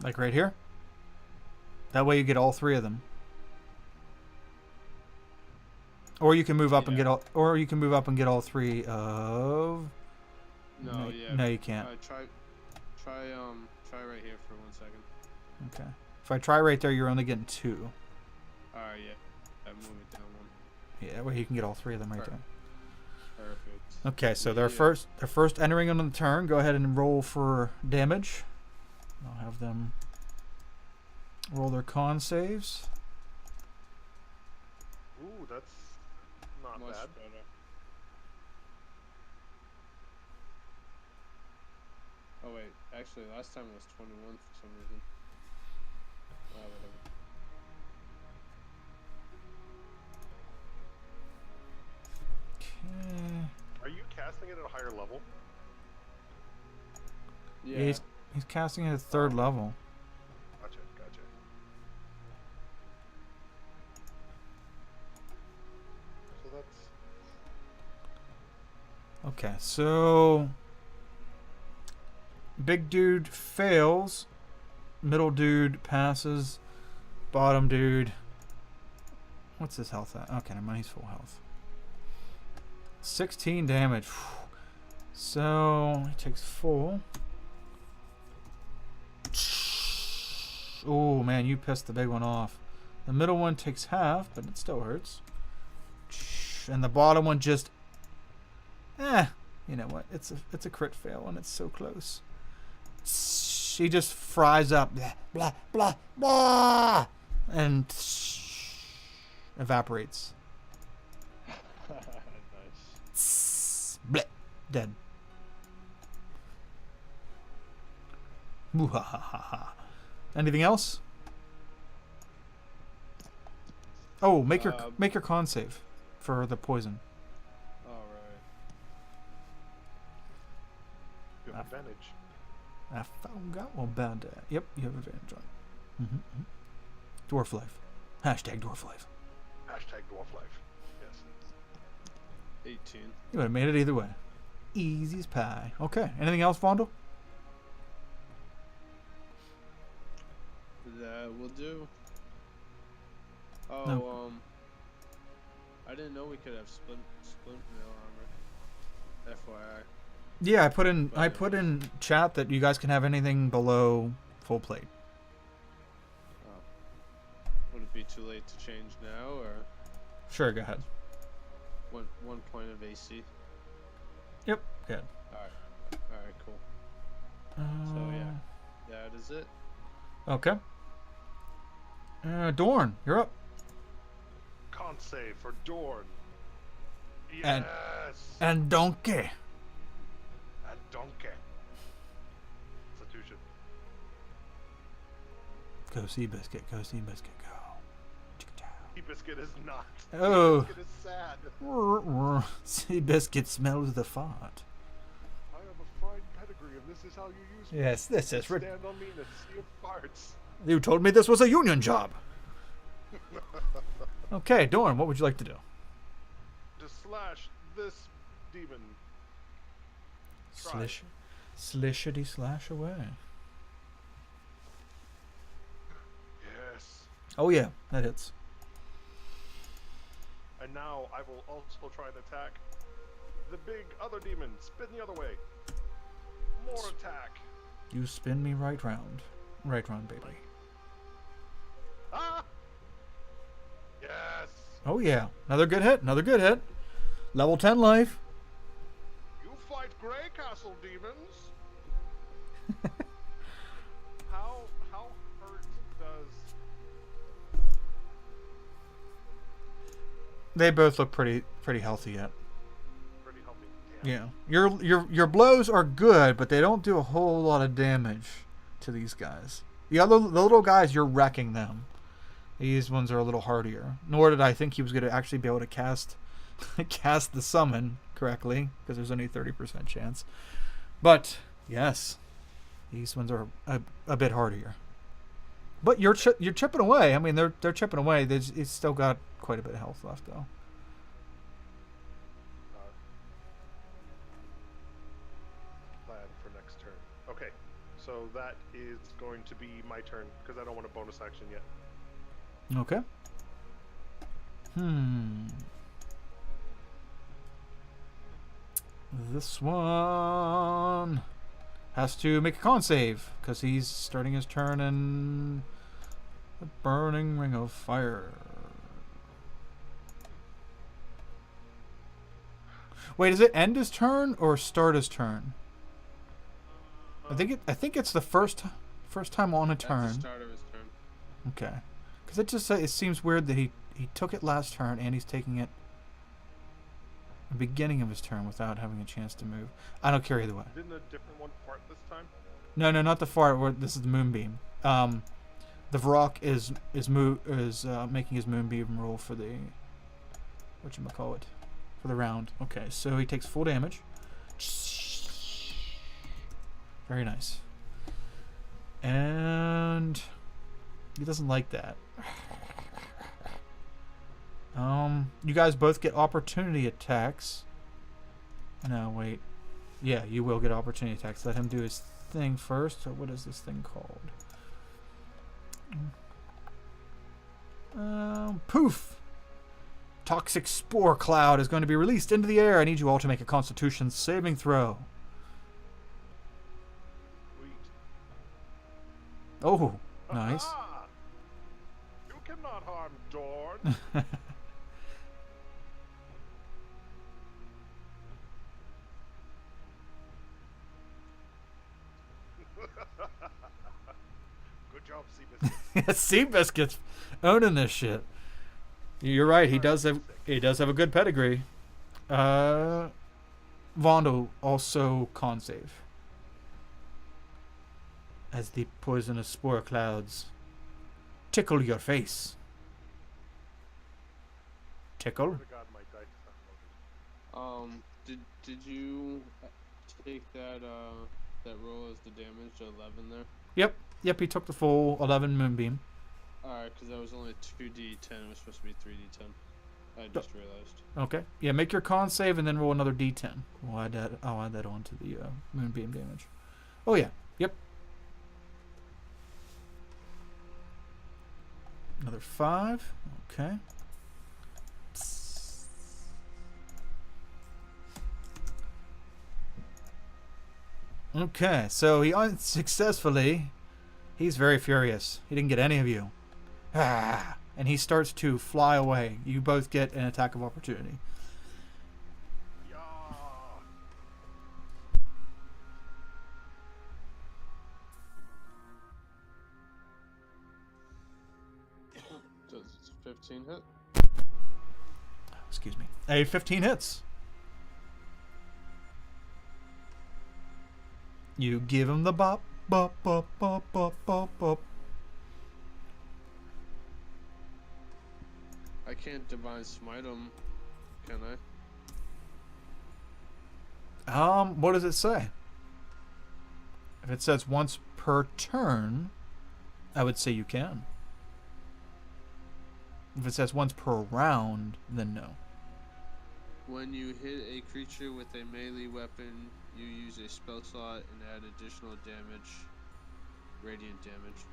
like right here. That way you get all 3 of them. Or you can move up and get all. Or you can move up and get all 3 of. No, yeah. No, you can't. Try right here for 1 second. Okay. If I try right there, you're only getting 2. Alright, yeah. I move it down 1. Yeah, that way you can get all 3 of them right there. Perfect. Okay, so they're first entering on the turn. Go ahead and roll for damage. I'll have them roll their con saves. Ooh, that's not Much bad. better. Oh wait, actually last time it was 21 for some reason. Whatever. Okay. Are you casting it at a higher level? Yeah. He's casting it at 3rd level. Gotcha. So that's... Okay, so big dude fails, middle dude passes, bottom dude. What's his health at? Okay, never mind, he's full health. 16 damage. So he takes full. Oh, man, you pissed the big one off. The middle one takes half, but it still hurts. And the bottom one just... you know what? It's a crit fail, and it's so close. She just fries up. Blah, blah, blah, blah, and evaporates. Nice. Bleh, dead. Anything else? Oh, make your con save for the poison. All right. You have advantage. I forgot about that. Yep, you have advantage on it. Dwarf life. Hashtag dwarf life. Hashtag dwarf life. Yes. 18. You would have made it either way. Easy as pie. Okay. Anything else, Vondel? That will do. Oh, No. I didn't know we could have splint mail armor. FYI. Yeah, I put in chat that you guys can have anything below full plate. Oh. Would it be too late to change now, or Sure, go ahead. one point of AC? Yep, go ahead. All right, cool. So yeah, that is it. Okay. Dorn, you're up. Con save for Dorn. Yes. And Donkey. And Donkey. Constitution. Go Seabiscuit, go Seabiscuit, go. Seabiscuit is not. Oh. Seabiscuit is sad. Seabiscuit smells the fart. I have a fine pedigree, and this is how you use me. Yes, this is Stand on me in a sea of farts. You told me this was a union job. Okay, Dorn, what would you like to do? To slash this demon. Slishity slash away. Yes. Oh yeah, that hits. And now I will also try and attack the big other demon. Spin the other way. More attack. You spin me right round. Right round, baby. Ah! Yes. Oh yeah, another good hit, another good hit. Level 10 life. You fight Grey Castle demons. How hurt does? They both look pretty healthy yet. Pretty healthy. Damn. Yeah, your blows are good, but they don't do a whole lot of damage to these guys. The little guys, you're wrecking them. These ones are a little hardier. Nor did I think he was going to actually be able to cast the summon correctly, because there's only 30% chance. But yes, these ones are a bit hardier. But you're chipping away. I mean, they're chipping away. It's still got quite a bit of health left, though. Plan for next turn. Okay, so that is going to be my turn because I don't want a bonus action yet. Okay. This one has to make a con save because he's starting his turn in the burning ring of fire. Wait, does it end his turn or start his turn? I think it's the first time on a turn. That's the start of his turn. Okay. Because it seems weird that he took it last turn and he's taking it the beginning of his turn without having a chance to move. I don't care either way. Didn't a different one fart this time? No, not the fart. This is the moonbeam. The Varrock is making his moonbeam roll for the whatchamacallit, for the round. Okay, so he takes full damage. Very nice. And he doesn't like that. You guys both get opportunity attacks. No, wait. Yeah, you will get opportunity attacks. Let him do his thing first. So what is this thing called? Poof! Toxic spore cloud is going to be released into the air. I need you all to make a Constitution saving throw. Sweet. Oh, Nice. You cannot harm Dorn. Good job, Seabiscuit. Seabiscuit's owning this shit. You're right. He does have a good pedigree. Vondo also con save. As the poisonous spore clouds tickle your face. Tickle? God, my dice is not loaded. Did you take that roll as the damage 11 there? Yep, he took the full 11 moonbeam. Alright, because that was only 2d10. It was supposed to be 3d10. I just realized. Okay. Yeah, make your con save and then roll another d10. I'll add that on to the moonbeam damage. Oh, yeah. Yep. Another 5. Okay. Okay, so he unsuccessfully... He's very furious. He didn't get any of you. Ah! And he starts to fly away. You both get an attack of opportunity. Yeah. Does 15 hit? Excuse me. A 15 hits. You give him the bop, bop, bop, bop, bop, bop, bop. I can't divine smite him, can I? What does it say? If it says once per turn, I would say you can. If it says once per round, then no. When you hit a creature with a melee weapon, you use a spell slot and add additional damage, radiant damage.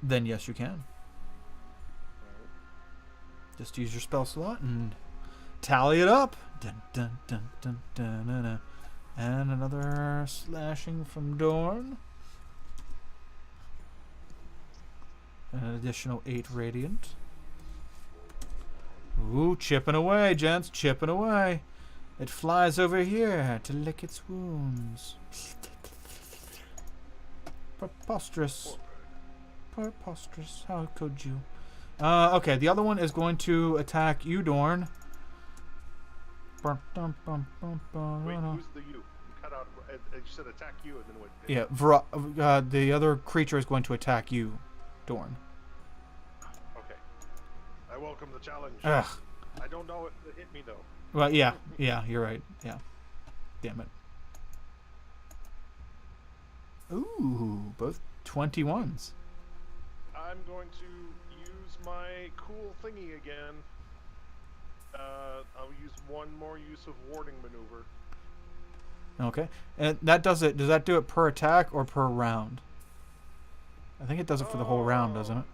Then yes, you can. Alright. Just use your spell slot and tally it up. Dun, dun, dun, dun, dun, dun, dun. And another slashing from Dorn. An additional 8 radiant. Ooh, chipping away, gents, chipping away. It flies over here to lick its wounds. Preposterous. Preposterous. How could you? Okay, the other one is going to attack you, Dorn. Wait, who's the you? You cut out. You said attack you, and then what? Yeah, the other creature is going to attack you, Dorn. Okay. I welcome the challenge. Ugh. I don't know if it hit me though. Well, yeah, you're right. Yeah. Damn it. Ooh, both 21s. I'm going to use my cool thingy again. I'll use one more use of warding maneuver. Okay. And that does it. Does that do it per attack or per round? I think it does it for the whole round, doesn't it?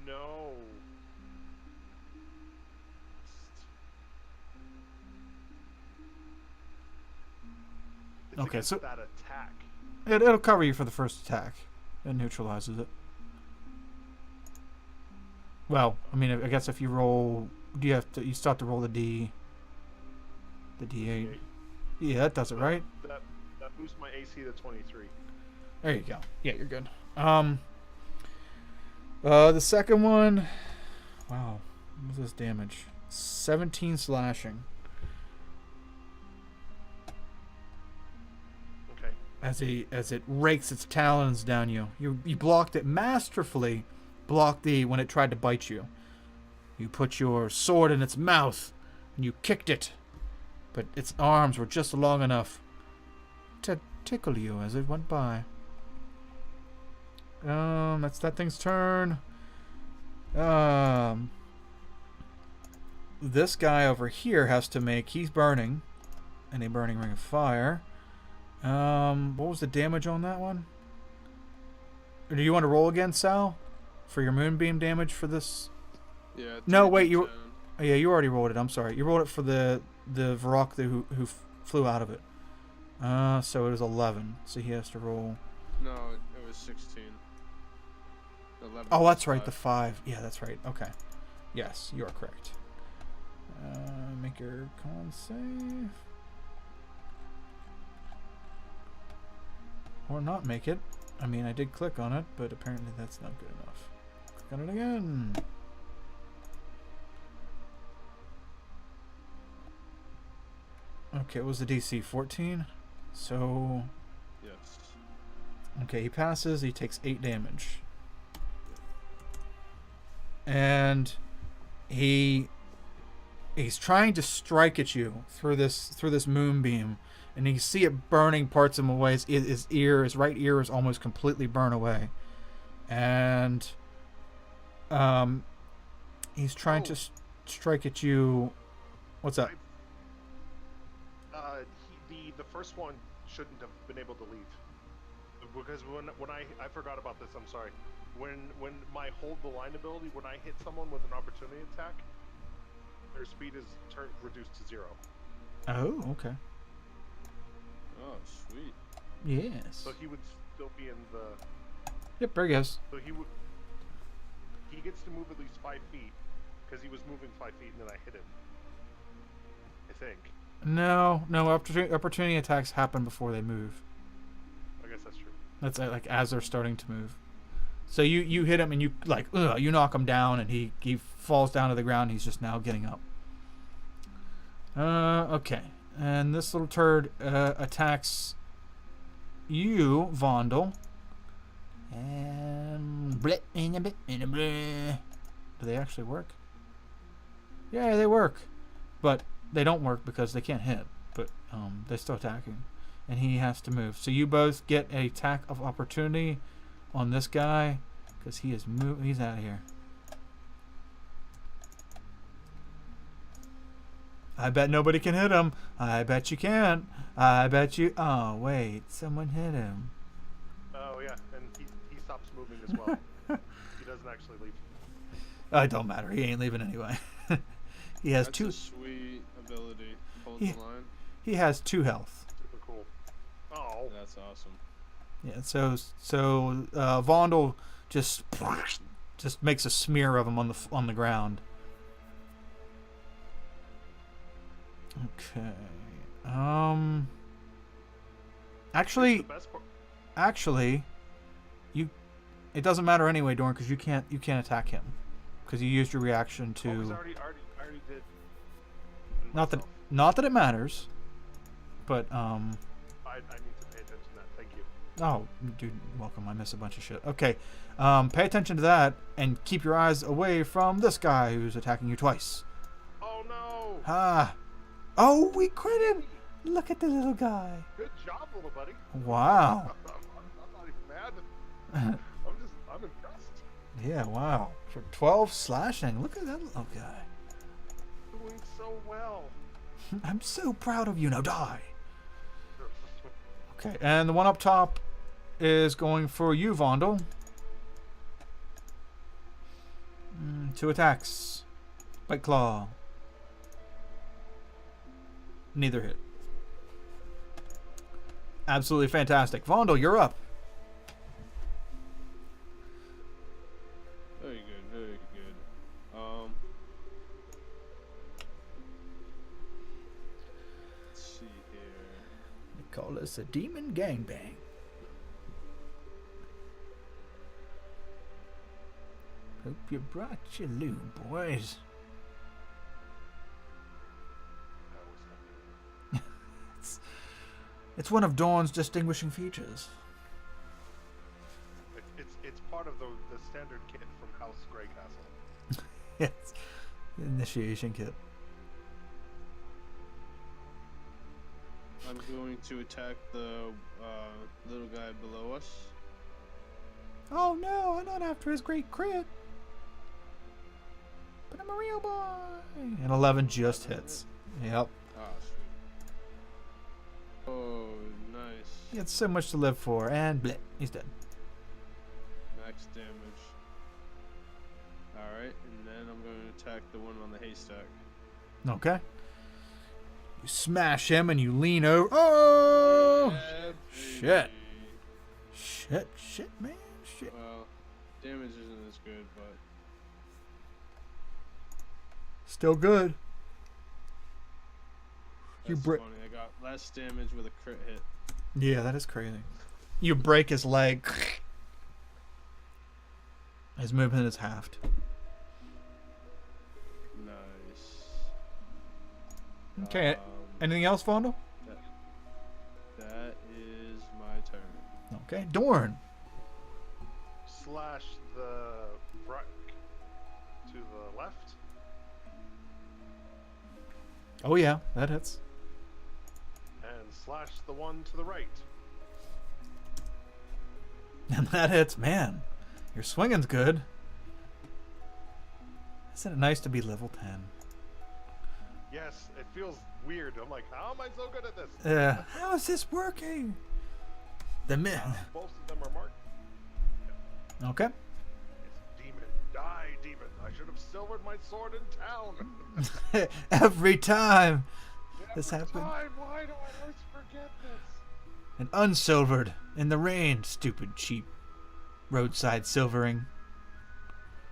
No. It's Okay, against so that attack. it'll cover you for the first attack. It neutralizes it. Well, I mean, I guess if you roll, you still have to roll the D8. Yeah, that does it, right? That boosts my AC to 23. There you go. Yeah, you're good. The second one, wow, what was this damage? 17 slashing. Okay. As it rakes its talons down you. You blocked it masterfully. Blocked when it tried to bite you. You put your sword in its mouth and you kicked it, but its arms were just long enough to tickle you as it went by. That's that thing's turn. This guy over here has to make. He's burning, and a burning ring of fire. What was the damage on that one? Or do you want to roll again, Sal, for your moonbeam damage for this? Yeah. No, wait, 3d10. Oh, yeah, you already rolled it. I'm sorry. You rolled it for the Varrock who flew out of it. So it was 11. So he has to roll. No, it was 16. 11 Oh, was that's right. 5. The 5. Yeah, that's right. Okay. Yes, you are correct. Make your con save. Or not make it. I mean, I did click on it, but apparently that's not good enough. Click on it again. Okay, what was the DC? 14? So... Yes. Okay, he passes. He takes 8 damage. And he's trying to strike at you through this moonbeam, and you see it burning parts of him away. His right ear is almost completely burned away, and he's trying to strike at you. What's up? The first one shouldn't have been able to leave, because when I forgot about this. I'm sorry. When my hold the line ability, when I hit someone with an opportunity attack, their speed is reduced to 0. Oh, okay. Oh, sweet. Yes. So he would still be in the. Yep, there he goes. So he gets to move at least 5 feet, because he was moving 5 feet and then I hit him. I think. No. Opportunity attacks happen before they move. I guess that's true. That's like as they're starting to move. So you hit him and you you knock him down, and he falls down to the ground. He's just now getting up. Okay, and this little turd attacks you, Vondel. And do they actually work? Yeah, they work, but they don't work because they can't hit. But they're still attacking, and he has to move. So you both get an attack of opportunity on this guy, because he's out of here. I bet nobody can hit him. I bet you can. I bet you. Oh wait, someone hit him. Oh yeah, and he stops moving as well. He doesn't actually leave. It don't matter. He ain't leaving anyway. He has That's 2. a sweet ability. Hold He- the line. He has 2 health. Super cool. Oh. That's awesome. Yeah. So Vondel just makes a smear of him on the ground. Okay. Actually, The best part. Actually, it doesn't matter anyway, Dorn, because you can't attack him because you used your reaction to. I already did. Not that it matters, but I need to pay attention to that. Thank you. Oh, dude, welcome. I miss a bunch of shit. Okay, pay attention to that and keep your eyes away from this guy who's attacking you twice. Oh no! Oh, we critted. Look at the little guy. Good job, little buddy. Wow. I'm not even mad. I'm impressed. Yeah, wow. For 12 slashing, look at that little guy. Doing so well. I'm so proud of you. Now die. Okay, and the one up top is going for you, Vondel. 2 attacks. Bite Claw. Neither hit. Absolutely fantastic. Vondel, you're up. Very good, very good. Let's see here. They call this a demon gangbang. Hope you brought your loot, boys. It's one of Dawn's distinguishing features. It's part of the standard kit from House Grey Castle. Yes. Initiation kit. I'm going to attack the little guy below us. Oh no, I'm not after his great crit. But I'm a real boy. And 11 just hits. Yep. Ah, sweet. Oh, nice. He had so much to live for, and bleh, he's dead. Max damage. Alright, and then I'm going attack the one on the haystack. Okay. You smash him and you lean over. Oh! Yeah, Shit. Shit, man. Shit. Well, damage isn't as good, but Still good. that's funny. I got less damage with a crit hit. Yeah, that is crazy. You break his leg. His movement is halved. Nice. Okay. Anything else, Vondel? That is my turn. Okay. Dorn. Slash the right to the left. Oh, yeah. That hits. And slash the one to the right. And that hits. Man, your swinging's good. Isn't it nice to be level 10? Yes, it feels weird. I'm like, how am I so good at this? Yeah. How is this working? The Both of them are marked. Okay. It's demon. Die, demon. I should have silvered my sword in town. Every time this Every happened. time. Why do I always forget this? And unsilvered in the rain. Stupid, cheap roadside silvering.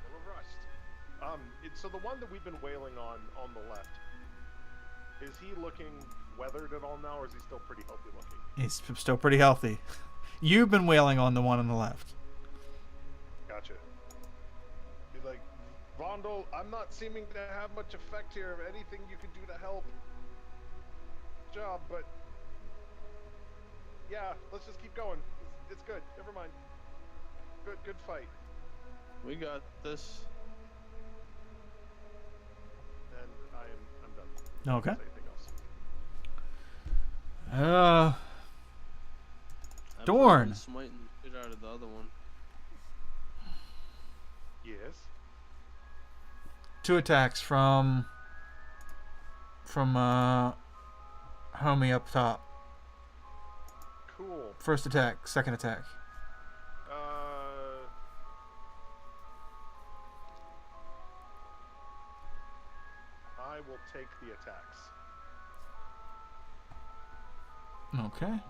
Full of rust. So the one that we've been wailing on the left, is he looking weathered at all now, or is he still pretty healthy looking? He's still pretty healthy. You've been wailing on the one on the left. Gotcha. He's like, Vondel, I'm not seeming to have much effect here. Anything you can do to help? Job, but yeah, let's just keep going. It's good. Never mind. Good fight. We got this. And I'm done. Okay. Anything else? I'm Dorn. fucking smiting the shit out of the other one. Yes. 2 attacks from homie up top. Cool. First attack, second attack. I will take the attacks. Okay.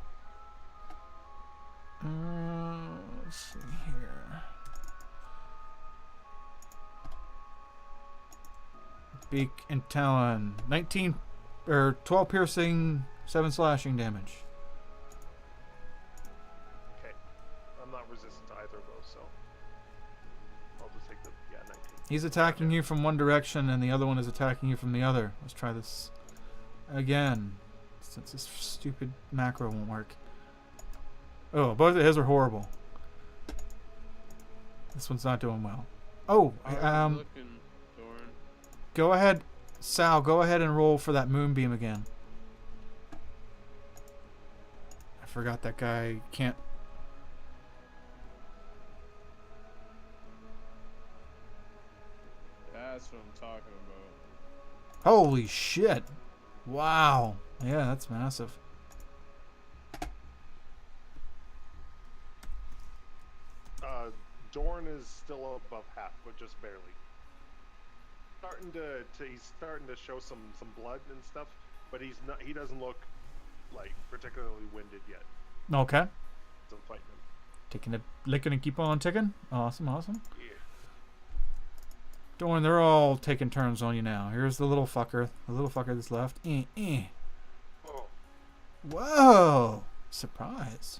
Let's see here. Beak and talon. 19 or 12 piercing, 7 slashing damage. Okay. I'm not resistant to either of those, so I'll just take the 19. He's attacking you from one direction and the other one is attacking you from the other. Let's try this again. Since this stupid macro won't work. Oh, both of his are horrible. This one's not doing well. Oh, Looking, Dorn. go ahead, Sal. Go ahead and roll for that moonbeam again. I forgot that guy can't. That's what I'm talking about. Holy shit! Wow. Yeah, that's massive. Dorn is still above half, but just barely. He's starting to show some blood and stuff, but he doesn't look like particularly winded yet. Okay. So I'm fighting him. Taking a licking and keep on ticking. Awesome, awesome. Yeah. Dorn, they're all taking turns on you now. Here's the little fucker. The little fucker that's left. Oh. Whoa! Surprise.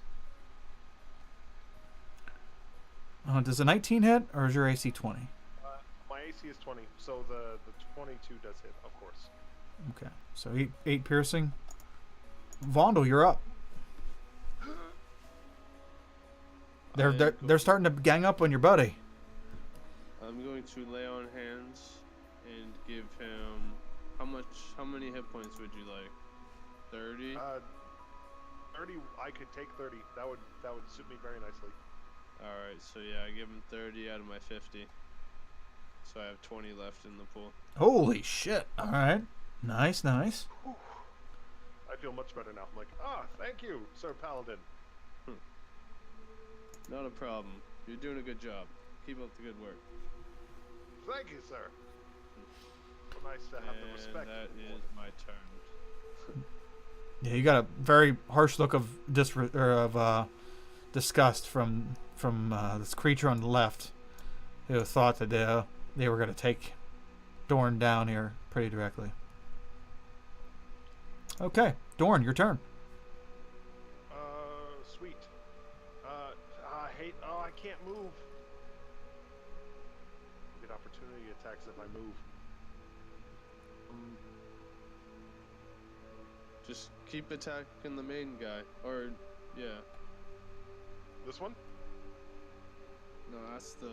Does a 19 hit, or is your AC 20? My AC is 20, so the 22 does hit, of course. Okay, so 8 piercing. Vondel, you're up. They're starting to gang up on your buddy. I'm going to lay on hands and give him how many hit points would you like? 30? 30. I could take 30. That would suit me very nicely. Alright, so yeah, I give him 30 out of my 50. So I have 20 left in the pool. Holy shit. Alright. Nice, nice. Whew. I feel much better now. I'm like, thank you, Sir Paladin. Not a problem. You're doing a good job. Keep up the good work. Thank you, sir. Nice to have the respect. That is my turn. Yeah, you got a very harsh look of disgust from this creature on the left, who thought that they were going to take Dorn down here pretty directly. Okay, Dorn, your turn. Sweet. I can't move. Get opportunity attacks if I move. Just keep attacking the main guy. Or, yeah. This one? No, that's the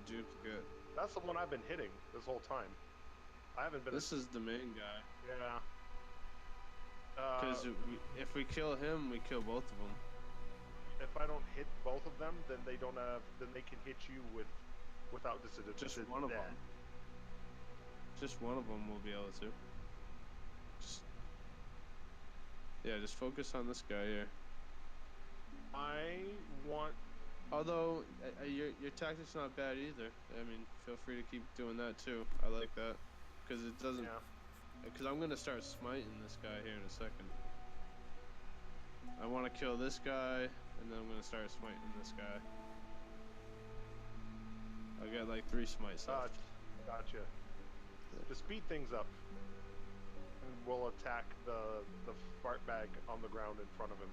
duplicate. That's the one I've been hitting this whole time. I haven't been. This is the main guy. Yeah. Because if we kill him, we kill both of them. If I don't hit both of them, then they don't have. Then they can hit you without disadvantage. Just one of them. Just one of them will be able to. Just focus on this guy here. I want. Although your tactic's not bad either. I mean, feel free to keep doing that too. I like that because it doesn't. Yeah. Because I'm gonna start smiting this guy here in a second. I want to kill this guy, and then I'm gonna start smiting this guy. I got like 3 smites left. Gotcha. To speed things up, we'll attack the fart bag on the ground in front of him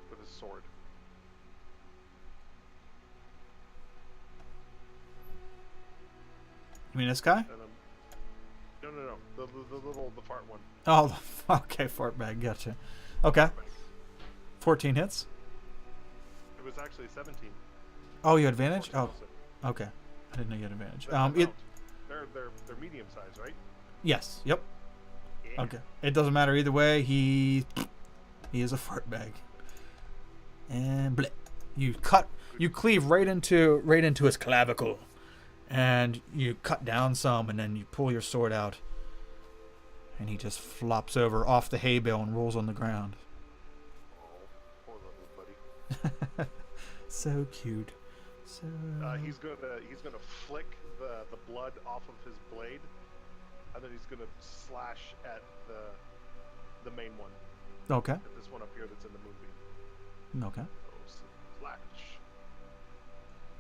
with his sword. You mean this guy? And no. The fart one. Oh, okay, fart bag. Gotcha. Okay. 14 hits. It was actually 17. Oh, you had advantage? 14 Oh, okay. I didn't know you had advantage. They're medium size, right? Yes. Yep. Yeah. Okay. It doesn't matter either way. He is a fart bag. And bleh. You cleave right into his clavicle, and you cut down some, and then you pull your sword out, and he just flops over off the hay bale and rolls on the ground. Oh, poor little buddy. So cute. So. He's gonna flick the blood off of his blade, and then he's gonna slash at the main one. Okay. At this one up here that's in the movie. Okay. Oh, slash.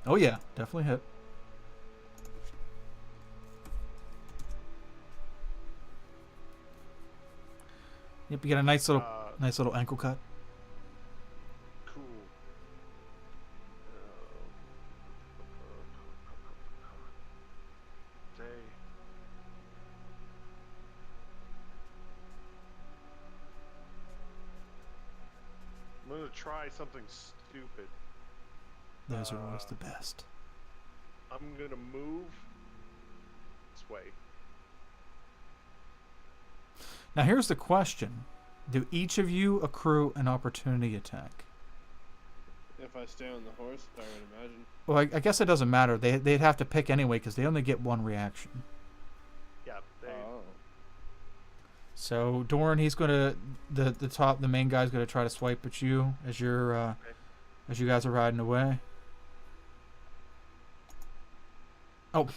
Oh yeah, definitely hit. Yep, you get a nice little ankle cut. Cool. I'm gonna try something stupid. Those are always the best. I'm gonna move this way. Now here's the question. Do each of you accrue an opportunity attack? If I stay on the horse, I would imagine. Well, I guess it doesn't matter. They'd have to pick anyway because they only get one reaction. Yeah. Oh. So Dorn, he's gonna the main guy's gonna try to swipe at you as you're as you guys are riding away. Oh,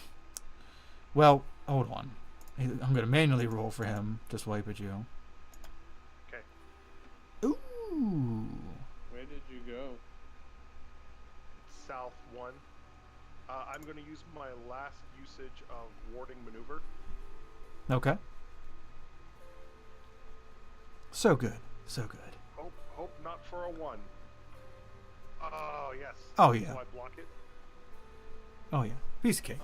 well, hold on. I'm gonna manually roll for him to swipe at you. Okay. Ooh. Where did you go? South 1. I'm going to use my last usage of warding maneuver. Okay. So good. So good. Hope not for a 1. Oh, yes. Oh, yeah. So I block it. Oh, yeah. Piece of cake.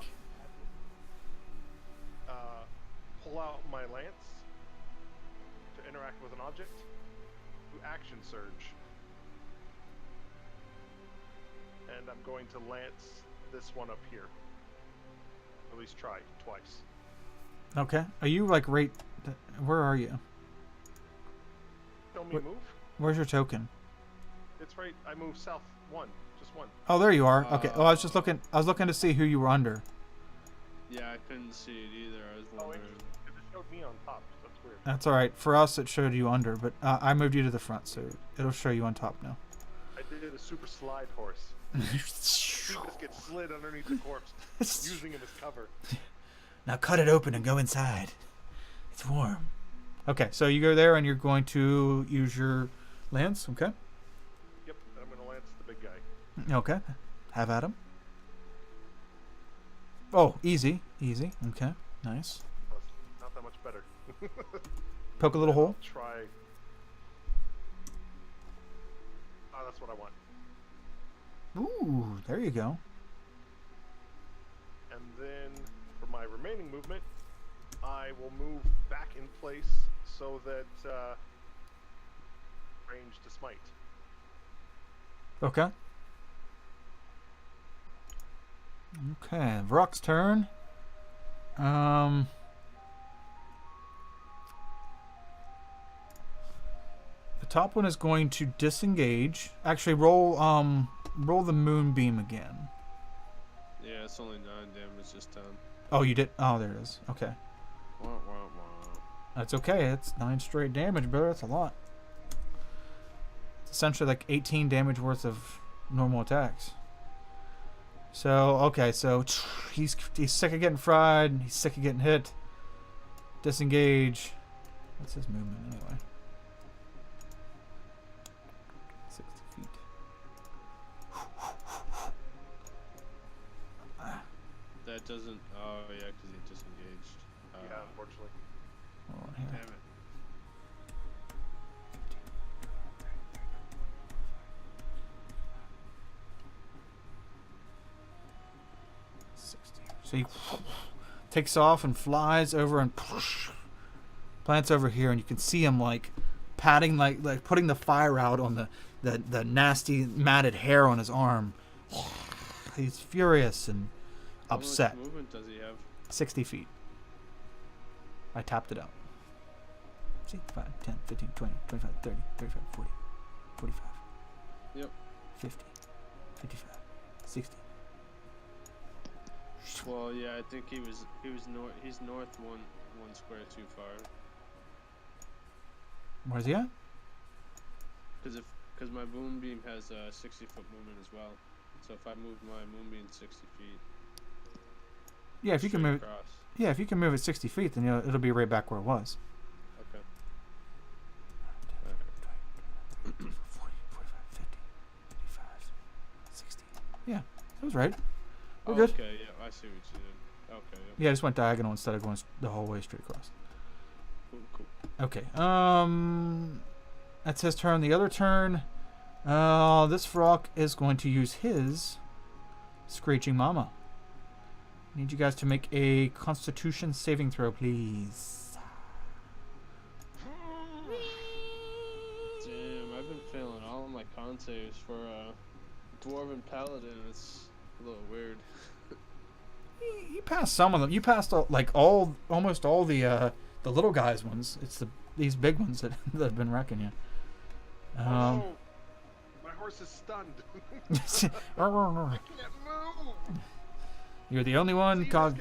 Pull out my lance to interact with an object. Do action surge. And I'm going to lance this one up here. At least try twice. Okay. Are you like right? Where are you? Show me move. Where's your token? It's right. I move south 1. Just 1. Oh, there you are. Okay. Oh, I was just looking. I was looking to see who you were under. Yeah, I couldn't see it either. I was wondering. It showed me on top. That's weird. That's all right. For us, it showed you under, but I moved you to the front, so it'll show you on top now. I did a super slide horse. He just gets slid underneath the corpse, using him as cover. Now cut it open and go inside. It's warm. Okay, so you go there and you're going to use your lance. Okay. Yep, I'm gonna lance the big guy. Okay. Have at him. Oh, easy. Easy. Okay. Nice. That's not that much better. Poke a little hole. Try. Oh, that's what I want. Ooh, there you go. And then for my remaining movement, I will move back in place so that range to smite. Okay. Okay, Vrock's turn. The top one is going to disengage. Actually, roll the moonbeam again. Yeah, it's only 9 damage this time. Oh, you did. Oh, there it is. Okay, Wah, wah, wah. that's okay. It's 9 straight damage, brother. That's a lot. It's essentially like 18 damage worth of normal attacks. So okay, so he's sick of getting fried. He's sick of getting hit. Disengage. What's his movement anyway? 60 feet. That doesn't. Oh yeah, because he disengaged. Yeah, unfortunately. Hold on here. Damn it. 60. So he takes off and flies over and plants over here, and you can see him like patting, like putting the fire out on the nasty matted hair on his arm. He's furious and upset. How much movement does he have? 60 feet. I tapped it out. See, 5, 10, 15, 20, 25, 30, 35, 40, 45. Yep. 50, 55, 60. Well, yeah, I think he's north one square too far. Where's he at? Because my moonbeam has a 60-foot movement as well. So if I move my moonbeam 60 feet, Yeah, if you can straight move. across. Yeah, if you can move it 60 feet, then it'll be right back where it was. Okay. 40, 45, 50, 55, 60. Yeah, that was right. We're good. Okay, yeah, I see what you did. Okay, yep. Yeah, I just went diagonal instead of going the whole way straight across. Cool. Okay. That's his turn. The other turn, this Vrock is going to use his Screeching Mama. Need you guys to make a Constitution saving throw, please. Damn, I've been failing all of my con saves for Dwarven Paladin. It's a little weird. You passed some of them. You passed almost all the little guys ones. It's these big ones that have been wrecking you. Oh no! My horse is stunned. I can't move. You're the only one No.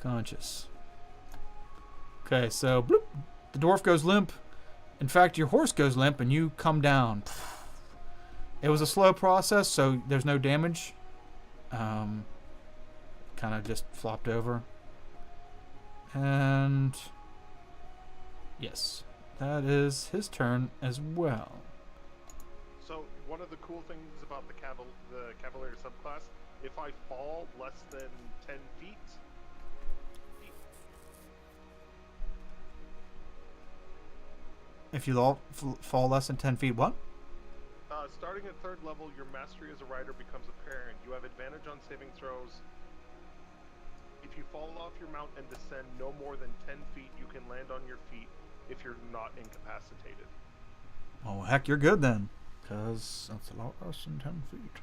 conscious. Okay, so bloop, the dwarf goes limp. In fact, your horse goes limp and you come down. It was a slow process, so there's no damage. Kind of just flopped over. And yes, that is his turn as well. So one of the cool things about the Cavalier subclass, if I fall less than 10 feet, If you fall less than 10 feet, what? starting at 3rd level, your mastery as a rider becomes apparent. You have advantage on saving throws. If you fall off your mount and descend no more than 10 feet, you can land on your feet if you're not incapacitated. Oh, heck, you're good then. Because that's a lot less than 10 feet.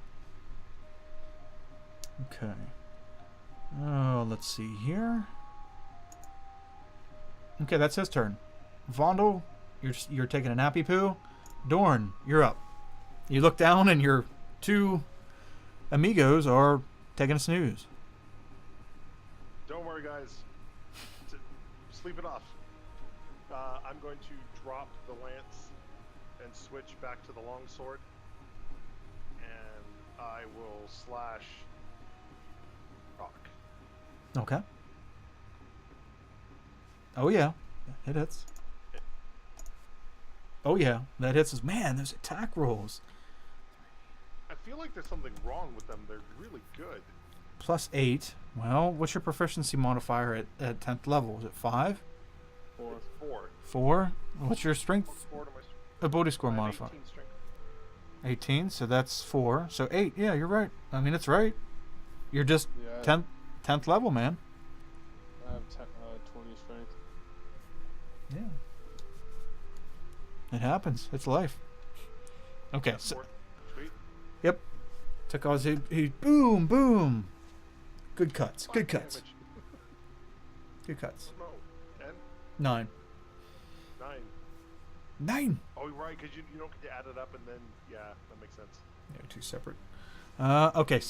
Okay. Oh, let's see here. Okay, that's his turn. Vondel, you're taking a nappy poo. Dorn, you're up. You look down and your two amigos are taking a snooze. Don't worry, guys. Sleep it off. I'm going to drop the lance and switch back to the longsword, and I will slash Rock. Okay. Oh yeah, it hits. Oh yeah, that hits us. Man, those attack rolls. I feel like there's something wrong with them. They're really good. +8. Well, what's your proficiency modifier at 10th level? Is it 5? 4. It's 4. 4? What's your strength? 4 to my strength. Ability score I have modifier. 18 strength. 18, so that's 4. So 8. Yeah, you're right. I mean, it's right. You're just Yeah, 10th level, man. I have 20 strength. Yeah. It happens. It's life. Okay. Yeah, So, 4. Sweet. yep. Took all his boom, boom. Good cuts. 5 Good cuts. damage. Good cuts. No. 10? 9. 9. 9. Oh, right, because you don't get to add it up and then, yeah, that makes sense. Yeah, 2 separate. Okay.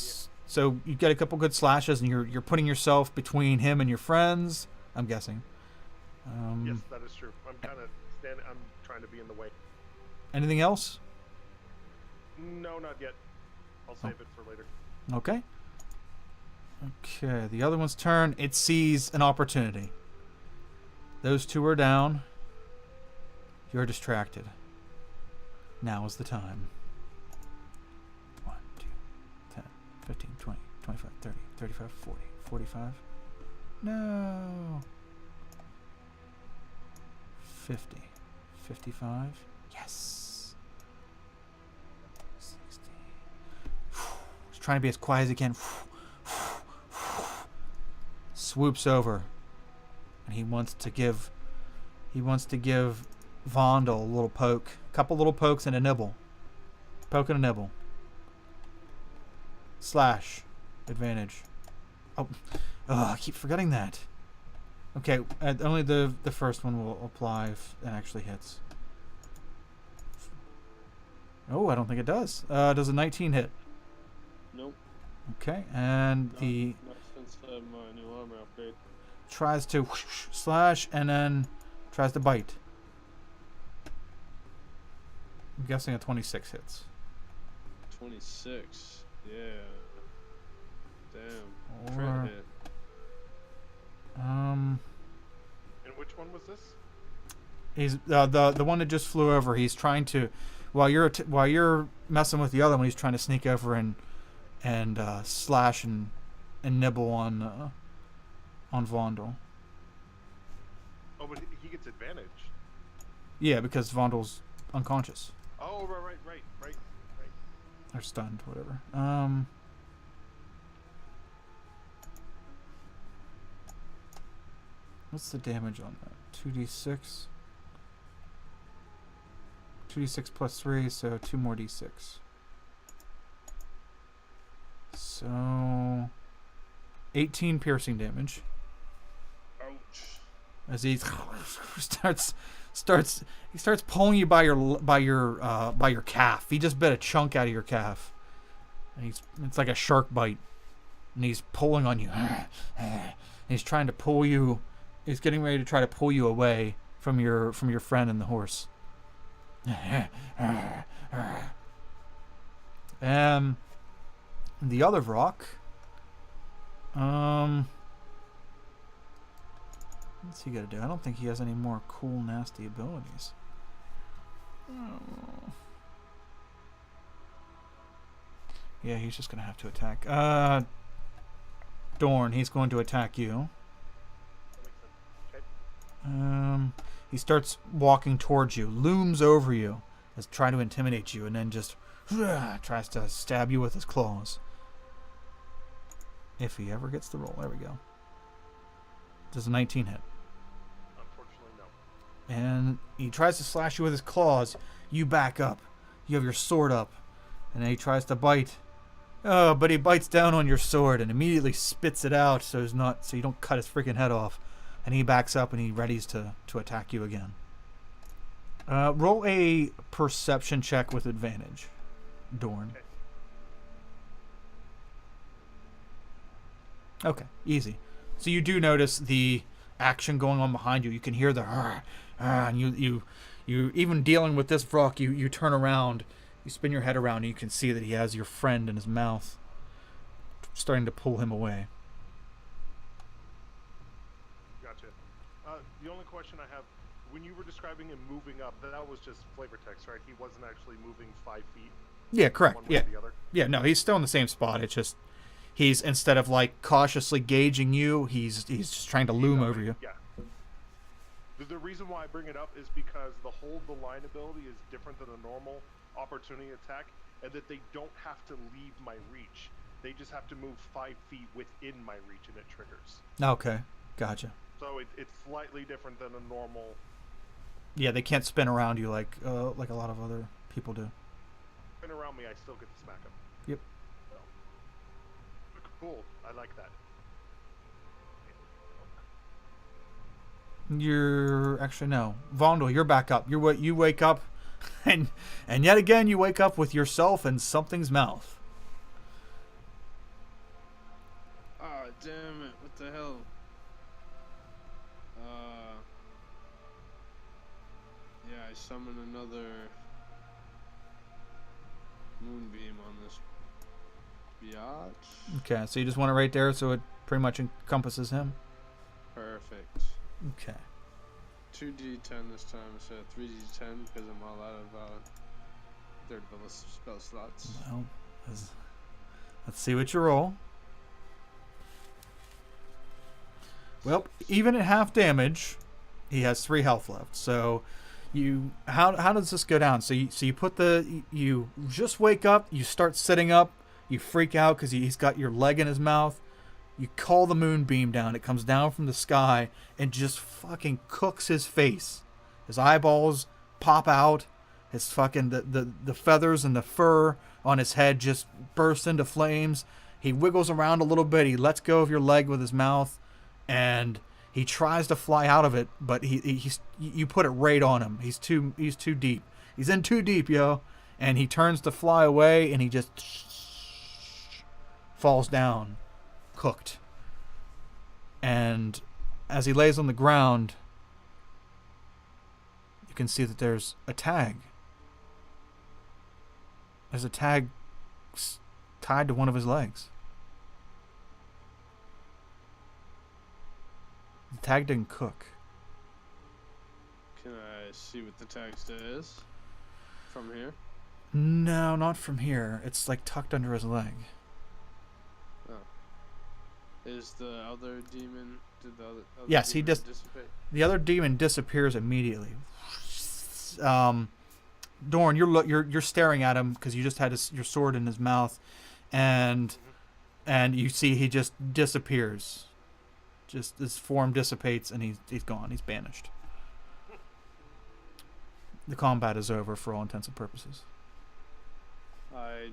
So you get a couple good slashes, and you're putting yourself between him and your friends. I'm guessing. Yes, that is true. I'm kind of I'm trying to be in the way. Anything else? No, not yet. I'll save it for later. Okay. Okay. The other one's turn. It sees an opportunity. Those two are down. You're distracted. Now is the time. 1, 2, 10, 15, 20, 25, 30, 35, 40, 45. No. 50, 55. Yes. 60. He's trying to be as quiet as he can. Swoops over, and he wants to give Vondel a little poke. A couple little pokes and a nibble. Poke and a nibble. Slash. Advantage. Oh, I keep forgetting that. Okay, only the first one will apply if it actually hits. Oh, I don't think it does. Does a 19 hit? Nope. Okay, and Not since my new armor upgrade. tries to slash and then tries to bite. I'm guessing a 26 hits. 26. Yeah. Damn. Or, Crit hit. And which one was this? he's the one that just flew over. He's trying to, while you're messing with the other one, he's trying to sneak over and slash and nibble on Vondel. Oh, but he gets advantage. Yeah, because Vondel's unconscious Oh, right. or stunned, whatever. What's the damage on that? 2d6. 2d6 plus 3, so 2 more d6. So 18 piercing damage Ouch. as he starts pulling you by your calf. He just bit a chunk out of your calf, and it's like a shark bite, and he's pulling on you. And he's trying to pull you. He's getting ready to try to pull you away from your friend and the horse. The other rock. What's he gonna do? I don't think he has any more cool, nasty abilities. Oh. Yeah, he's just gonna have to attack. Dorn, he's going to attack you. That makes sense. Okay. He starts walking towards you, looms over you, as trying to intimidate you, and then just tries to stab you with his claws. If he ever gets the roll, there we go. Does a 19 hit? Unfortunately, no. And he tries to slash you with his claws. You back up. You have your sword up, and then he tries to bite. Oh, but he bites down on your sword and immediately spits it out, so you don't cut his freaking head off. And he backs up and he readies to attack you again. Roll a perception check with advantage, Dorn. Okay, easy. So you do notice the action going on behind you. You can hear the and you even dealing with this Vrock, you turn around, you spin your head around, and you can see that he has your friend in his mouth, starting to pull him away. Gotcha. The only question I have, when you were describing him moving up, that was just flavor text, right? He wasn't actually moving 5 feet Yeah, correct. one way Yeah. or the other. Yeah, no, he's still in the same spot. It's just he's, instead of like cautiously gauging you, he's just trying to loom over you. Yeah. The reason why I bring it up is because the hold the line ability is different than a normal opportunity attack, and that they don't have to leave my reach. They just have to move 5 feet within my reach, and it triggers. Okay, gotcha. So it's slightly different than a normal. Yeah, they can't spin around you like a lot of other people do. Spin around me, I still get to smack them. Yep. So, cool. I like that. You're actually no, Vondel. You're back up. You wake up, and yet again you wake up with yourself in something's mouth. Ah, damn it! What the hell? Yeah, I summon another moonbeam on this biatch. Okay, so you just want it right there, so it pretty much encompasses him. Perfect. Okay. 2d10 this time instead of 3d10 because I'm all out of third level spell slots. Well, let's see what you roll. Well, even at half damage, he has 3 health left. So, how does this go down? So you put you just wake up, you start sitting up, you freak out because he's got your leg in his mouth. You call the moonbeam down. It comes down from the sky and just fucking cooks his face. His eyeballs pop out. His fucking the feathers and the fur on his head just burst into flames. He wiggles around a little bit. He lets go of your leg with his mouth, and he tries to fly out of it, but you put it right on him. He's too deep. He's in too deep, yo. And he turns to fly away, and he just falls down, cooked. And as he lays on the ground, you can see that there's a tag. There's a tag tied to one of his legs. The tag didn't cook. Can I see what the tag says from here? No, not from here. It's like tucked under his leg. Oh. Is the other demon? Did the other Yes, he demon dissipate? The other demon disappears immediately. Dorn, you're staring at him because you just had your sword in his mouth, and you see he just disappears. Just his form dissipates and he's gone. He's banished. The combat is over for all intents and purposes. I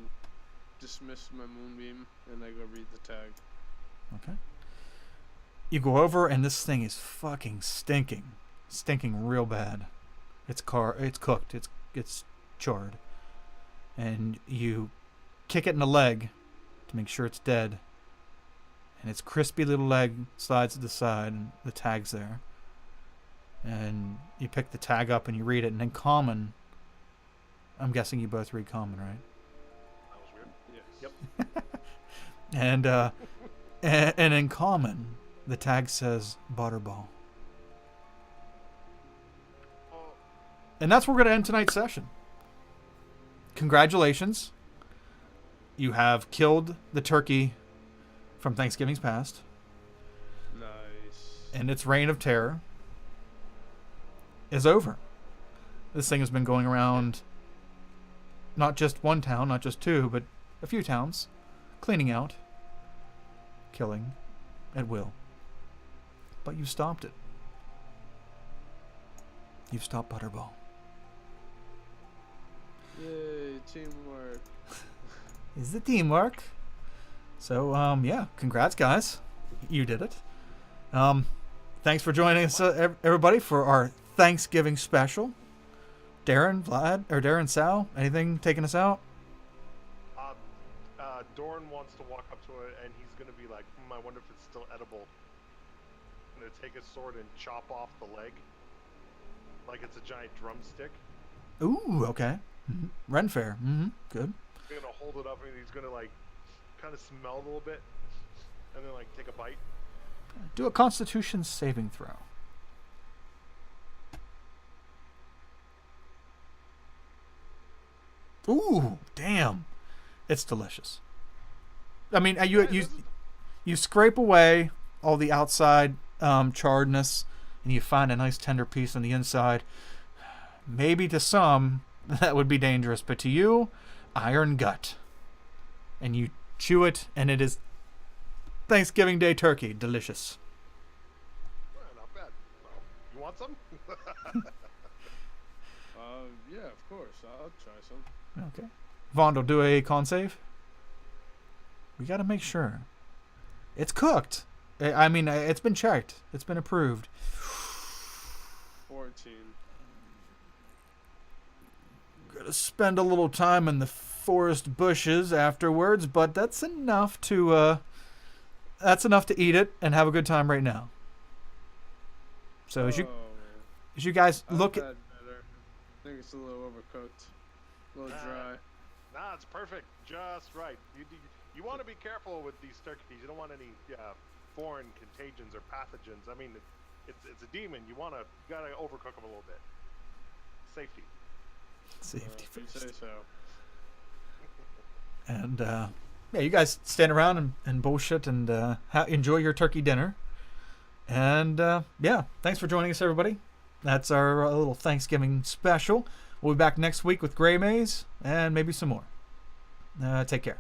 dismiss my moonbeam and I go read the tag. Okay. You go over and this thing is fucking stinking real bad. It's cooked. It's charred, and you kick it in the leg to make sure it's dead. And its crispy little leg slides to the side, and the tag's there. And you pick the tag up and you read it, and in common, I'm guessing you both read common, right? That was weird. Yes. Yep. And in common, the tag says Butterball. And that's where we're going to end tonight's session. Congratulations. You have killed the turkey from Thanksgiving's past. Nice. And its reign of terror is over. This thing has been going around not just one town, not just two, but a few towns, cleaning out, killing at will. But you stopped it. You've stopped Butterball. Yay, teamwork. Is the teamwork. So, yeah, congrats, guys. You did it. Thanks for joining us, everybody, for our Thanksgiving special. Darren, Sal, anything taking us out? Dorn wants to walk up to it, and he's going to be like, I wonder if it's still edible. I'm going to take his sword and chop off the leg. Like it's a giant drumstick. Ooh, okay. Mm-hmm. Ren fair. Mm-hmm. Good. He's going to hold it up, and he's going to, like, kind of smell a little bit, and then, like, take a bite. Do a Constitution saving throw. Ooh, damn. It's delicious. I mean, you scrape away all the outside charredness, and you find a nice tender piece on the inside. Maybe to some, that would be dangerous, but to you, iron gut. And you chew it, and it is Thanksgiving Day turkey. Delicious. Well, not bad. Well, you want some? Yeah, of course. I'll try some. Okay. Vondo, do a con save. We got to make sure. It's cooked. I mean, it's been checked. It's been approved. 14. Gotta spend a little time in the forest bushes afterwards, but that's enough to eat it and have a good time right now. So as you guys look at, I think it's a little overcooked, a little dry. Nah, it's perfect, just right. You want to be careful with these turkeys. You don't want any foreign contagions or pathogens. I mean, it's a demon. You gotta overcook them a little bit. Safety If you say so. And yeah, you guys stand around and bullshit and enjoy your turkey dinner. And yeah, thanks for joining us, everybody. That's our little Thanksgiving special. We'll be back next week with Gray Maze and maybe some more. Take care.